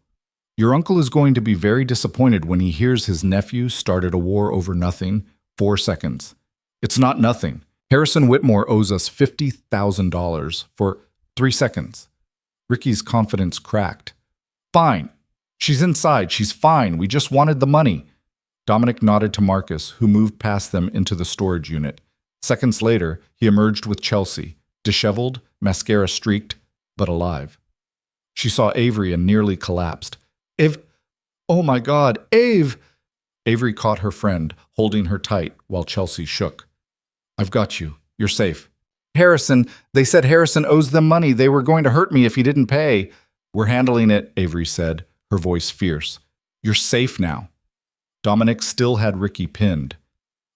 Your uncle is going to be very disappointed when he hears his nephew started a war over nothing. 4 seconds. It's not nothing. Harrison Whitmore owes us $50,000 for 3 seconds. Ricky's confidence cracked. "Fine. She's inside. She's fine. We just wanted the money." Dominic nodded to Marcus, who moved past them into the storage unit. Seconds later, he emerged with Chelsea, disheveled, mascara streaked, but alive. She saw Avery and nearly collapsed. Oh my God, Ave!" Avery caught her friend, holding her tight while Chelsea shook. "I've got you. You're safe." "Harrison, they said Harrison owes them money. They were going to hurt me if he didn't pay." "We're handling it," Avery said, her voice fierce. "You're safe now." Dominic still had Ricky pinned.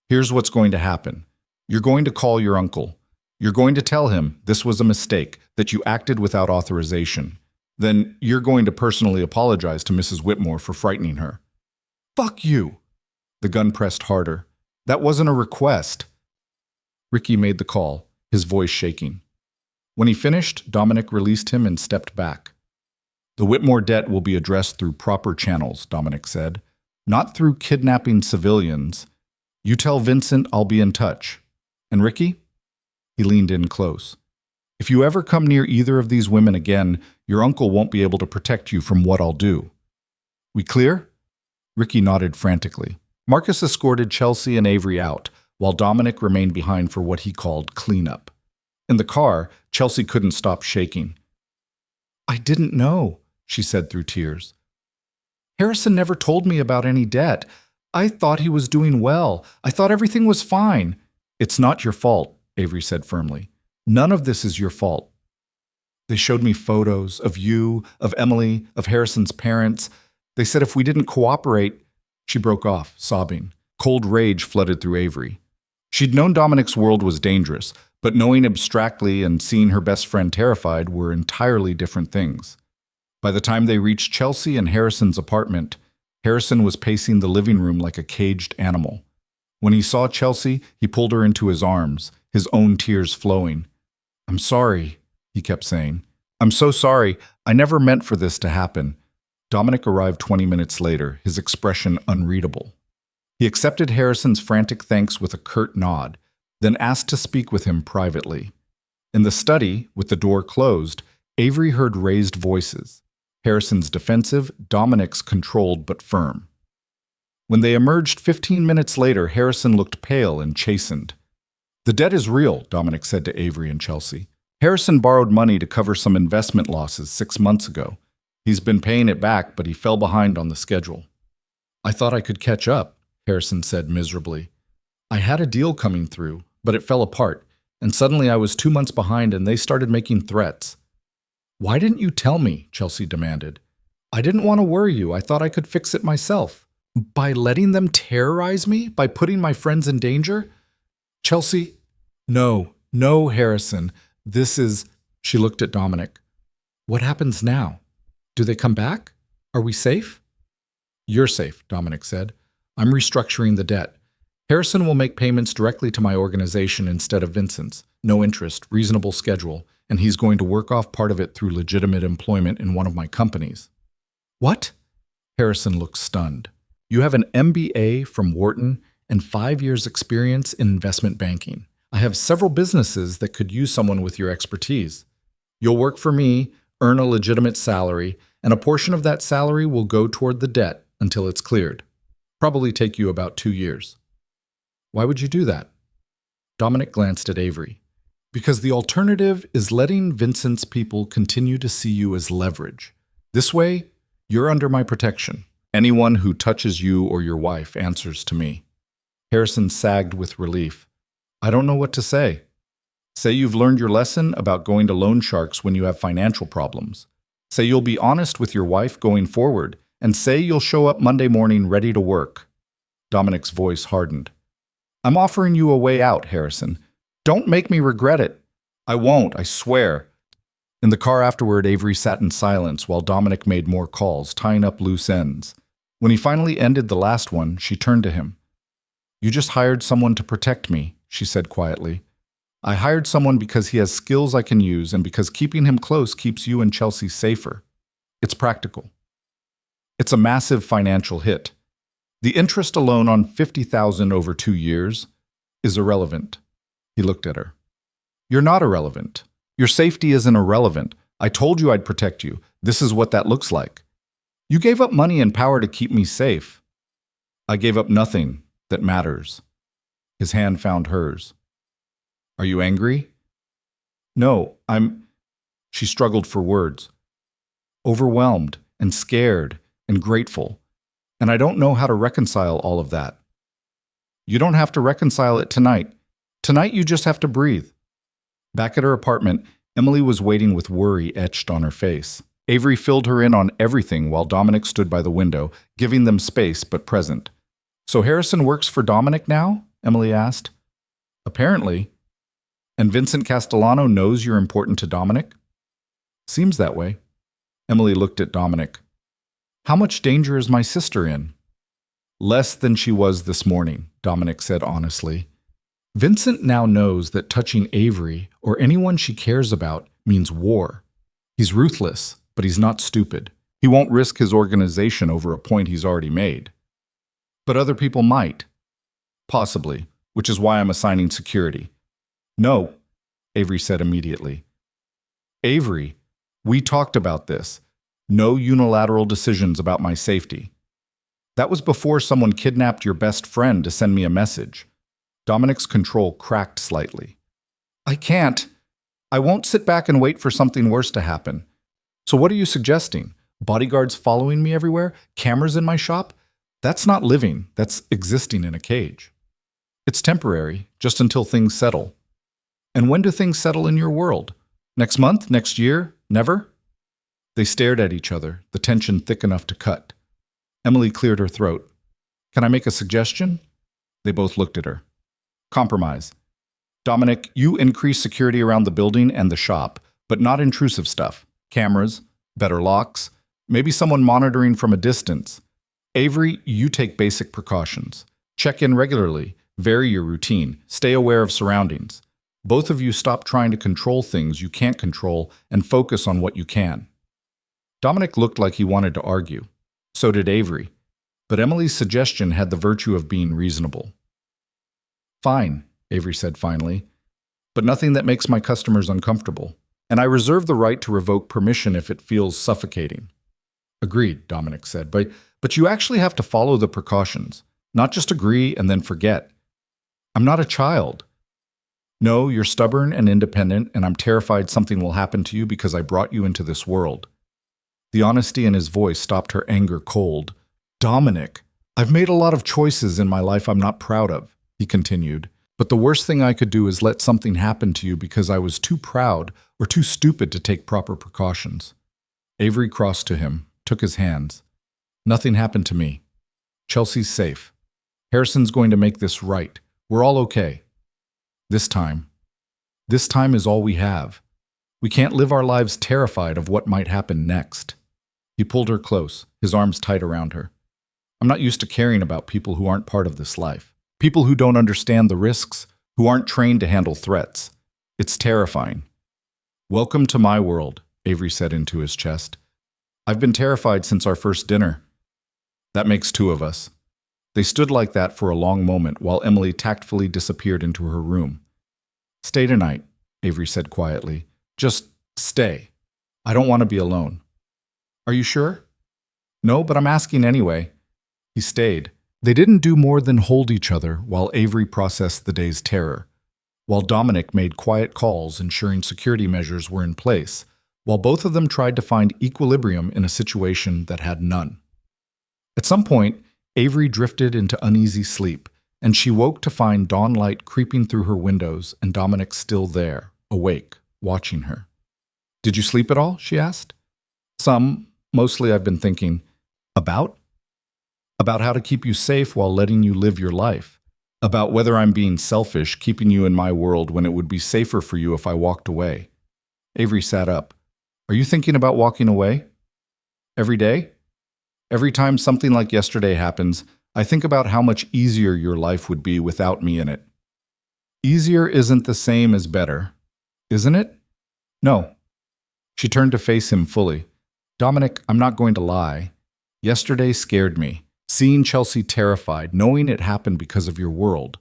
"Here's what's going to happen. You're going to call your uncle. You're going to tell him this was a mistake, that you acted without authorization. Then you're going to personally apologize to Mrs. Whitmore for frightening her." "Fuck you!" The gun pressed harder. "That wasn't a request." Ricky made the call, his voice shaking. When he finished, Dominic released him and stepped back. "The Whitmore debt will be addressed through proper channels," Dominic said. "Not through kidnapping civilians. You tell Vincent I'll be in touch. And Ricky?" He leaned in close. "If you ever come near either of these women again, your uncle won't be able to protect you from what I'll do. We clear?" Ricky nodded frantically. Marcus escorted Chelsea and Avery out, while Dominic remained behind for what he called cleanup. In the car, Chelsea couldn't stop shaking. "I didn't know," she said through tears. "Harrison never told me about any debt. I thought he was doing well. I thought everything was fine." "It's not your fault," Avery said firmly. "None of this is your fault. They showed me photos of you, of Emily, of Harrison's parents. They said if we didn't cooperate—" She broke off, sobbing. Cold rage flooded through Avery. She'd known Dominic's world was dangerous, but knowing abstractly and seeing her best friend terrified were entirely different things. By the time they reached Chelsea and Harrison's apartment, Harrison was pacing the living room like a caged animal. When he saw Chelsea, he pulled her into his arms, his own tears flowing. "I'm sorry," he kept saying. "I'm so sorry. I never meant for this to happen." Dominic arrived 20 minutes later, his expression unreadable. He accepted Harrison's frantic thanks with a curt nod, then asked to speak with him privately. In the study, with the door closed, Avery heard raised voices. Harrison's defensive, Dominic's controlled but firm. When they emerged 15 minutes later, Harrison looked pale and chastened. "The debt is real," Dominic said to Avery and Chelsea. "Harrison borrowed money to cover some investment losses 6 months ago. He's been paying it back, but he fell behind on the schedule." "I thought I could catch up," Harrison said miserably. "I had a deal coming through, but it fell apart, and suddenly I was 2 months behind and they started making threats." "Why didn't you tell me?" Chelsea demanded. "I didn't want to worry you. I thought I could fix it myself." "By letting them terrorize me? By putting my friends in danger?" "Chelsea, no, Harrison. This is—" She looked at Dominic. "What happens now? Do they come back? Are we safe?" "You're safe," Dominic said. "I'm restructuring the debt. Harrison will make payments directly to my organization instead of Vincent's. No interest, reasonable schedule, and he's going to work off part of it through legitimate employment in one of my companies." "What?" Harrison looked stunned. "You have an MBA from Wharton and 5 years' experience in investment banking. I have several businesses that could use someone with your expertise. You'll work for me, earn a legitimate salary, and a portion of that salary will go toward the debt until it's cleared. Probably take you about 2 years." Why would you do that? Dominic glanced at Avery. Because the alternative is letting Vincent's people continue to see you as leverage. This way, you're under my protection. Anyone who touches you or your wife answers to me. Harrison sagged with relief. I don't know what to say. Say you've learned your lesson about going to loan sharks when you have financial problems. Say you'll be honest with your wife going forward, and say you'll show up Monday morning ready to work. Dominic's voice hardened. I'm offering you a way out, Harrison. Don't make me regret it. I won't, I swear. In the car afterward, Avery sat in silence while Dominic made more calls, tying up loose ends. When he finally ended the last one, she turned to him. You just hired someone to protect me, she said quietly. I hired someone because he has skills I can use and because keeping him close keeps you and Chelsea safer. It's practical. It's a massive financial hit. The interest alone on $50,000 over 2 years is irrelevant. He looked at her. You're not irrelevant. Your safety isn't irrelevant. I told you I'd protect you. This is what that looks like. You gave up money and power to keep me safe. I gave up nothing that matters. His hand found hers. Are you angry? No, She struggled for words. Overwhelmed and scared and grateful. And I don't know how to reconcile all of that. You don't have to reconcile it tonight. Tonight you just have to breathe. Back at her apartment, Emily was waiting with worry etched on her face. Avery filled her in on everything while Dominic stood by the window, giving them space but present. So Harrison works for Dominic now? Emily asked. Apparently. And Vincent Castellano knows you're important to Dominic? Seems that way. Emily looked at Dominic. How much danger is my sister in? Less than she was this morning, Dominic said honestly. Vincent now knows that touching Avery or anyone she cares about means war. He's ruthless, but he's not stupid. He won't risk his organization over a point he's already made. But other people might. Possibly, which is why I'm assigning security. No, Avery said immediately. Avery, we talked about this. No unilateral decisions about my safety. That was before someone kidnapped your best friend to send me a message. Dominic's control cracked slightly. I can't. I won't sit back and wait for something worse to happen. So what are you suggesting? Bodyguards following me everywhere? Cameras in my shop? That's not living. That's existing in a cage. It's temporary, just until things settle. And when do things settle in your world? Next month? Next year? Never? They stared at each other, the tension thick enough to cut. Emily cleared her throat. Can I make a suggestion? They both looked at her. Compromise. Dominic, you increase security around the building and the shop, but not intrusive stuff. Cameras, better locks, maybe someone monitoring from a distance. Avery, you take basic precautions. Check in regularly, vary your routine, stay aware of surroundings. Both of you stop trying to control things you can't control and focus on what you can. Dominic looked like he wanted to argue. So did Avery. But Emily's suggestion had the virtue of being reasonable. Fine, Avery said finally, but nothing that makes my customers uncomfortable. And I reserve the right to revoke permission if it feels suffocating. Agreed, Dominic said, but you actually have to follow the precautions, not just agree and then forget. I'm not a child. No, you're stubborn and independent, and I'm terrified something will happen to you because I brought you into this world. The honesty in his voice stopped her anger cold. Dominic, I've made a lot of choices in my life I'm not proud of, he continued, but the worst thing I could do is let something happen to you because I was too proud or too stupid to take proper precautions. Avery crossed to him, took his hands. Nothing happened to me. Chelsea's safe. Harrison's going to make this right. We're all okay. This time is all we have. We can't live our lives terrified of what might happen next. He pulled her close, his arms tight around her. I'm not used to caring about people who aren't part of this life. People who don't understand the risks, who aren't trained to handle threats. It's terrifying. Welcome to my world, Avery said into his chest. I've been terrified since our first dinner. That makes two of us. They stood like that for a long moment while Emily tactfully disappeared into her room. Stay tonight, Avery said quietly. Just stay. I don't want to be alone. Are you sure? No, but I'm asking anyway. He stayed, They didn't do more than hold each other while Avery processed the day's terror, while Dominic made quiet calls ensuring security measures were in place, while both of them tried to find equilibrium in a situation that had none. At some point, Avery drifted into uneasy sleep, and she woke to find dawn light creeping through her windows and Dominic still there, awake, watching her. "Did you sleep at all?" she asked. "Some. Mostly I've been thinking. About? About how to keep you safe while letting you live your life. About whether I'm being selfish, keeping you in my world when it would be safer for you if I walked away." Avery sat up. "Are you thinking about walking away? Every day? Every time something like yesterday happens, I think about how much easier your life would be without me in it." "Easier isn't the same as better, isn't it?" "No." She turned to face him fully. "Dominic, I'm not going to lie. Yesterday scared me. Seeing Chelsea terrified, knowing it happened because of your world,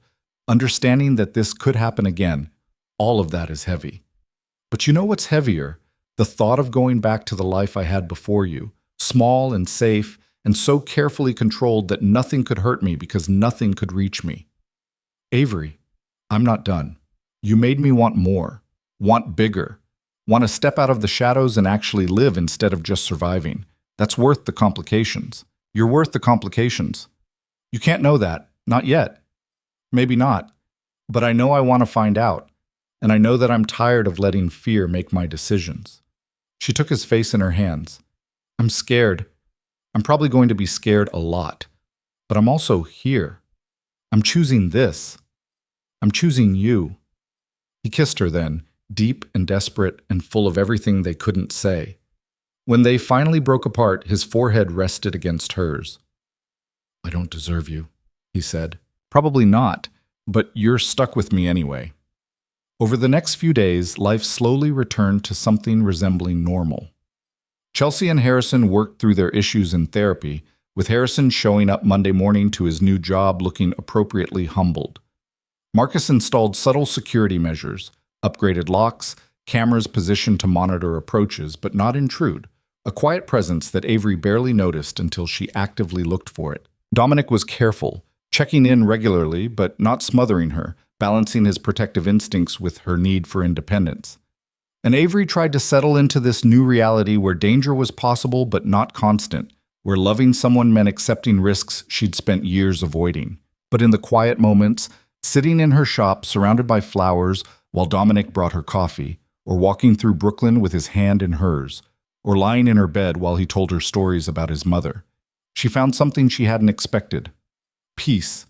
understanding that this could happen again, all of that is heavy. But you know what's heavier? The thought of going back to the life I had before you, small and safe, and so carefully controlled that nothing could hurt me because nothing could reach me. Avery, I'm not done. You made me want more, want bigger, want to step out of the shadows and actually live instead of just surviving. That's worth the complications. You're worth the complications. You can't know that, not yet. Maybe not. But I know I want to find out, and I know that I'm tired of letting fear make my decisions." She took his face in her hands. "I'm scared. I'm probably going to be scared a lot. But I'm also here. I'm choosing this. I'm choosing you." He kissed her then, deep and desperate and full of everything they couldn't say. When they finally broke apart, his forehead rested against hers. "I don't deserve you," he said. "Probably not, but you're stuck with me anyway." Over the next few days, life slowly returned to something resembling normal. Chelsea and Harrison worked through their issues in therapy, with Harrison showing up Monday morning to his new job looking appropriately humbled. Marcus installed subtle security measures, upgraded locks, cameras positioned to monitor approaches but not intrude, a quiet presence that Avery barely noticed until she actively looked for it. Dominic was careful, checking in regularly but not smothering her, balancing his protective instincts with her need for independence. And Avery tried to settle into this new reality where danger was possible but not constant, where loving someone meant accepting risks she'd spent years avoiding. But in the quiet moments, sitting in her shop surrounded by flowers while Dominic brought her coffee, or walking through Brooklyn with his hand in hers, or lying in her bed while he told her stories about his mother, she found something she hadn't expected. Peace.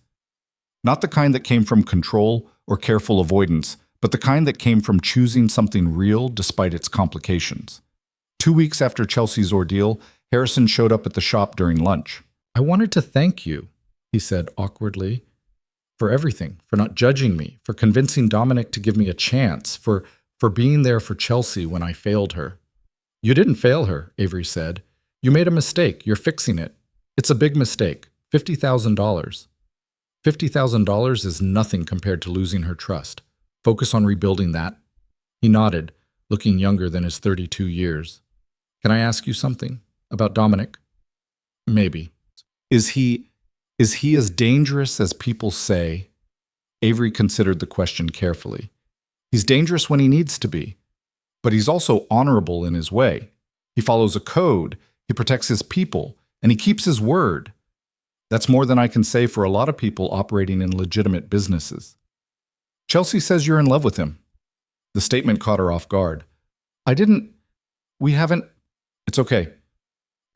Not the kind that came from control or careful avoidance, but the kind that came from choosing something real despite its complications. 2 weeks after Chelsea's ordeal, Harrison showed up at the shop during lunch. "I wanted to thank you," he said awkwardly, "for everything, for not judging me, for convincing Dominic to give me a chance, for being there for Chelsea when I failed her." "You didn't fail her," Avery said. "You made a mistake. You're fixing it. It's a big mistake. $50,000. $50,000 is nothing compared to losing her trust. Focus on rebuilding that." He nodded, looking younger than his 32 years. "Can I ask you something? About Dominic?" "Maybe." Is he as dangerous as people say?" Avery considered the question carefully. "He's dangerous when he needs to be. But he's also honorable in his way. He follows a code, he protects his people, and he keeps his word. That's more than I can say for a lot of people operating in legitimate businesses." "Chelsea says you're in love with him." The statement caught her off guard. We haven't. It's okay.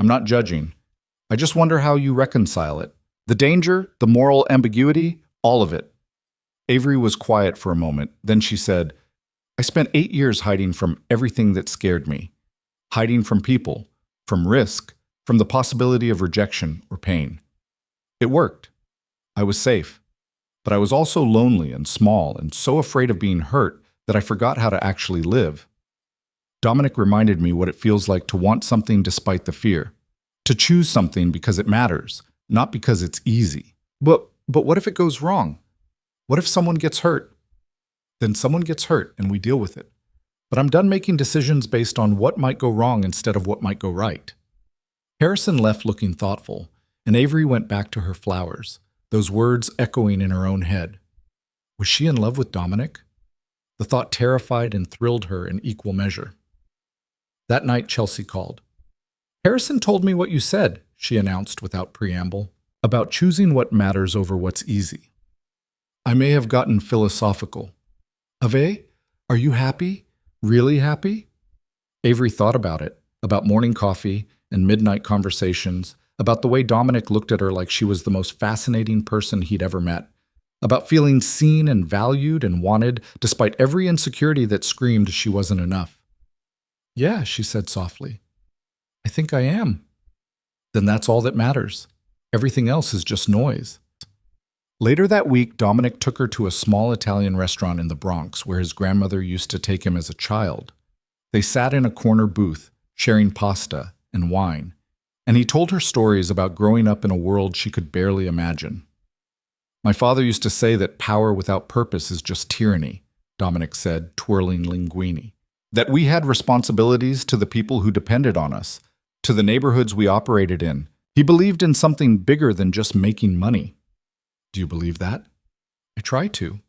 I'm not judging. I just wonder how you reconcile it. The danger, the moral ambiguity, all of it." Avery was quiet for a moment. Then she said, "I spent 8 years hiding from everything that scared me. Hiding from people, from risk, from the possibility of rejection or pain. It worked. I was safe. But I was also lonely and small and so afraid of being hurt that I forgot how to actually live. Dominic reminded me what it feels like to want something despite the fear. To choose something because it matters, not because it's easy. But what if it goes wrong? What if someone gets hurt? Then someone gets hurt and we deal with it. But I'm done making decisions based on what might go wrong instead of what might go right." Harrison left looking thoughtful, and Avery went back to her flowers. those words echoing in her own head. Was she in love with Dominic? The thought terrified and thrilled her in equal measure. That night, Chelsea called. "Harrison told me what you said," she announced without preamble, "about choosing what matters over what's easy." I may have gotten philosophical. Ave, are you happy? Really happy? Avery thought about it, about morning coffee and midnight conversations, about the way Dominic looked at her like she was the most fascinating person he'd ever met, about feeling seen and valued and wanted despite every insecurity that screamed she wasn't enough. "Yeah," she said softly. "I think I am." "Then that's all that matters. Everything else is just noise." Later that week, Dominic took her to a small Italian restaurant in the Bronx where his grandmother used to take him as a child. They sat in a corner booth, sharing pasta and wine, and he told her stories about growing up in a world she could barely imagine. "My father used to say that power without purpose is just tyranny," Dominic said, twirling linguine. "That we had responsibilities to the people who depended on us, to the neighborhoods we operated in. He believed in something bigger than just making money." "Do you believe that?" "I try to.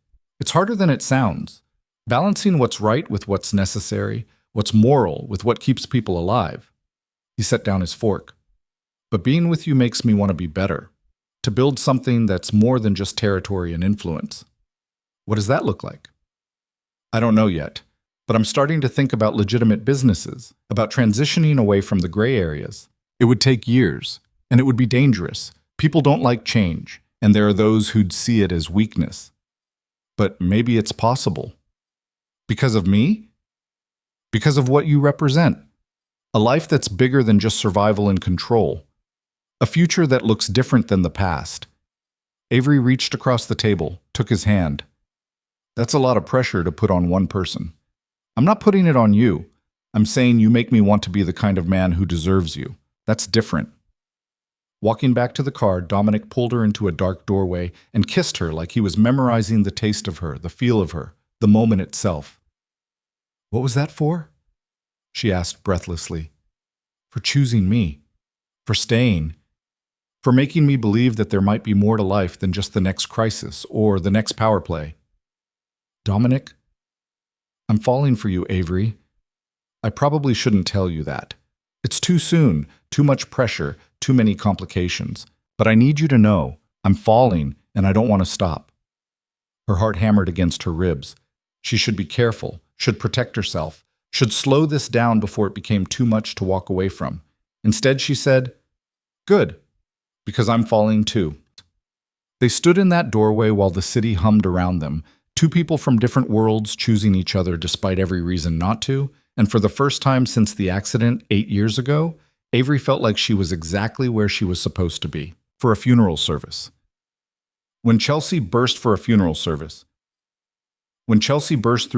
It's harder than it sounds. Balancing what's right with what's necessary, what's moral with what keeps people alive." He set down his fork. "But being with you makes me want to be better, to build something that's more than just territory and influence." "What does that look like?" "I don't know yet. But I'm starting to think about legitimate businesses, about transitioning away from the gray areas. It would take years, and it would be dangerous. People don't like change, and there are those who'd see it as weakness. But maybe it's possible. Because of me? Because of what you represent. A life that's bigger than just survival and control. A future that looks different than the past." Avery reached across the table, took his hand. "That's a lot of pressure to put on one person. I'm not putting it on you. I'm saying you make me want to be the kind of man who deserves you. That's different." Walking back to the car, Dominic pulled her into a dark doorway and kissed her like he was memorizing the taste of her, the feel of her, the moment itself. "What was that for?" she asked breathlessly. "For choosing me. For staying. For making me believe that there might be more to life than just the next crisis or the next power play." "Dominic, I'm falling for you, Avery. I probably shouldn't tell you that. It's too soon, too much pressure, too many complications. But I need you to know, I'm falling and I don't want to stop." Her heart hammered against her ribs. She should be careful, should protect herself, should slow this down before it became too much to walk away from. Instead, she said, "Good, because I'm falling too." They stood in that doorway while the city hummed around them, two people from different worlds choosing each other despite every reason not to, and for the first time since the accident 8 years ago, Avery felt like she was exactly where she was supposed to be, for a funeral service. When Chelsea burst through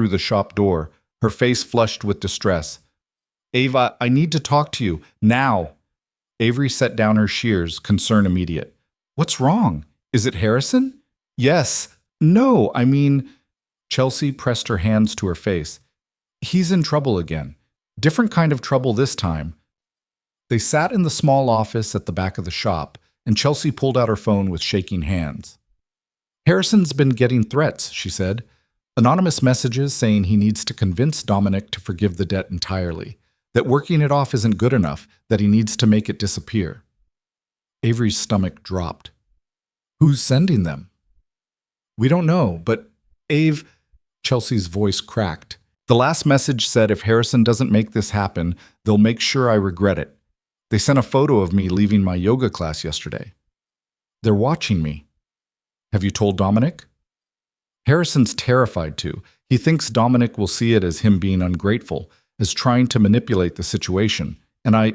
the shop door, her face flushed with distress. "Ava, I need to talk to you, now." Avery set down her shears, concern immediate. "What's wrong? Is it Harrison?" "Yes. No, I mean..." Chelsea pressed her hands to her face. "He's in trouble again. Different kind of trouble this time." They sat in the small office at the back of the shop, and Chelsea pulled out her phone with shaking hands. "Harrison's been getting threats," she said. "Anonymous messages saying he needs to convince Dominic to forgive the debt entirely, that working it off isn't good enough, that he needs to make it disappear." Avery's stomach dropped. "Who's sending them?" "We don't know, but Ave..." Chelsea's voice cracked. "The last message said if Harrison doesn't make this happen, they'll make sure I regret it. They sent a photo of me leaving my yoga class yesterday. They're watching me." "Have you told Dominic?" "Harrison's terrified to. He thinks Dominic will see it as him being ungrateful, as trying to manipulate the situation. And I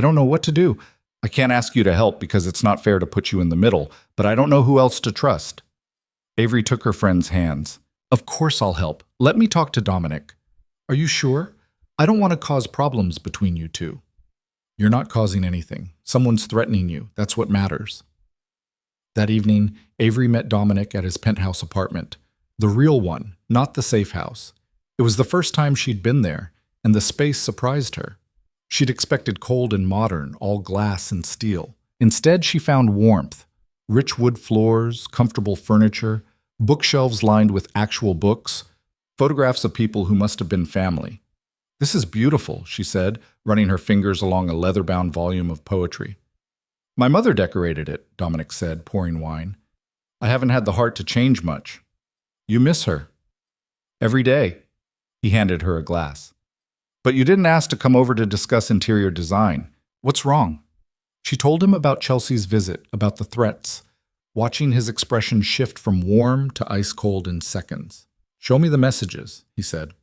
don't know what to do. I can't ask you to help because it's not fair to put you in the middle, but I don't know who else to trust." Avery took her friend's hands. "Of course I'll help. Let me talk to Dominic." "Are you sure? I don't want to cause problems between you two." "You're not causing anything. Someone's threatening you. That's what matters." That evening, Avery met Dominic at his penthouse apartment. The real one, not the safe house. It was the first time she'd been there, and the space surprised her. She'd expected cold and modern, all glass and steel. Instead, she found warmth. Rich wood floors, comfortable furniture, bookshelves lined with actual books, photographs of people who must have been family. "This is beautiful," she said, running her fingers along a leather-bound volume of poetry. "My mother decorated it," Dominic said, pouring wine. "I haven't had the heart to change much." "You miss her." "Every day." He handed her a glass. "But you didn't ask to come over to discuss interior design. What's wrong?" She told him about Chelsea's visit, about the threats, watching his expression shift from warm to ice-cold in seconds. "Show me the messages," he said.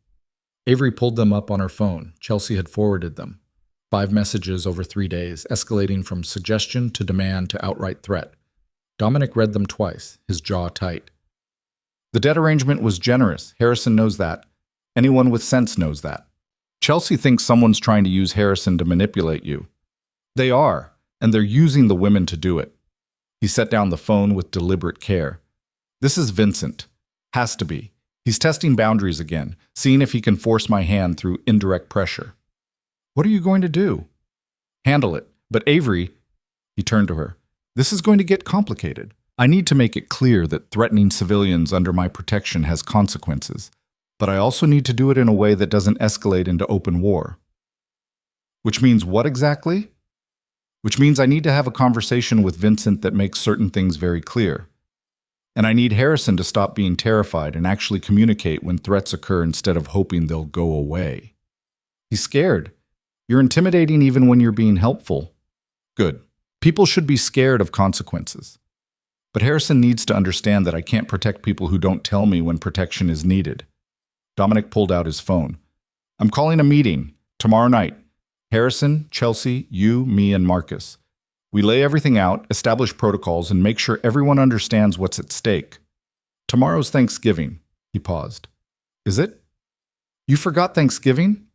Avery pulled them up on her phone. Chelsea had forwarded them. 5 messages over 3 days, escalating from suggestion to demand to outright threat. Dominic read them twice, his jaw tight. "The debt arrangement was generous. Harrison knows that. Anyone with sense knows that. Chelsea thinks someone's trying to use Harrison to manipulate you. They are, and they're using the women to do it." He set down the phone with deliberate care. "This is Vincent. Has to be. He's testing boundaries again, seeing if he can force my hand through indirect pressure." "What are you going to do?" "Handle it. But Avery," he turned to her, "this is going to get complicated. I need to make it clear that threatening civilians under my protection has consequences, but I also need to do it in a way that doesn't escalate into open war." "Which means what exactly?" "Which means I need to have a conversation with Vincent that makes certain things very clear. And I need Harrison to stop being terrified and actually communicate when threats occur instead of hoping they'll go away." "He's scared. You're intimidating even when you're being helpful." "Good. People should be scared of consequences. But Harrison needs to understand that I can't protect people who don't tell me when protection is needed." Dominic pulled out his phone. "I'm calling a meeting. Tomorrow night. Harrison, Chelsea, you, me, and Marcus. We lay everything out, establish protocols, and make sure everyone understands what's at stake. Tomorrow's Thanksgiving." He paused. "Is it? You forgot Thanksgiving?"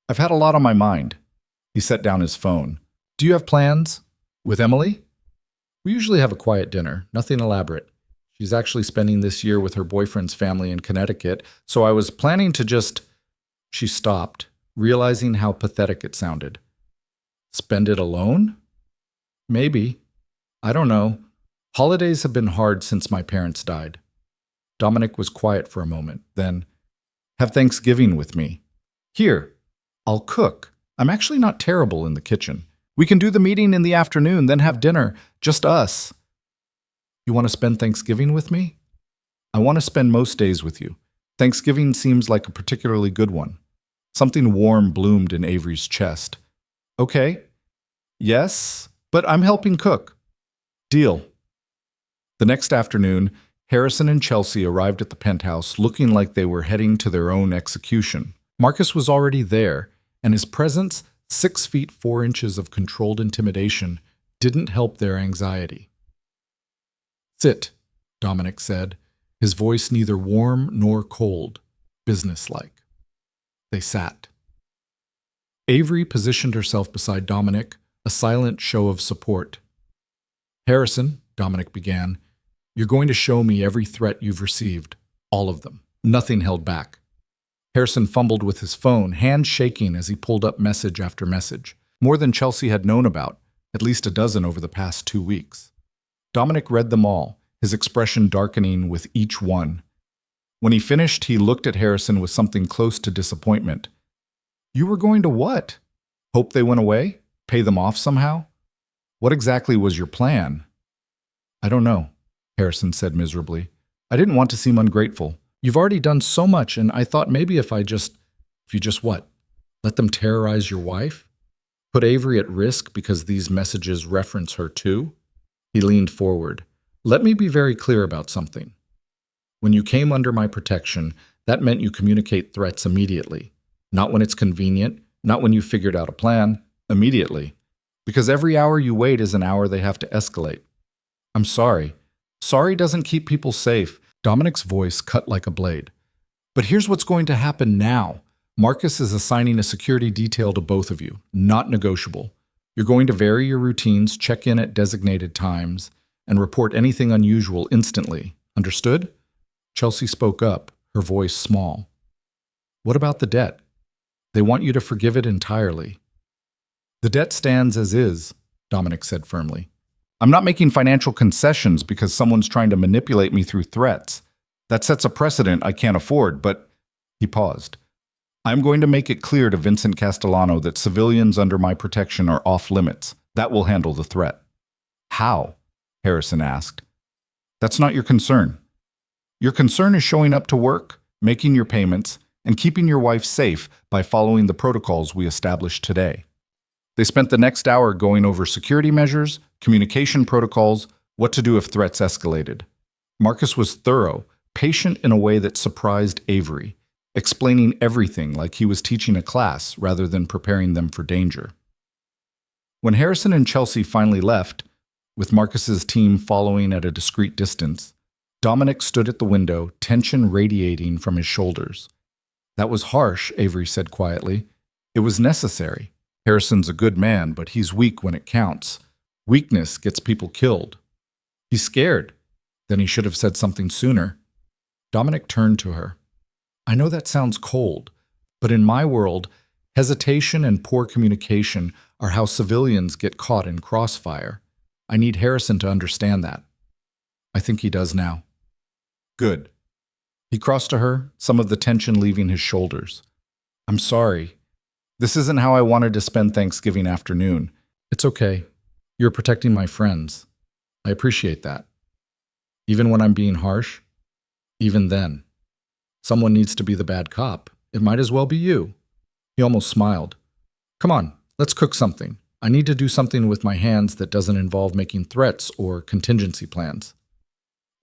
"I've had a lot on my mind." He set down his phone. "Do you have plans? With Emily?" "We usually have a quiet dinner, nothing elaborate. She's actually spending this year with her boyfriend's family in Connecticut, so I was planning to just—" She stopped, realizing how pathetic it sounded. "Spend it alone?" "Maybe. I don't know. Holidays have been hard since my parents died." Dominic was quiet for a moment, then, "Have Thanksgiving with me. Here, I'll cook. I'm actually not terrible in the kitchen. We can do the meeting in the afternoon, then have dinner, just us." "You want to spend Thanksgiving with me?" "I want to spend most days with you. Thanksgiving seems like a particularly good one." Something warm bloomed in Avery's chest. "Okay. Yes, but I'm helping cook." "Deal." The next afternoon, Harrison and Chelsea arrived at the penthouse looking like they were heading to their own execution. Marcus was already there, and his presence, 6 feet 4 inches of controlled intimidation, didn't help their anxiety. "Sit," Dominic said, his voice neither warm nor cold, businesslike. They sat. Avery positioned herself beside Dominic, a silent show of support. "Harrison," Dominic began, "you're going to show me every threat you've received. All of them. Nothing held back." Harrison fumbled with his phone, hands shaking as he pulled up message after message. More than Chelsea had known about, at least a dozen over the past 2 weeks. Dominic read them all, his expression darkening with each one. When he finished, he looked at Harrison with something close to disappointment. "You were going to what? Hope they went away? Pay them off somehow? What exactly was your plan?" "I don't know," Harrison said miserably. "I didn't want to seem ungrateful. You've already done so much, and I thought maybe if you just what? Let them terrorize your wife? Put Avery at risk because these messages reference her too?" He leaned forward. "Let me be very clear about something. When you came under my protection, that meant you communicate threats immediately. Not when it's convenient, not when you figured out a plan, immediately. Because every hour you wait is an hour they have to escalate. I'm sorry. Sorry doesn't keep people safe." Dominic's voice cut like a blade. "But here's what's going to happen now. Marcus is assigning a security detail to both of you, not negotiable. You're going to vary your routines, check in at designated times, and report anything unusual instantly. Understood?" Chelsea spoke up, her voice small. "What about the debt? They want you to forgive it entirely." "The debt stands as is," Dominic said firmly. I'm not making financial concessions because someone's trying to manipulate me through threats. That sets a precedent I can't afford, but he paused. I'm going to make it clear to Vincent Castellano that civilians under my protection are off limits. That will handle the threat. How? Harrison asked. That's not your concern. Your concern is showing up to work, making your payments, and keeping your wife safe by following the protocols we established today. They spent the next hour going over security measures, communication protocols, what to do if threats escalated. Marcus was thorough, patient in a way that surprised Avery, explaining everything like he was teaching a class rather than preparing them for danger. When Harrison and Chelsea finally left, with Marcus's team following at a discreet distance, Dominic stood at the window, tension radiating from his shoulders. That was harsh, Avery said quietly. It was necessary. Harrison's a good man, but he's weak when it counts. Weakness gets people killed. He's scared. Then he should have said something sooner. Dominic turned to her. I know that sounds cold, but in my world, hesitation and poor communication are how civilians get caught in crossfire. I need Harrison to understand that. I think he does now. Good. He crossed to her, some of the tension leaving his shoulders. I'm sorry. This isn't how I wanted to spend Thanksgiving afternoon. It's okay. You're protecting my friends. I appreciate that. Even when I'm being harsh? Even then. Someone needs to be the bad cop. It might as well be you. He almost smiled. Come on, let's cook something. I need to do something with my hands that doesn't involve making threats or contingency plans.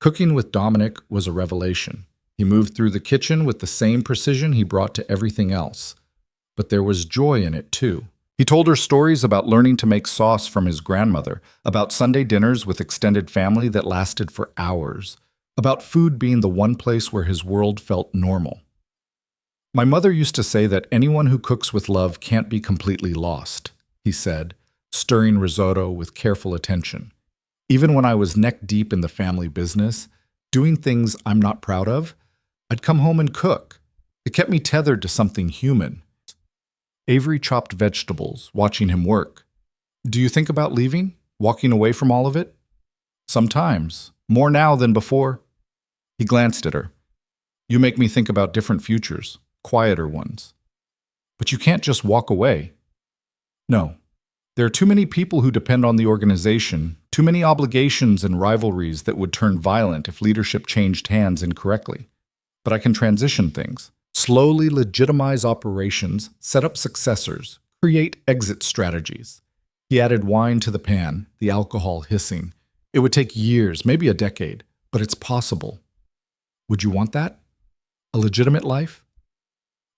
Cooking with Dominic was a revelation. He moved through the kitchen with the same precision he brought to everything else. But there was joy in it, too. He told her stories about learning to make sauce from his grandmother, about Sunday dinners with extended family that lasted for hours, about food being the one place where his world felt normal. My mother used to say that anyone who cooks with love can't be completely lost, he said, stirring risotto with careful attention. Even when I was neck-deep in the family business, doing things I'm not proud of, I'd come home and cook. It kept me tethered to something human. Avery chopped vegetables, watching him work. Do you think about leaving? Walking away from all of it? Sometimes. More now than before. He glanced at her. You make me think about different futures, quieter ones. But you can't just walk away. No. There are too many people who depend on the organization, too many obligations and rivalries that would turn violent if leadership changed hands incorrectly. But I can transition things, slowly legitimize operations, set up successors, create exit strategies. He added wine to the pan, the alcohol hissing. It would take years, maybe a decade, but it's possible. Would you want that? A legitimate life?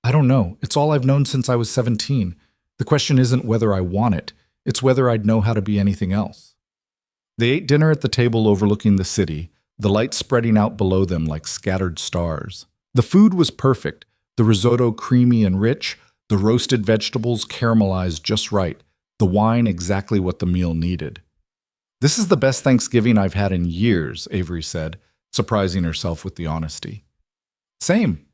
I don't know. It's all I've known since I was 17. The question isn't whether I want it. It's whether I'd know how to be anything else. They ate dinner at the table overlooking the city, the light spreading out below them like scattered stars. The food was perfect, the risotto creamy and rich, the roasted vegetables caramelized just right, the wine exactly what the meal needed. This is the best Thanksgiving I've had in years, Avery said, surprising herself with the honesty. Same.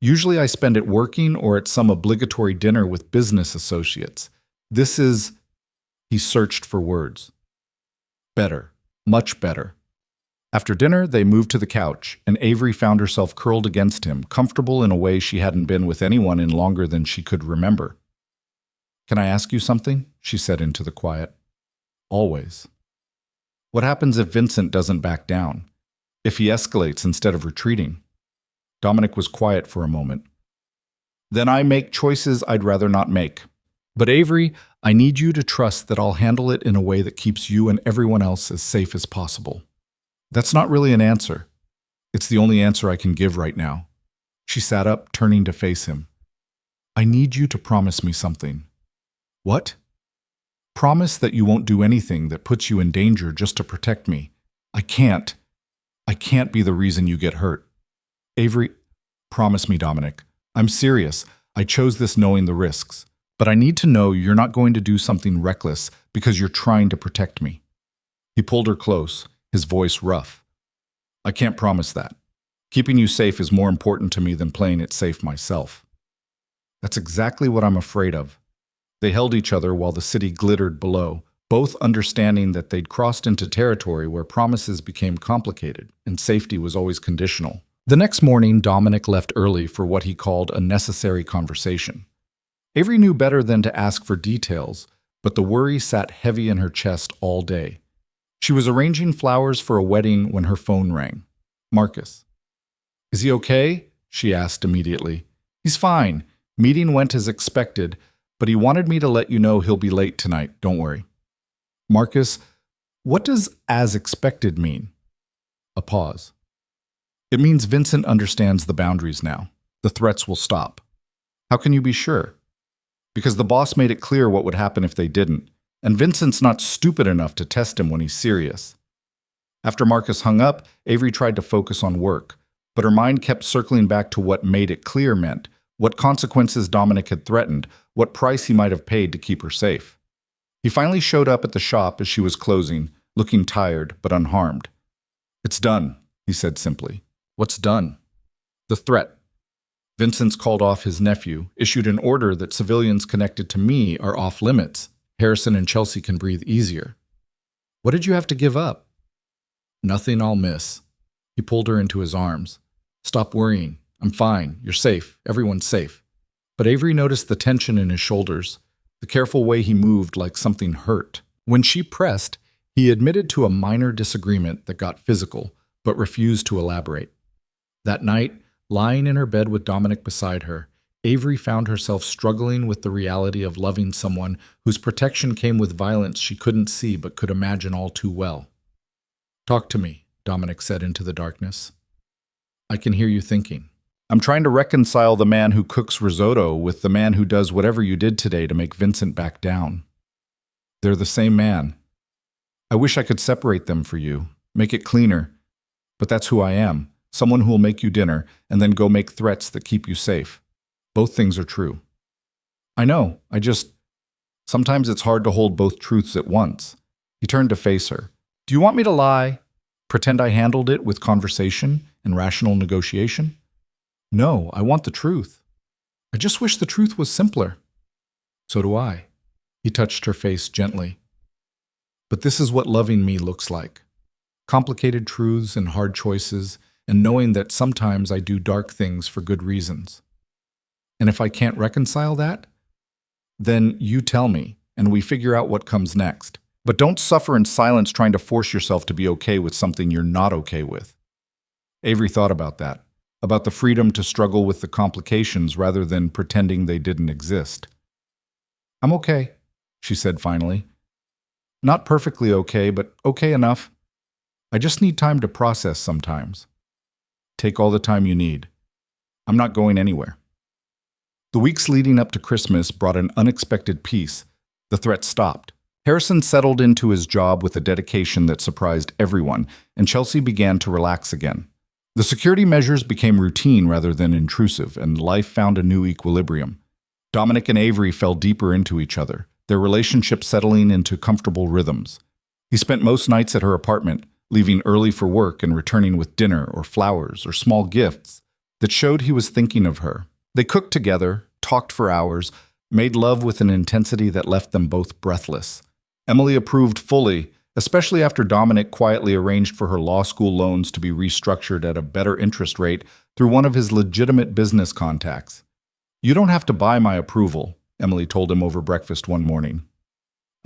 Usually I spend it working or at some obligatory dinner with business associates. This is... He searched for words. Better. Much better. After dinner, they moved to the couch, and Avery found herself curled against him, comfortable in a way she hadn't been with anyone in longer than she could remember. Can I ask you something? She said into the quiet. Always. What happens if Vincent doesn't back down? If he escalates instead of retreating? Dominic was quiet for a moment. Then I make choices I'd rather not make. But Avery, I need you to trust that I'll handle it in a way that keeps you and everyone else as safe as possible. That's not really an answer. It's the only answer I can give right now. She sat up, turning to face him. I need you to promise me something. What? Promise that you won't do anything that puts you in danger just to protect me. I can't be the reason you get hurt. Avery, promise me, Dominic. I'm serious. I chose this knowing the risks. But I need to know you're not going to do something reckless because you're trying to protect me. He pulled her close, his voice rough. I can't promise that. Keeping you safe is more important to me than playing it safe myself. That's exactly what I'm afraid of. They held each other while the city glittered below, both understanding that they'd crossed into territory where promises became complicated and safety was always conditional. The next morning, Dominic left early for what he called a necessary conversation. Avery knew better than to ask for details, but the worry sat heavy in her chest all day. She was arranging flowers for a wedding when her phone rang. Marcus. "Is he okay?" she asked immediately. "He's fine. Meeting went as expected, but he wanted me to let you know he'll be late tonight. Don't worry." "Marcus, what does as expected mean?" A pause. "It means Vincent understands the boundaries now. The threats will stop." "How can you be sure?" "Because the boss made it clear what would happen if they didn't, and Vincent's not stupid enough to test him when he's serious." After Marcus hung up, Avery tried to focus on work, but her mind kept circling back to what made it clear meant, what consequences Dominic had threatened, what price he might have paid to keep her safe. He finally showed up at the shop as she was closing, looking tired but unharmed. "It's done," he said simply. "What's done?" "The threat. Vincent's called off his nephew, issued an order that civilians connected to me are off limits. Harrison and Chelsea can breathe easier." "What did you have to give up?" "Nothing I'll miss." He pulled her into his arms. "Stop worrying. I'm fine. You're safe. Everyone's safe." But Avery noticed the tension in his shoulders, the careful way he moved like something hurt. When she pressed, he admitted to a minor disagreement that got physical, but refused to elaborate. That night, lying in her bed with Dominic beside her, Avery found herself struggling with the reality of loving someone whose protection came with violence she couldn't see but could imagine all too well. "Talk to me," Dominic said into the darkness. "I can hear you thinking." "I'm trying to reconcile the man who cooks risotto with the man who does whatever you did today to make Vincent back down. They're the same man. I wish I could separate them for you, make it cleaner, but that's who I am. Someone who will make you dinner and then go make threats that keep you safe. Both things are true." "I know, sometimes it's hard to hold both truths at once." He turned to face her. "Do you want me to lie? Pretend I handled it with conversation and rational negotiation?" "No, I want the truth. I just wish the truth was simpler." "So do I." He touched her face gently. "But this is what loving me looks like. Complicated truths and hard choices, and knowing that sometimes I do dark things for good reasons. And if I can't reconcile that, then you tell me, and we figure out what comes next. But don't suffer in silence trying to force yourself to be okay with something you're not okay with." Avery thought about that, about the freedom to struggle with the complications rather than pretending they didn't exist. "I'm okay," she said finally. "Not perfectly okay, but okay enough. I just need time to process sometimes." "Take all the time you need. I'm not going anywhere." The weeks leading up to Christmas brought an unexpected peace. The threat stopped. Harrison settled into his job with a dedication that surprised everyone, and Chelsea began to relax again. The security measures became routine rather than intrusive, and life found a new equilibrium. Dominic and Avery fell deeper into each other, their relationship settling into comfortable rhythms. He spent most nights at her apartment, leaving early for work and returning with dinner or flowers or small gifts that showed he was thinking of her. They cooked together, talked for hours, made love with an intensity that left them both breathless. Emily approved fully, especially after Dominic quietly arranged for her law school loans to be restructured at a better interest rate through one of his legitimate business contacts. "You don't have to buy my approval," Emily told him over breakfast one morning.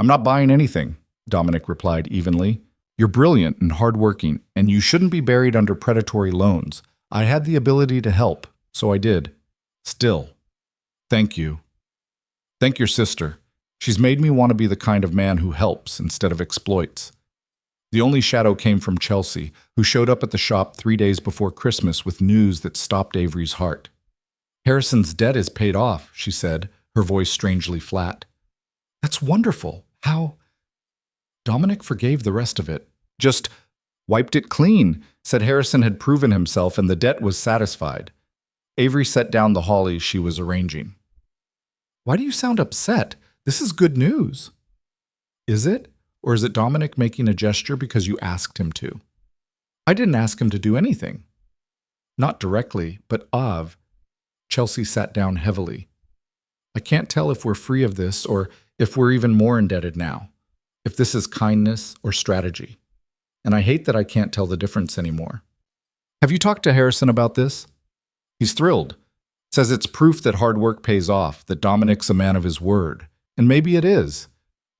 "I'm not buying anything," Dominic replied evenly. "You're brilliant and hardworking, and you shouldn't be buried under predatory loans. I had the ability to help, so I did. Still, thank you. Thank your sister. She's made me want to be the kind of man who helps instead of exploits." The only shadow came from Chelsea, who showed up at the shop 3 days before Christmas with news that stopped Avery's heart. "Harrison's debt is paid off," she said, her voice strangely flat. "That's wonderful. How?" Dominic forgave the rest of it. Just wiped it clean, said Harrison had proven himself and the debt was satisfied. Avery set down the holly she was arranging. "Why do you sound upset? This is good news." "Is it? Or is it Dominic making a gesture because you asked him to?" "I didn't ask him to do anything." "Not directly, but Chelsea sat down heavily. "I can't tell if we're free of this or if we're even more indebted now. if this is kindness or strategy. And I hate that I can't tell the difference anymore. Have you talked to Harrison about this? He's thrilled. Says it's proof that hard work pays off, that Dominic's a man of his word. And maybe it is.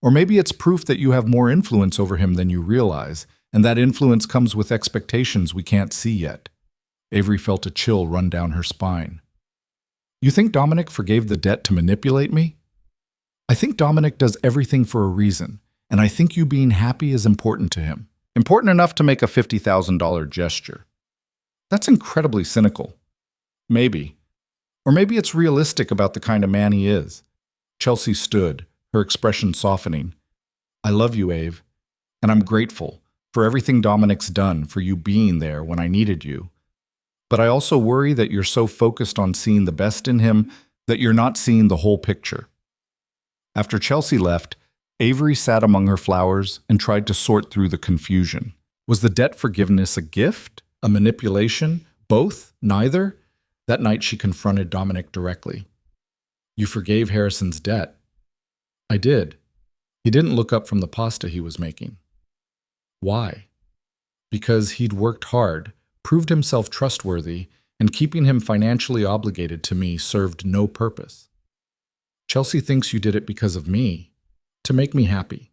Or maybe it's proof that you have more influence over him than you realize, and that influence comes with expectations we can't see yet. Avery felt a chill run down her spine. You think Dominic forgave the debt to manipulate me? I think Dominic does everything for a reason, and I think you being happy is important to him. Important enough to make a $50,000 gesture. That's incredibly cynical. Maybe. Or maybe it's realistic about the kind of man he is. Chelsea stood, her expression softening. I love you, Ave, and I'm grateful for everything Dominic's done, for you being there when I needed you. But I also worry that you're so focused on seeing the best in him that you're not seeing the whole picture. After Chelsea left, Avery sat among her flowers and tried to sort through the confusion. Was the debt forgiveness a gift? A manipulation? Both? Neither? That night she confronted Dominic directly. You forgave Harrison's debt. I did. He didn't look up from the pasta he was making. Why? Because he'd worked hard, proved himself trustworthy, and keeping him financially obligated to me served no purpose. Chelsea thinks you did it because of me, to make me happy.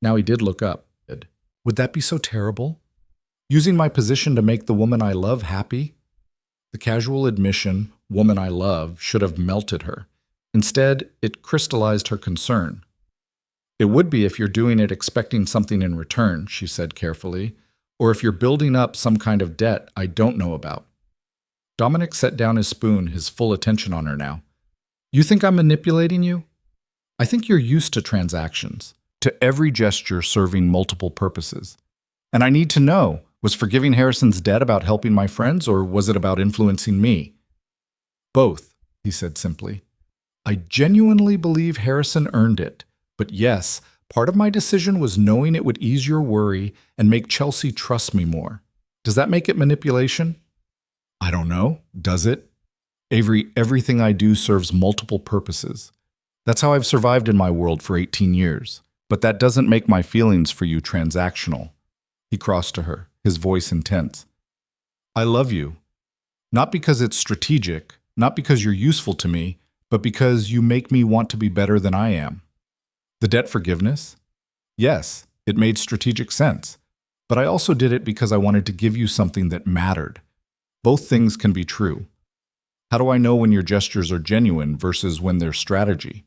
Now he did look up. Would that be so terrible? Using my position to make the woman I love happy? The casual admission, woman I love, should have melted her. Instead, it crystallized her concern. It would be if you're doing it expecting something in return, she said carefully, or if you're building up some kind of debt I don't know about. Dominic set down his spoon, his full attention on her now. You think I'm manipulating you? I think you're used to transactions, to every gesture serving multiple purposes. And I need to know, was forgiving Harrison's debt about helping my friends, or was it about influencing me? Both, he said simply. I genuinely believe Harrison earned it, but yes, part of my decision was knowing it would ease your worry and make Chelsea trust me more. Does that make it manipulation? I don't know. Does it? Avery, everything I do serves multiple purposes. That's how I've survived in my world for 18 years. But that doesn't make my feelings for you transactional. He crossed to her, his voice intense. I love you. Not because it's strategic, not because you're useful to me, but because you make me want to be better than I am. The debt forgiveness? Yes, it made strategic sense. But I also did it because I wanted to give you something that mattered. Both things can be true. How do I know when your gestures are genuine versus when they're strategy?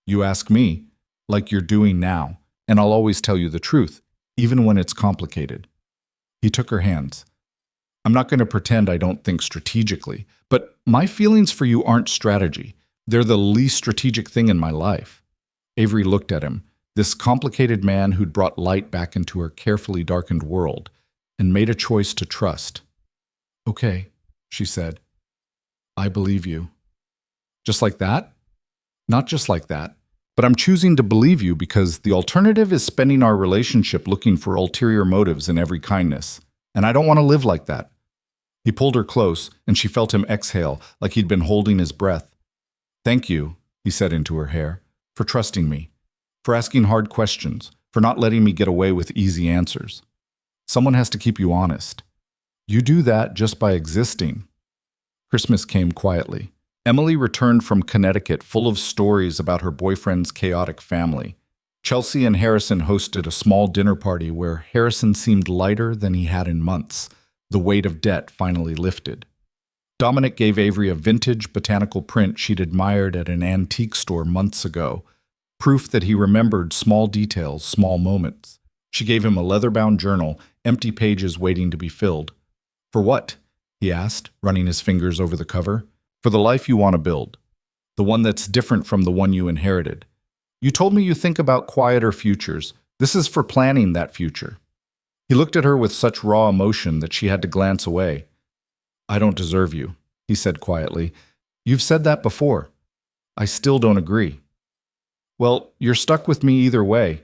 You ask me, like you're doing now, and I'll always tell you the truth, even when it's complicated. He took her hands. I'm not going to pretend I don't think strategically, but my feelings for you aren't strategy. They're the least strategic thing in my life. Avery looked at him, this complicated man who'd brought light back into her carefully darkened world, and made a choice to trust. Okay, she said. I believe you. Just like that? Not just like that. But I'm choosing to believe you because the alternative is spending our relationship looking for ulterior motives in every kindness. And I don't want to live like that. He pulled her close, and she felt him exhale like he'd been holding his breath. Thank you, he said into her hair, for trusting me, for asking hard questions, for not letting me get away with easy answers. Someone has to keep you honest. You do that just by existing. Christmas came quietly. Emily returned from Connecticut full of stories about her boyfriend's chaotic family. Chelsea and Harrison hosted a small dinner party where Harrison seemed lighter than he had in months. The weight of debt finally lifted. Dominic gave Avery a vintage botanical print she'd admired at an antique store months ago, proof that he remembered small details, small moments. She gave him a leather-bound journal, empty pages waiting to be filled. For what? He asked, running his fingers over the cover. For the life you want to build. The one that's different from the one you inherited. You told me you think about quieter futures. This is for planning that future. He looked at her with such raw emotion that she had to glance away. I don't deserve you, he said quietly. You've said that before. I still don't agree. Well, you're stuck with me either way.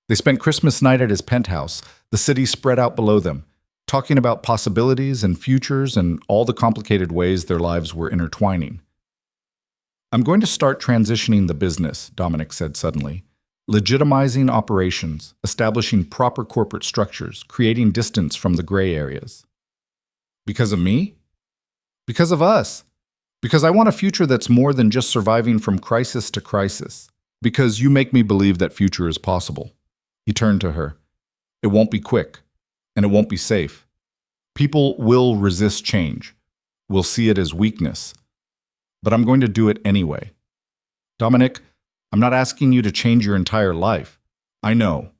They spent Christmas night at his penthouse, the city spread out below them, talking about possibilities and futures and all the complicated ways their lives were intertwining. I'm going to start transitioning the business, Dominic said suddenly. legitimizing operations, establishing proper corporate structures, creating distance from the gray areas. Because of me? Because of us. Because I want a future that's more than just surviving from crisis to crisis. Because you make me believe that future is possible. He turned to her. It won't be quick, and it won't be safe. People will resist change. We'll see it as weakness. But I'm going to do it anyway. Dominic, I'm not asking you to change your entire life. I know.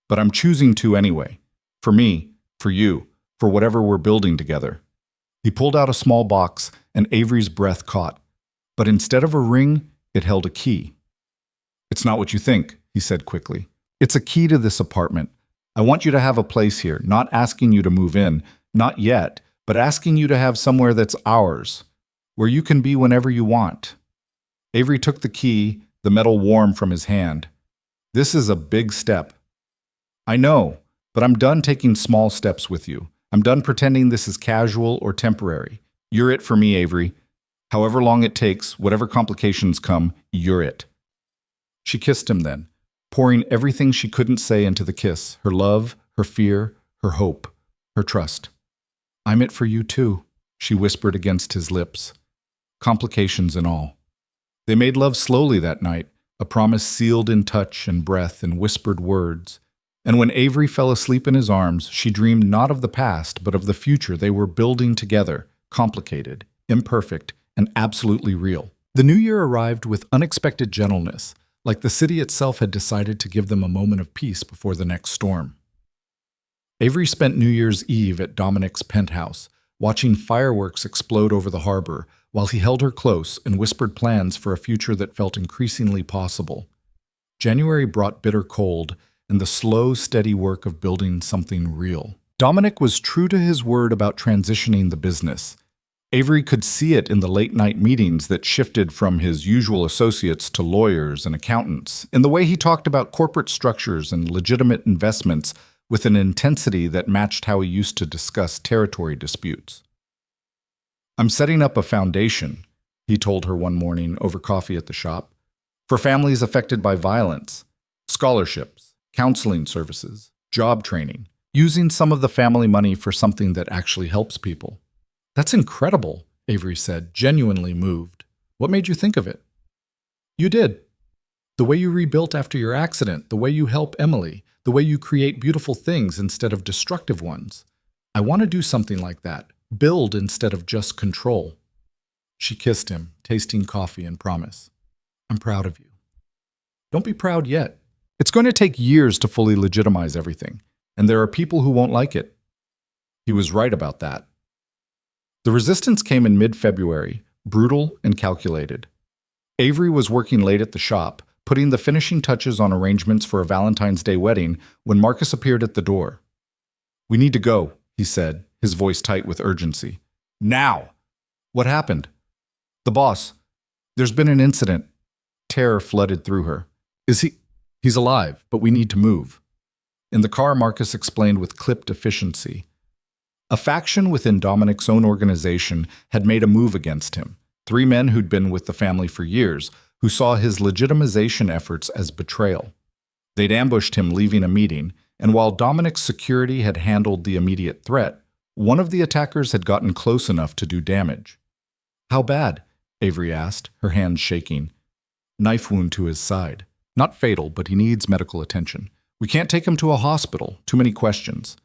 But I'm choosing to anyway. For me, for you, for whatever we're building together. He pulled out a small box, and Avery's breath caught. But instead of a ring, it held a key. It's not what you think, he said quickly. It's a key to this apartment. I want you to have a place here, not asking you to move in, not yet, but asking you to have somewhere that's ours, where you can be whenever you want. Avery took the key, the metal warm from his hand. This is a big step. I know, but I'm done taking small steps with you. I'm done pretending this is casual or temporary. You're it for me, Avery. However long it takes, whatever complications come, you're it. She kissed him then, pouring everything she couldn't say into the kiss, her love, her fear, her hope, her trust. I'm it for you too, she whispered against his lips, complications and all. They made love slowly that night, a promise sealed in touch and breath and whispered words. And when Avery fell asleep in his arms, she dreamed not of the past, but of the future they were building together, complicated, imperfect, and absolutely real. The new year arrived with unexpected gentleness, like the city itself had decided to give them a moment of peace before the next storm. Avery spent New Year's Eve at Dominic's penthouse, watching fireworks explode over the harbor, while he held her close and whispered plans for a future that felt increasingly possible. January brought bitter cold and the slow, steady work of building something real. Dominic was true to his word about transitioning the business. Avery could see it in the late-night meetings that shifted from his usual associates to lawyers and accountants, in the way he talked about corporate structures and legitimate investments with an intensity that matched how he used to discuss territory disputes. I'm setting up a foundation, he told her one morning over coffee at the shop, for families affected by violence, scholarships, counseling services, job training, using some of the family money for something that actually helps people. That's incredible, Avery said, genuinely moved. What made you think of it? You did. The way you rebuilt after your accident, the way you help Emily, the way you create beautiful things instead of destructive ones. I want to do something like that. Build instead of just control. She kissed him, tasting coffee and promise. I'm proud of you. Don't be proud yet. It's going to take years to fully legitimize everything, and there are people who won't like it. He was right about that. The resistance came in mid-February, brutal and calculated. Avery was working late at the shop, putting the finishing touches on arrangements for a Valentine's Day wedding when Marcus appeared at the door. We need to go, he said, his voice tight with urgency. Now! What happened? The boss. There's been an incident. Terror flooded through her. He's alive, but we need to move. In the car, Marcus explained with clipped efficiency. A faction within Dominic's own organization had made a move against him. 3 men who'd been with the family for years, who saw his legitimization efforts as betrayal. They'd ambushed him leaving a meeting, and while Dominic's security had handled the immediate threat, one of the attackers had gotten close enough to do damage. How bad? Avery asked, her hands shaking. Knife wound to his side. Not fatal, but he needs medical attention. We can't take him to a hospital. Too many questions.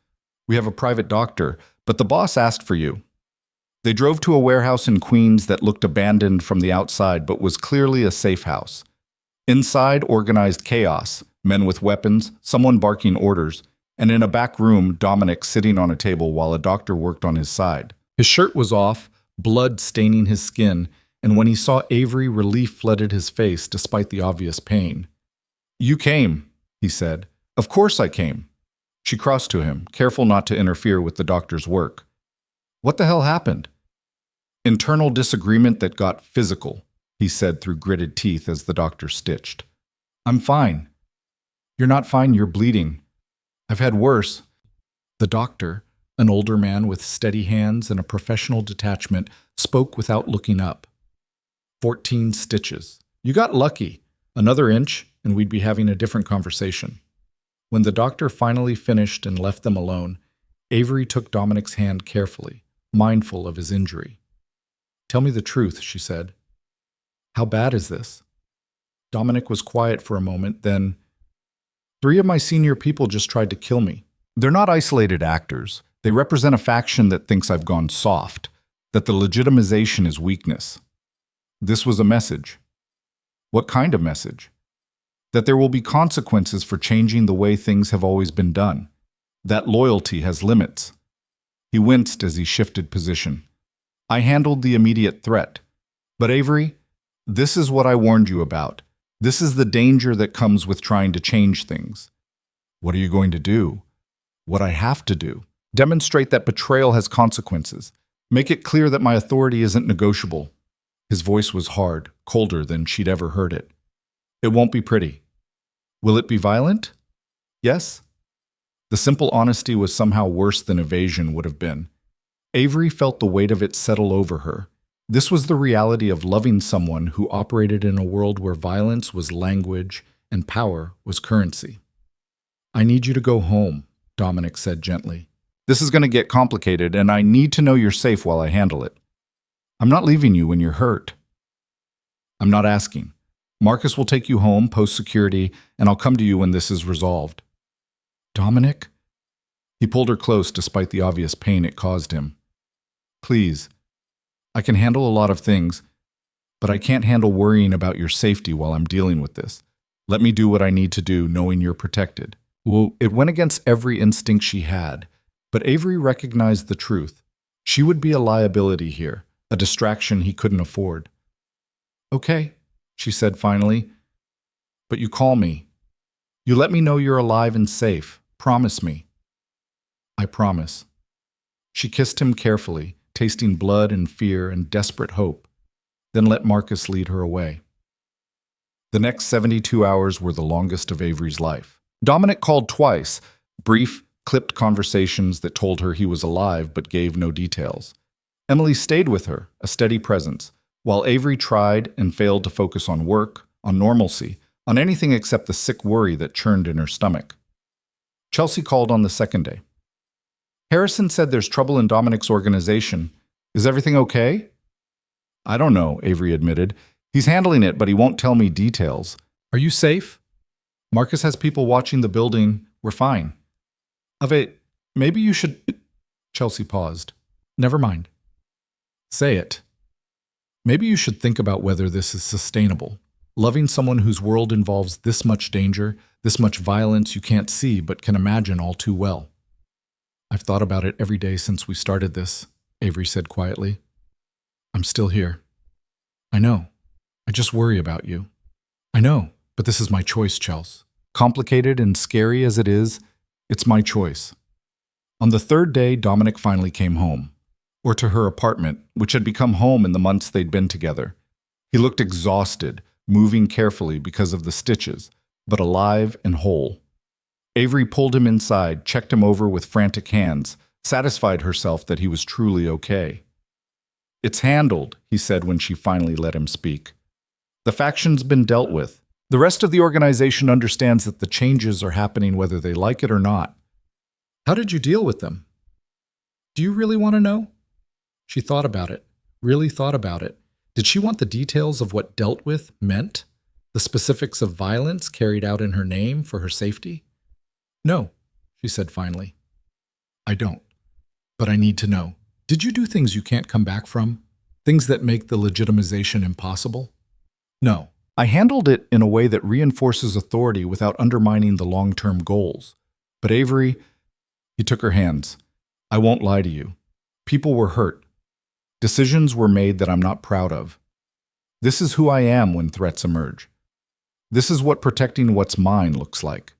We have a private doctor, but the boss asked for you. They drove to a warehouse in Queens that looked abandoned from the outside but was clearly a safe house. Inside, organized chaos, men with weapons, someone barking orders, and in a back room, Dominic sitting on a table while a doctor worked on his side. His shirt was off, blood staining his skin, and when he saw Avery, relief flooded his face despite the obvious pain. You came, he said. Of course I came. She crossed to him, careful not to interfere with the doctor's work. What the hell happened? Internal disagreement that got physical, he said through gritted teeth as the doctor stitched. I'm fine. You're not fine, you're bleeding. I've had worse. The doctor, an older man with steady hands and a professional detachment, spoke without looking up. 14 stitches. You got lucky. Another inch, and we'd be having a different conversation. When the doctor finally finished and left them alone, Avery took Dominic's hand carefully, mindful of his injury. "Tell me the truth," she said. "How bad is this?" Dominic was quiet for a moment, then, "3 of my senior people just tried to kill me. They're not isolated actors. They represent a faction that thinks I've gone soft, that the legitimization is weakness. This was a message." "What kind of message?" "That there will be consequences for changing the way things have always been done. That loyalty has limits." He winced as he shifted position. "I handled the immediate threat. But Avery, this is what I warned you about. This is the danger that comes with trying to change things." "What are you going to do?" "What I have to do. Demonstrate that betrayal has consequences. Make it clear that my authority isn't negotiable." His voice was hard, colder than she'd ever heard it. "It won't be pretty." "Will it be violent?" "Yes." The simple honesty was somehow worse than evasion would have been. Avery felt the weight of it settle over her. This was the reality of loving someone who operated in a world where violence was language and power was currency. "I need you to go home," Dominic said gently. "This is going to get complicated, and I need to know you're safe while I handle it. I'm not leaving you when you're hurt." "I'm not asking. Marcus will take you home post-security, and I'll come to you when this is resolved." "Dominic?" He pulled her close despite the obvious pain it caused him. "Please. I can handle a lot of things, but I can't handle worrying about your safety while I'm dealing with this. Let me do what I need to do, knowing you're protected." Well, it went against every instinct she had, but Avery recognized the truth. She would be a liability here, a distraction he couldn't afford. "Okay," she said finally, "but you call me. You let me know you're alive and safe. Promise me." "I promise." She kissed him carefully, tasting blood and fear and desperate hope, then let Marcus lead her away. The next 72 hours were the longest of Avery's life. Dominic called twice, brief, clipped conversations that told her he was alive but gave no details. Emily stayed with her, a steady presence, while Avery tried and failed to focus on work, on normalcy, on anything except the sick worry that churned in her stomach. Chelsea called on the second day. "Harrison said there's trouble in Dominic's organization. Is everything okay?" "I don't know," Avery admitted. "He's handling it, but he won't tell me details." "Are you safe?" "Marcus has people watching the building. We're fine." "Ave, maybe you should—" Chelsea paused. "Never mind." "Say it." "Maybe you should think about whether this is sustainable. Loving someone whose world involves this much danger, this much violence you can't see but can imagine all too well." "I've thought about it every day since we started this," Avery said quietly. "I'm still here." "I know. I just worry about you." "I know, but this is my choice, Chels. Complicated and scary as it is, it's my choice." On the third day, Dominic finally came home, or to her apartment, which had become home in the months they'd been together. He looked exhausted, moving carefully because of the stitches, but alive and whole. Avery pulled him inside, checked him over with frantic hands, satisfied herself that he was truly okay. "It's handled," he said when she finally let him speak. "The faction's been dealt with. The rest of the organization understands that the changes are happening whether they like it or not." "How did you deal with them?" "Do you really want to know?" She thought about it, really thought about it. Did she want the details of what dealt with meant? The specifics of violence carried out in her name for her safety? "No," she said finally. "I don't. But I need to know. Did you do things you can't come back from? Things that make the legitimization impossible?" "No. I handled it in a way that reinforces authority without undermining the long-term goals. But Avery," he took her hands, "I won't lie to you. People were hurt. Decisions were made that I'm not proud of. This is who I am when threats emerge. This is what protecting what's mine looks like."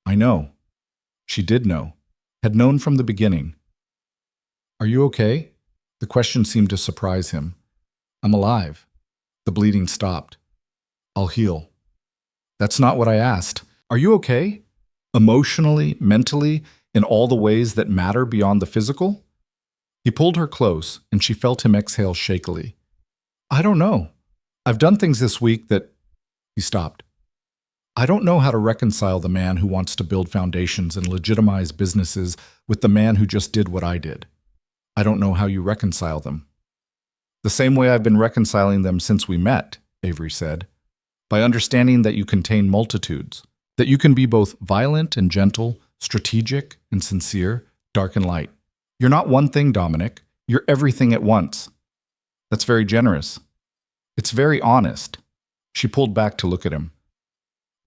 "I know." She did know, had known from the beginning. "Are you okay?" The question seemed to surprise him. "I'm alive." The bleeding stopped. "I'll heal." "That's not what I asked. Are you okay? Emotionally, mentally, in all the ways that matter beyond the physical?" He pulled her close, and she felt him exhale shakily. "I don't know. I've done things this week that—" He stopped. I don't know how to reconcile the man who wants to build foundations and legitimize businesses with the man who just did what I did. I don't know how you reconcile them. The same way I've been reconciling them since we met, Avery said, by understanding that you contain multitudes, that you can be both violent and gentle, strategic and sincere, dark and light. You're not one thing, Dominic. You're everything at once. That's very generous. It's very honest. She pulled back to look at him.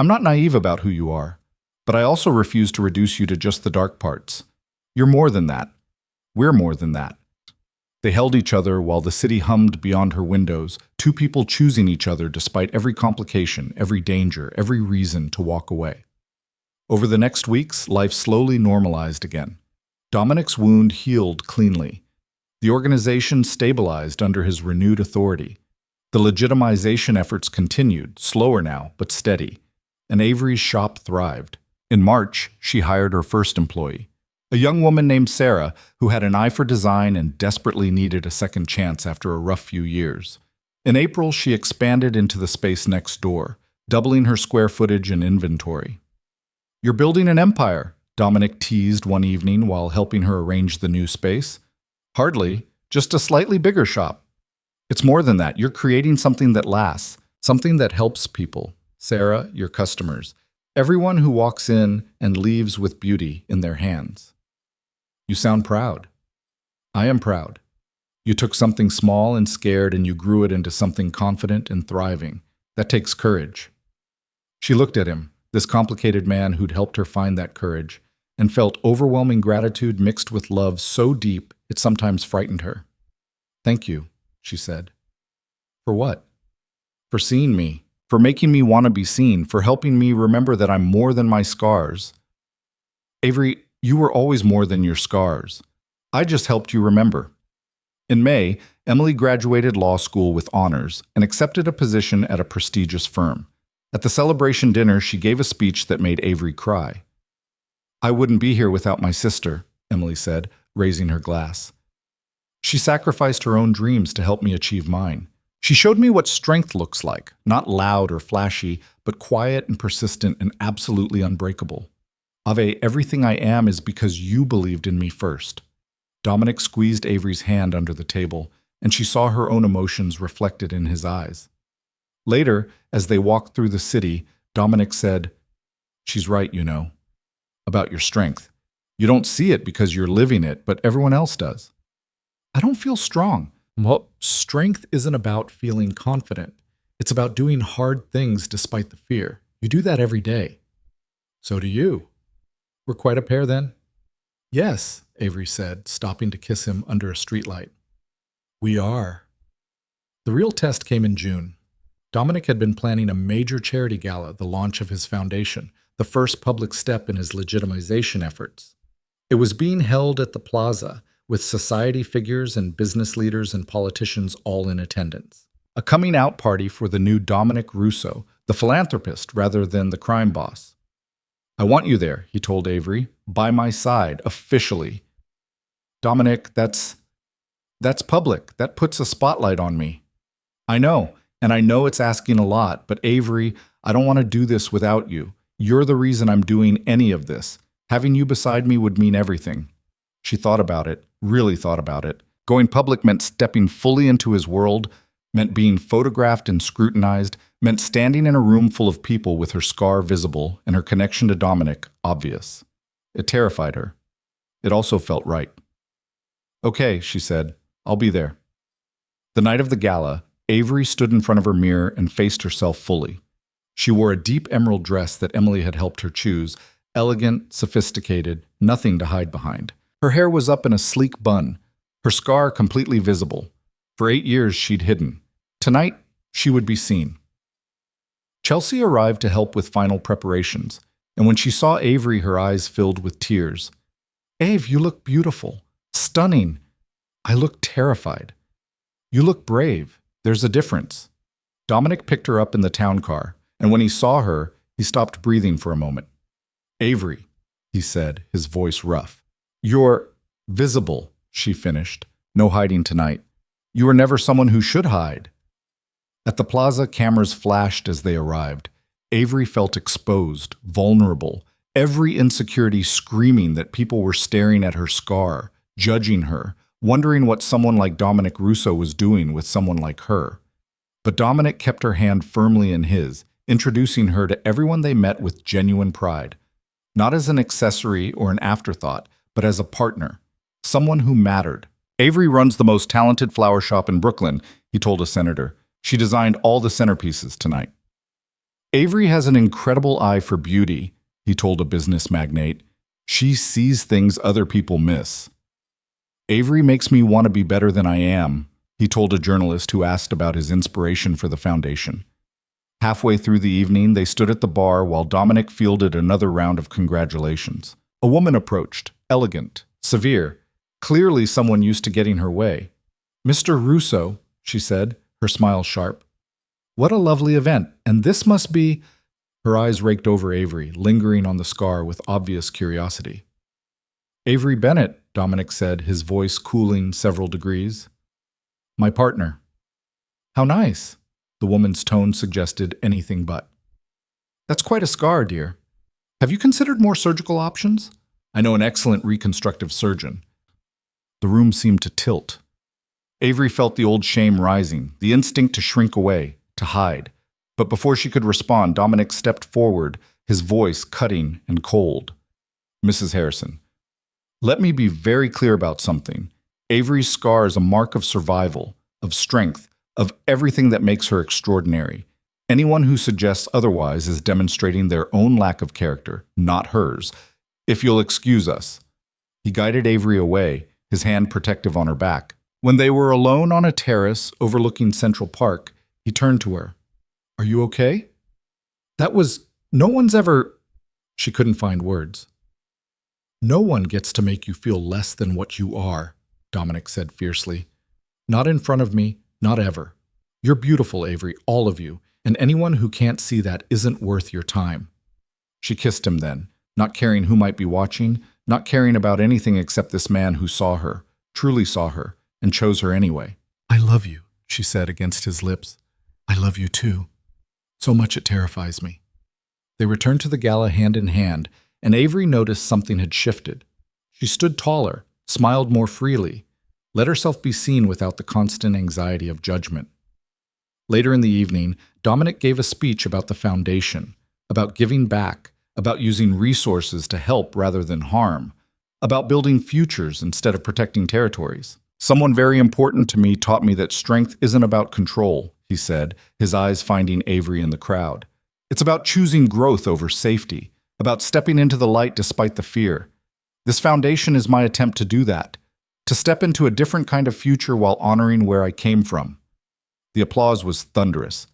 I'm not naive about who you are, but I also refuse to reduce you to just the dark parts. You're more than that. We're more than that. They held each other while the city hummed beyond her windows, two people choosing each other despite every complication, every danger, every reason to walk away. Over the next weeks, life slowly normalized again. Dominic's wound healed cleanly. The organization stabilized under his renewed authority. The legitimization efforts continued, slower now, but steady, and Avery's shop thrived. In March, she hired her first employee, a young woman named Sarah who had an eye for design and desperately needed a second chance after a rough few years. In April, she expanded into the space next door, doubling her square footage and inventory. You're building an empire, Dominic teased one evening while helping her arrange the new space. Hardly, just a slightly bigger shop. It's more than that. You're creating something that lasts, something that helps people. Sarah, your customers, everyone who walks in and leaves with beauty in their hands. You sound proud. I am proud. You took something small and scared and you grew it into something confident and thriving. That takes courage. She looked at him, this complicated man who'd helped her find that courage, and felt overwhelming gratitude mixed with love so deep it sometimes frightened her. Thank you, she said. For what? For seeing me, for making me want to be seen, for helping me remember that I'm more than my scars. Avery, you were always more than your scars. I just helped you remember. In May, Emily graduated law school with honors and accepted a position at a prestigious firm. At the celebration dinner, she gave a speech that made Avery cry. I wouldn't be here without my sister, Emily said, raising her glass. She sacrificed her own dreams to help me achieve mine. She showed me what strength looks like, not loud or flashy, but quiet and persistent and absolutely unbreakable. Ave, everything I am is because you believed in me first. Dominic squeezed Avery's hand under the table, and she saw her own emotions reflected in his eyes. Later, as they walked through the city, Dominic said, She's right, you know, about your strength. You don't see it because you're living it, but everyone else does. I don't feel strong. Well, strength isn't about feeling confident. It's about doing hard things despite the fear. You do that every day. So do you. We're quite a pair then? Yes, Avery said, stopping to kiss him under a streetlight. We are. The real test came in June. Dominic had been planning a major charity gala, the launch of his foundation, the first public step in his legitimization efforts. It was being held at the plaza, with society figures and business leaders and politicians all in attendance. A coming-out party for the new Dominic Russo, the philanthropist rather than the crime boss. I want you there, he told Avery, by my side, officially. Dominic, that's public. That puts a spotlight on me. I know, and I know it's asking a lot, but Avery, I don't want to do this without you. You're the reason I'm doing any of this. Having you beside me would mean everything. She thought about it, really thought about it. Going public meant stepping fully into his world, meant being photographed and scrutinized, meant standing in a room full of people with her scar visible and her connection to Dominic obvious. It terrified her. It also felt right. Okay, she said, I'll be there. The night of the gala, Avery stood in front of her mirror and faced herself fully. She wore a deep emerald dress that Emily had helped her choose, elegant, sophisticated, nothing to hide behind. Her hair was up in a sleek bun, her scar completely visible. For 8 years she'd hidden. Tonight, she would be seen. Chelsea arrived to help with final preparations, and when she saw Avery, her eyes filled with tears. Ave, you look beautiful, stunning. I look terrified. You look brave. There's a difference. Dominic picked her up in the town car, and when he saw her, he stopped breathing for a moment. Avery, he said, his voice rough. You're visible, she finished. No hiding tonight. You were never someone who should hide. At the plaza, cameras flashed as they arrived. Avery felt exposed, vulnerable, every insecurity screaming that people were staring at her scar, judging her, wondering what someone like Dominic Russo was doing with someone like her. But Dominic kept her hand firmly in his, introducing her to everyone they met with genuine pride, not as an accessory or an afterthought, but as a partner, someone who mattered. Avery runs the most talented flower shop in Brooklyn, he told a senator. She designed all the centerpieces tonight. Avery has an incredible eye for beauty, he told a business magnate. She sees things other people miss. Avery makes me want to be better than I am, he told a journalist who asked about his inspiration for the foundation. Halfway through the evening, they stood at the bar while Dominic fielded another round of congratulations. A woman approached, elegant, severe, clearly someone used to getting her way. "Mr. Russo," she said, her smile sharp. "What a lovely event, and this must be—" Her eyes raked over Avery, lingering on the scar with obvious curiosity. "Avery Bennett," Dominic said, his voice cooling several degrees. "My partner." "How nice." The woman's tone suggested anything but. "That's quite a scar, dear. Have you considered more surgical options? I know an excellent reconstructive surgeon." The room seemed to tilt. Avery felt the old shame rising, the instinct to shrink away, to hide. But before she could respond, Dominic stepped forward, his voice cutting and cold. "Mrs. Harrison, let me be very clear about something. Avery's scar is a mark of survival, of strength, of everything that makes her extraordinary. Anyone who suggests otherwise is demonstrating their own lack of character, not hers. If you'll excuse us." He guided Avery away, his hand protective on her back. When they were alone on a terrace overlooking Central Park, he turned to her. "Are you okay?" No one's ever—" She couldn't find words. "No one gets to make you feel less than what you are," Dominic said fiercely. "Not in front of me, not ever. You're beautiful, Avery, all of you, and anyone who can't see that isn't worth your time." She kissed him then, not caring who might be watching, not caring about anything except this man who saw her, truly saw her, and chose her anyway. "I love you," she said against his lips. "I love you too. So much it terrifies me." They returned to the gala hand in hand, and Avery noticed something had shifted. She stood taller, smiled more freely, let herself be seen without the constant anxiety of judgment. Later in the evening, Dominic gave a speech about the foundation, about giving back, about using resources to help rather than harm, about building futures instead of protecting territories. "Someone very important to me taught me that strength isn't about control," he said, his eyes finding Avery in the crowd. "It's about choosing growth over safety, about stepping into the light despite the fear. This foundation is my attempt to do that, to step into a different kind of future while honoring where I came from." The applause was thunderous,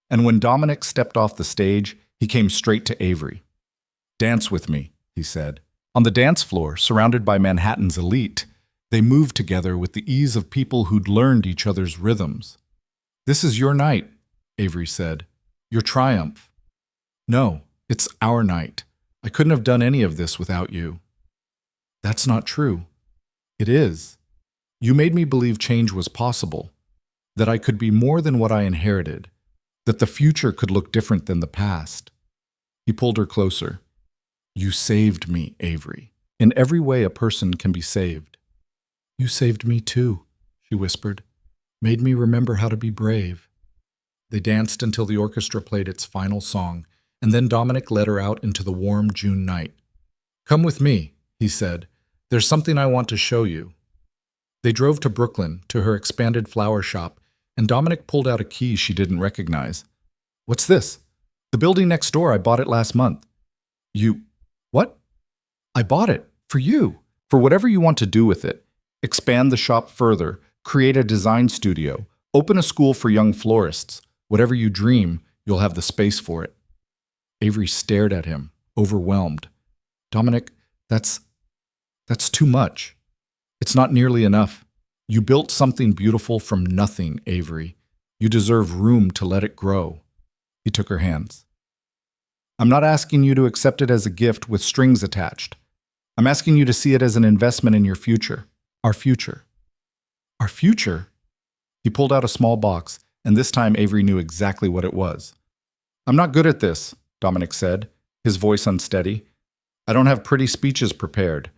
and when Dominic stepped off the stage, he came straight to Avery. "Dance with me," he said. On the dance floor, surrounded by Manhattan's elite, they moved together with the ease of people who'd learned each other's rhythms. "This is your night," Avery said. "Your triumph." "No, it's our night. I couldn't have done any of this without you." "That's not true." "It is. You made me believe change was possible, that I could be more than what I inherited, that the future could look different than the past." He pulled her closer. "You saved me, Avery. In every way a person can be saved." "You saved me too," she whispered. "Made me remember how to be brave." They danced until the orchestra played its final song, and then Dominic led her out into the warm June night. "Come with me," he said. "There's something I want to show you." They drove to Brooklyn, to her expanded flower shop, and Dominic pulled out a key she didn't recognize. "What's this?" "The building next door. I bought it last month." "You... what?" "I bought it. For you. For whatever you want to do with it. Expand the shop further, create a design studio, open a school for young florists. Whatever you dream, you'll have the space for it." Avery stared at him, overwhelmed. "Dominic, that's too much. It's not nearly enough. You built something beautiful from nothing, Avery. You deserve room to let it grow." He took her hands. "I'm not asking you to accept it as a gift with strings attached. I'm asking you to see it as an investment in your future. Our future." "Our future?" He pulled out a small box, and this time Avery knew exactly what it was. "I'm not good at this," Dominic said, his voice unsteady. I don't have pretty speeches prepared.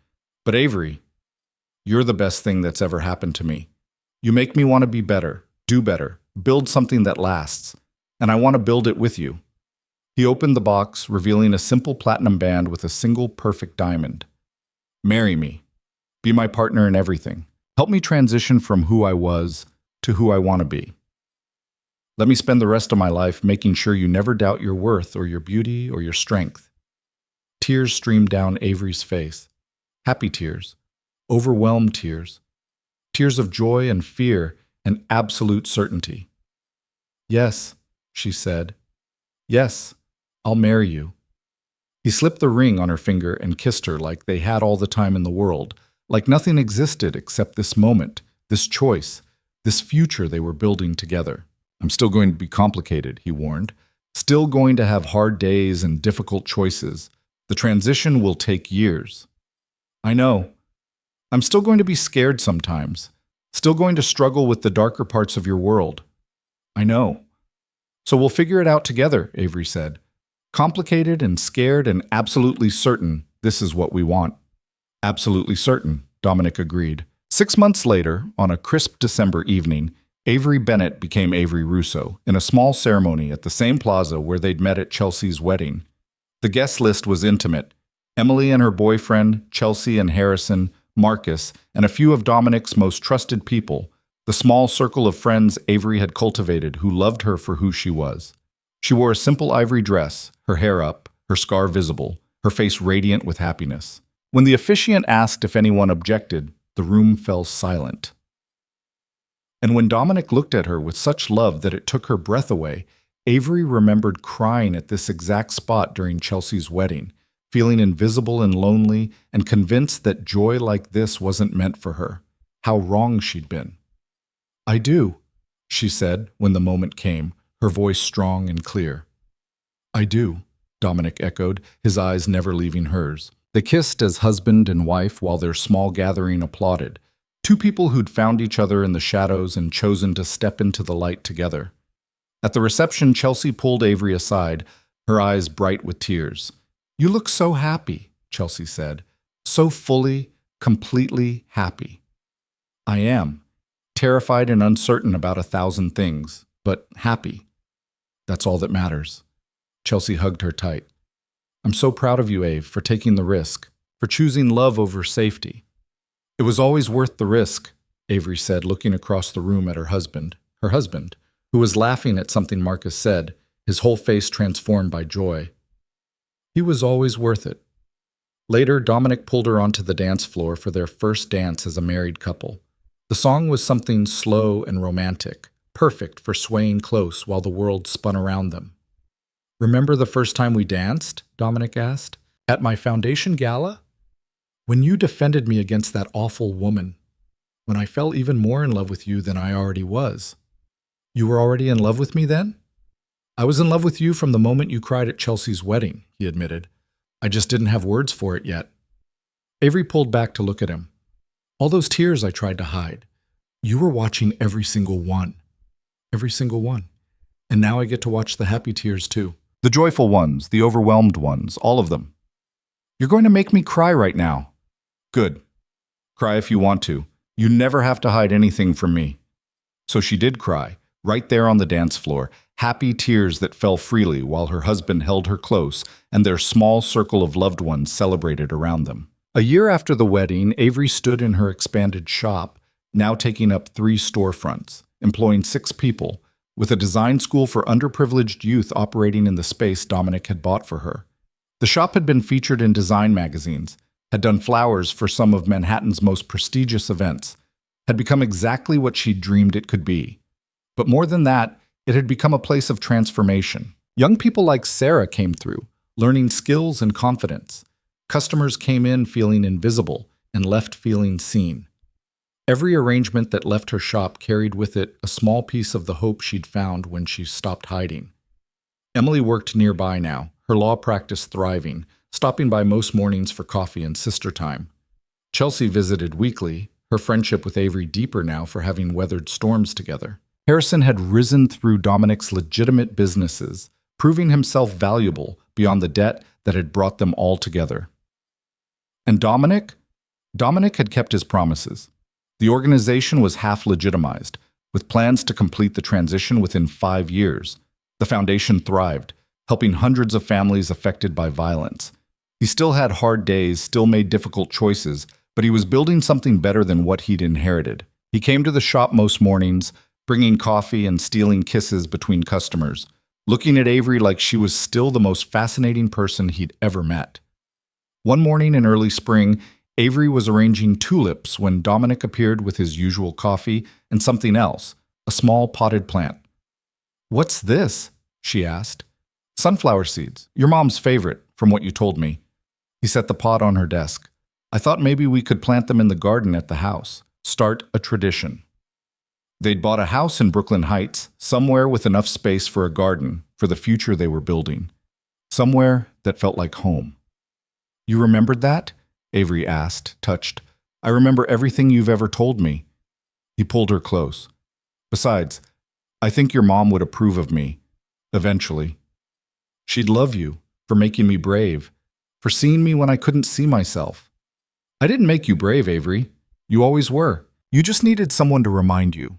But Avery, you're the best thing that's ever happened to me. You make me want to be better, do better, build something that lasts. And I want to build it with you. He opened the box, revealing a simple platinum band with a single perfect diamond. Marry me. Be my partner in everything. Help me transition from who I was to who I want to be. Let me spend the rest of my life making sure you never doubt your worth or your beauty or your strength. Tears streamed down Avery's face. Happy tears. Overwhelmed tears. Tears of joy and fear and absolute certainty. Yes, she said. Yes, I'll marry you. He slipped the ring on her finger and kissed her like they had all the time in the world, like nothing existed except this moment, this choice, this future they were building together. I'm still going to be complicated, he warned. Still going to have hard days and difficult choices. The transition will take years. I know. I'm still going to be scared sometimes. Still going to struggle with the darker parts of your world. I know. So we'll figure it out together, Avery said. Complicated and scared and absolutely certain this is what we want. Absolutely certain, Dominic agreed. 6 months later, on a crisp December evening, Avery Bennett became Avery Russo in a small ceremony at the same plaza where they'd met at Chelsea's wedding. The guest list was intimate. Emily and her boyfriend, Chelsea and Harrison, Marcus, and a few of Dominic's most trusted people, the small circle of friends Avery had cultivated who loved her for who she was. She wore a simple ivory dress, her hair up, her scar visible, her face radiant with happiness. When the officiant asked if anyone objected, the room fell silent. And when Dominic looked at her with such love that it took her breath away, Avery remembered crying at this exact spot during Chelsea's wedding, feeling invisible and lonely and convinced that joy like this wasn't meant for her. How wrong she'd been. I do, she said when the moment came, her voice strong and clear. I do, Dominic echoed, his eyes never leaving hers. They kissed as husband and wife while their small gathering applauded, two people who'd found each other in the shadows and chosen to step into the light together. At the reception, Chelsea pulled Avery aside, her eyes bright with tears. You look so happy, Chelsea said. So fully, completely happy. I am. Terrified and uncertain about 1,000 things, but happy. That's all that matters. Chelsea hugged her tight. I'm so proud of you, Ave, for taking the risk, for choosing love over safety. It was always worth the risk, Avery said, looking across the room at her husband, who was laughing at something Marcus said, his whole face transformed by joy. He was always worth it. Later, Dominic pulled her onto the dance floor for their first dance as a married couple. The song was something slow and romantic, perfect for swaying close while the world spun around them. Remember the first time we danced? Dominic asked. At my foundation gala? When you defended me against that awful woman. When I fell even more in love with you than I already was. You were already in love with me then? I was in love with you from the moment you cried at Chelsea's wedding, he admitted. I just didn't have words for it yet. Avery pulled back to look at him. All those tears I tried to hide. You were watching every single one. Every single one. And now I get to watch the happy tears too. The joyful ones, the overwhelmed ones, all of them. You're going to make me cry right now. Good. Cry if you want to. You never have to hide anything from me. So she did cry, right there on the dance floor, happy tears that fell freely while her husband held her close and their small circle of loved ones celebrated around them. A year after the wedding, Avery stood in her expanded shop, now taking up 3 storefronts, employing 6 people, with a design school for underprivileged youth operating in the space Dominic had bought for her. The shop had been featured in design magazines, had done flowers for some of Manhattan's most prestigious events, had become exactly what she'd dreamed it could be. But more than that, it had become a place of transformation. Young people like Sarah came through, learning skills and confidence. Customers came in feeling invisible and left feeling seen. Every arrangement that left her shop carried with it a small piece of the hope she'd found when she stopped hiding. Emily worked nearby now, her law practice thriving, stopping by most mornings for coffee and sister time. Chelsea visited weekly, her friendship with Avery deeper now for having weathered storms together. Harrison had risen through Dominic's legitimate businesses, proving himself valuable beyond the debt that had brought them all together. And Dominic? Dominic had kept his promises. The organization was half legitimized, with plans to complete the transition within 5 years. The foundation thrived, helping hundreds of families affected by violence. He still had hard days, still made difficult choices, but he was building something better than what he'd inherited. He came to the shop most mornings, bringing coffee and stealing kisses between customers, looking at Avery like she was still the most fascinating person he'd ever met. One morning in early spring, Avery was arranging tulips when Dominic appeared with his usual coffee and something else, a small potted plant. "What's this?" she asked. "Sunflower seeds, your mom's favorite, from what you told me." He set the pot on her desk. "I thought maybe we could plant them in the garden at the house. Start a tradition." They'd bought a house in Brooklyn Heights, somewhere with enough space for a garden, for the future they were building. Somewhere that felt like home. "You remembered that?" Avery asked, touched. "I remember everything you've ever told me." He pulled her close. "Besides, I think your mom would approve of me. Eventually. She'd love you for making me brave, for seeing me when I couldn't see myself." "I didn't make you brave, Avery. You always were. You just needed someone to remind you."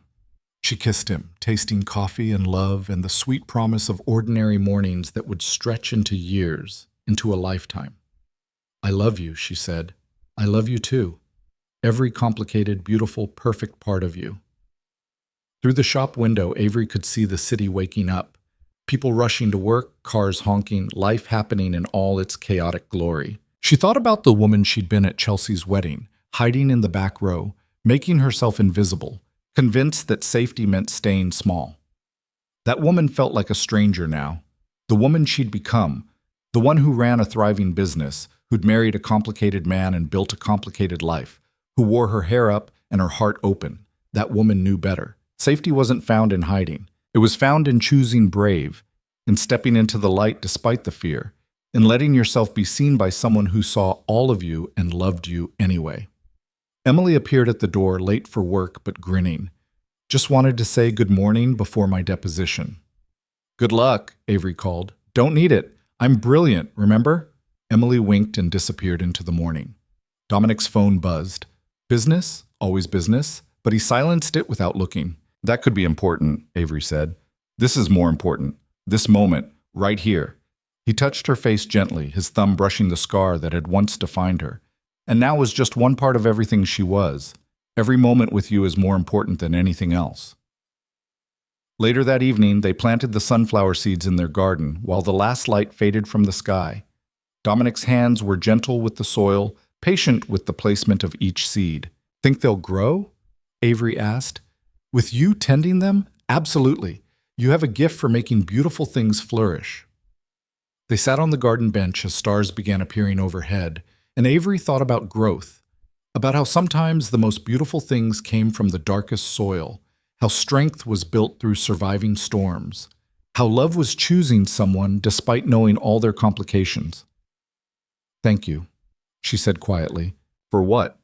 She kissed him, tasting coffee and love and the sweet promise of ordinary mornings that would stretch into years, into a lifetime. "I love you," she said. "I love you too. Every complicated, beautiful, perfect part of you." Through the shop window, Avery could see the city waking up. People rushing to work, cars honking, life happening in all its chaotic glory. She thought about the woman she'd been at Chelsea's wedding, hiding in the back row, making herself invisible, convinced that safety meant staying small. That woman felt like a stranger now. The woman she'd become, the one who ran a thriving business, who'd married a complicated man and built a complicated life, who wore her hair up and her heart open. That woman knew better. Safety wasn't found in hiding. It was found in choosing brave, in stepping into the light despite the fear, in letting yourself be seen by someone who saw all of you and loved you anyway. Emily appeared at the door, late for work but grinning. "Just wanted to say good morning before my deposition." "Good luck," Avery called. "Don't need it. I'm brilliant, remember?" Emily winked and disappeared into the morning. Dominic's phone buzzed. Business? Always business? But he silenced it without looking. "That could be important," Avery said. "This is more important. This moment, right here." He touched her face gently, his thumb brushing the scar that had once defined her. "And now was just one part of everything she was. Every moment with you is more important than anything else." Later that evening, they planted the sunflower seeds in their garden while the last light faded from the sky. Dominic's hands were gentle with the soil, patient with the placement of each seed. "Think they'll grow?" Avery asked. "With you tending them? Absolutely. You have a gift for making beautiful things flourish." They sat on the garden bench as stars began appearing overhead, and Avery thought about growth, about how sometimes the most beautiful things came from the darkest soil, how strength was built through surviving storms, how love was choosing someone despite knowing all their complications. "Thank you," she said quietly. "For what?"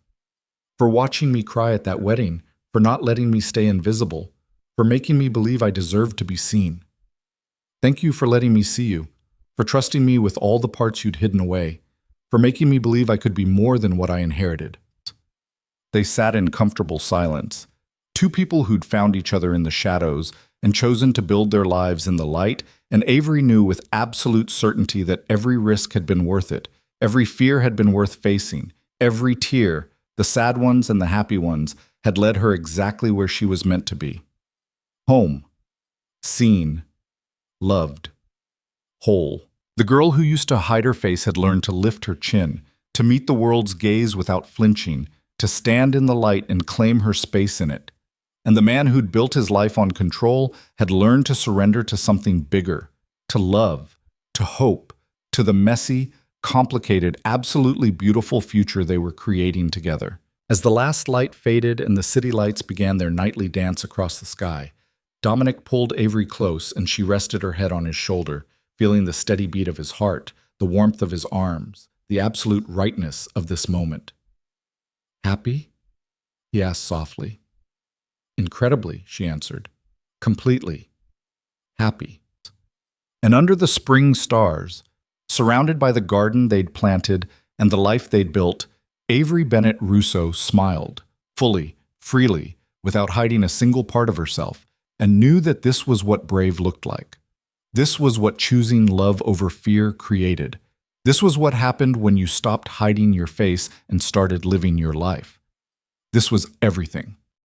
"For watching me cry at that wedding, for not letting me stay invisible, for making me believe I deserved to be seen. Thank you for letting me see you, for trusting me with all the parts you'd hidden away, for making me believe I could be more than what I inherited." They sat in comfortable silence, two people who'd found each other in the shadows and chosen to build their lives in the light, and Avery knew with absolute certainty that every risk had been worth it, every fear had been worth facing, every tear, the sad ones and the happy ones, had led her exactly where she was meant to be. Home. Seen. Loved. Whole. The girl who used to hide her face had learned to lift her chin, to meet the world's gaze without flinching, to stand in the light and claim her space in it. And the man who'd built his life on control had learned to surrender to something bigger, to love, to hope, to the messy, complicated, absolutely beautiful future they were creating together. As the last light faded and the city lights began their nightly dance across the sky, Dominic pulled Avery close and she rested her head on his shoulder, feeling the steady beat of his heart, the warmth of his arms, the absolute rightness of this moment. "Happy?" he asked softly. "Incredibly," she answered. "Completely. Happy." And under the spring stars, surrounded by the garden they'd planted and the life they'd built, Avery Bennett Russo smiled, fully, freely, without hiding a single part of herself, and knew that this was what brave looked like. This was what choosing love over fear created. This was what happened when you stopped hiding your face and started living your life. This was everything.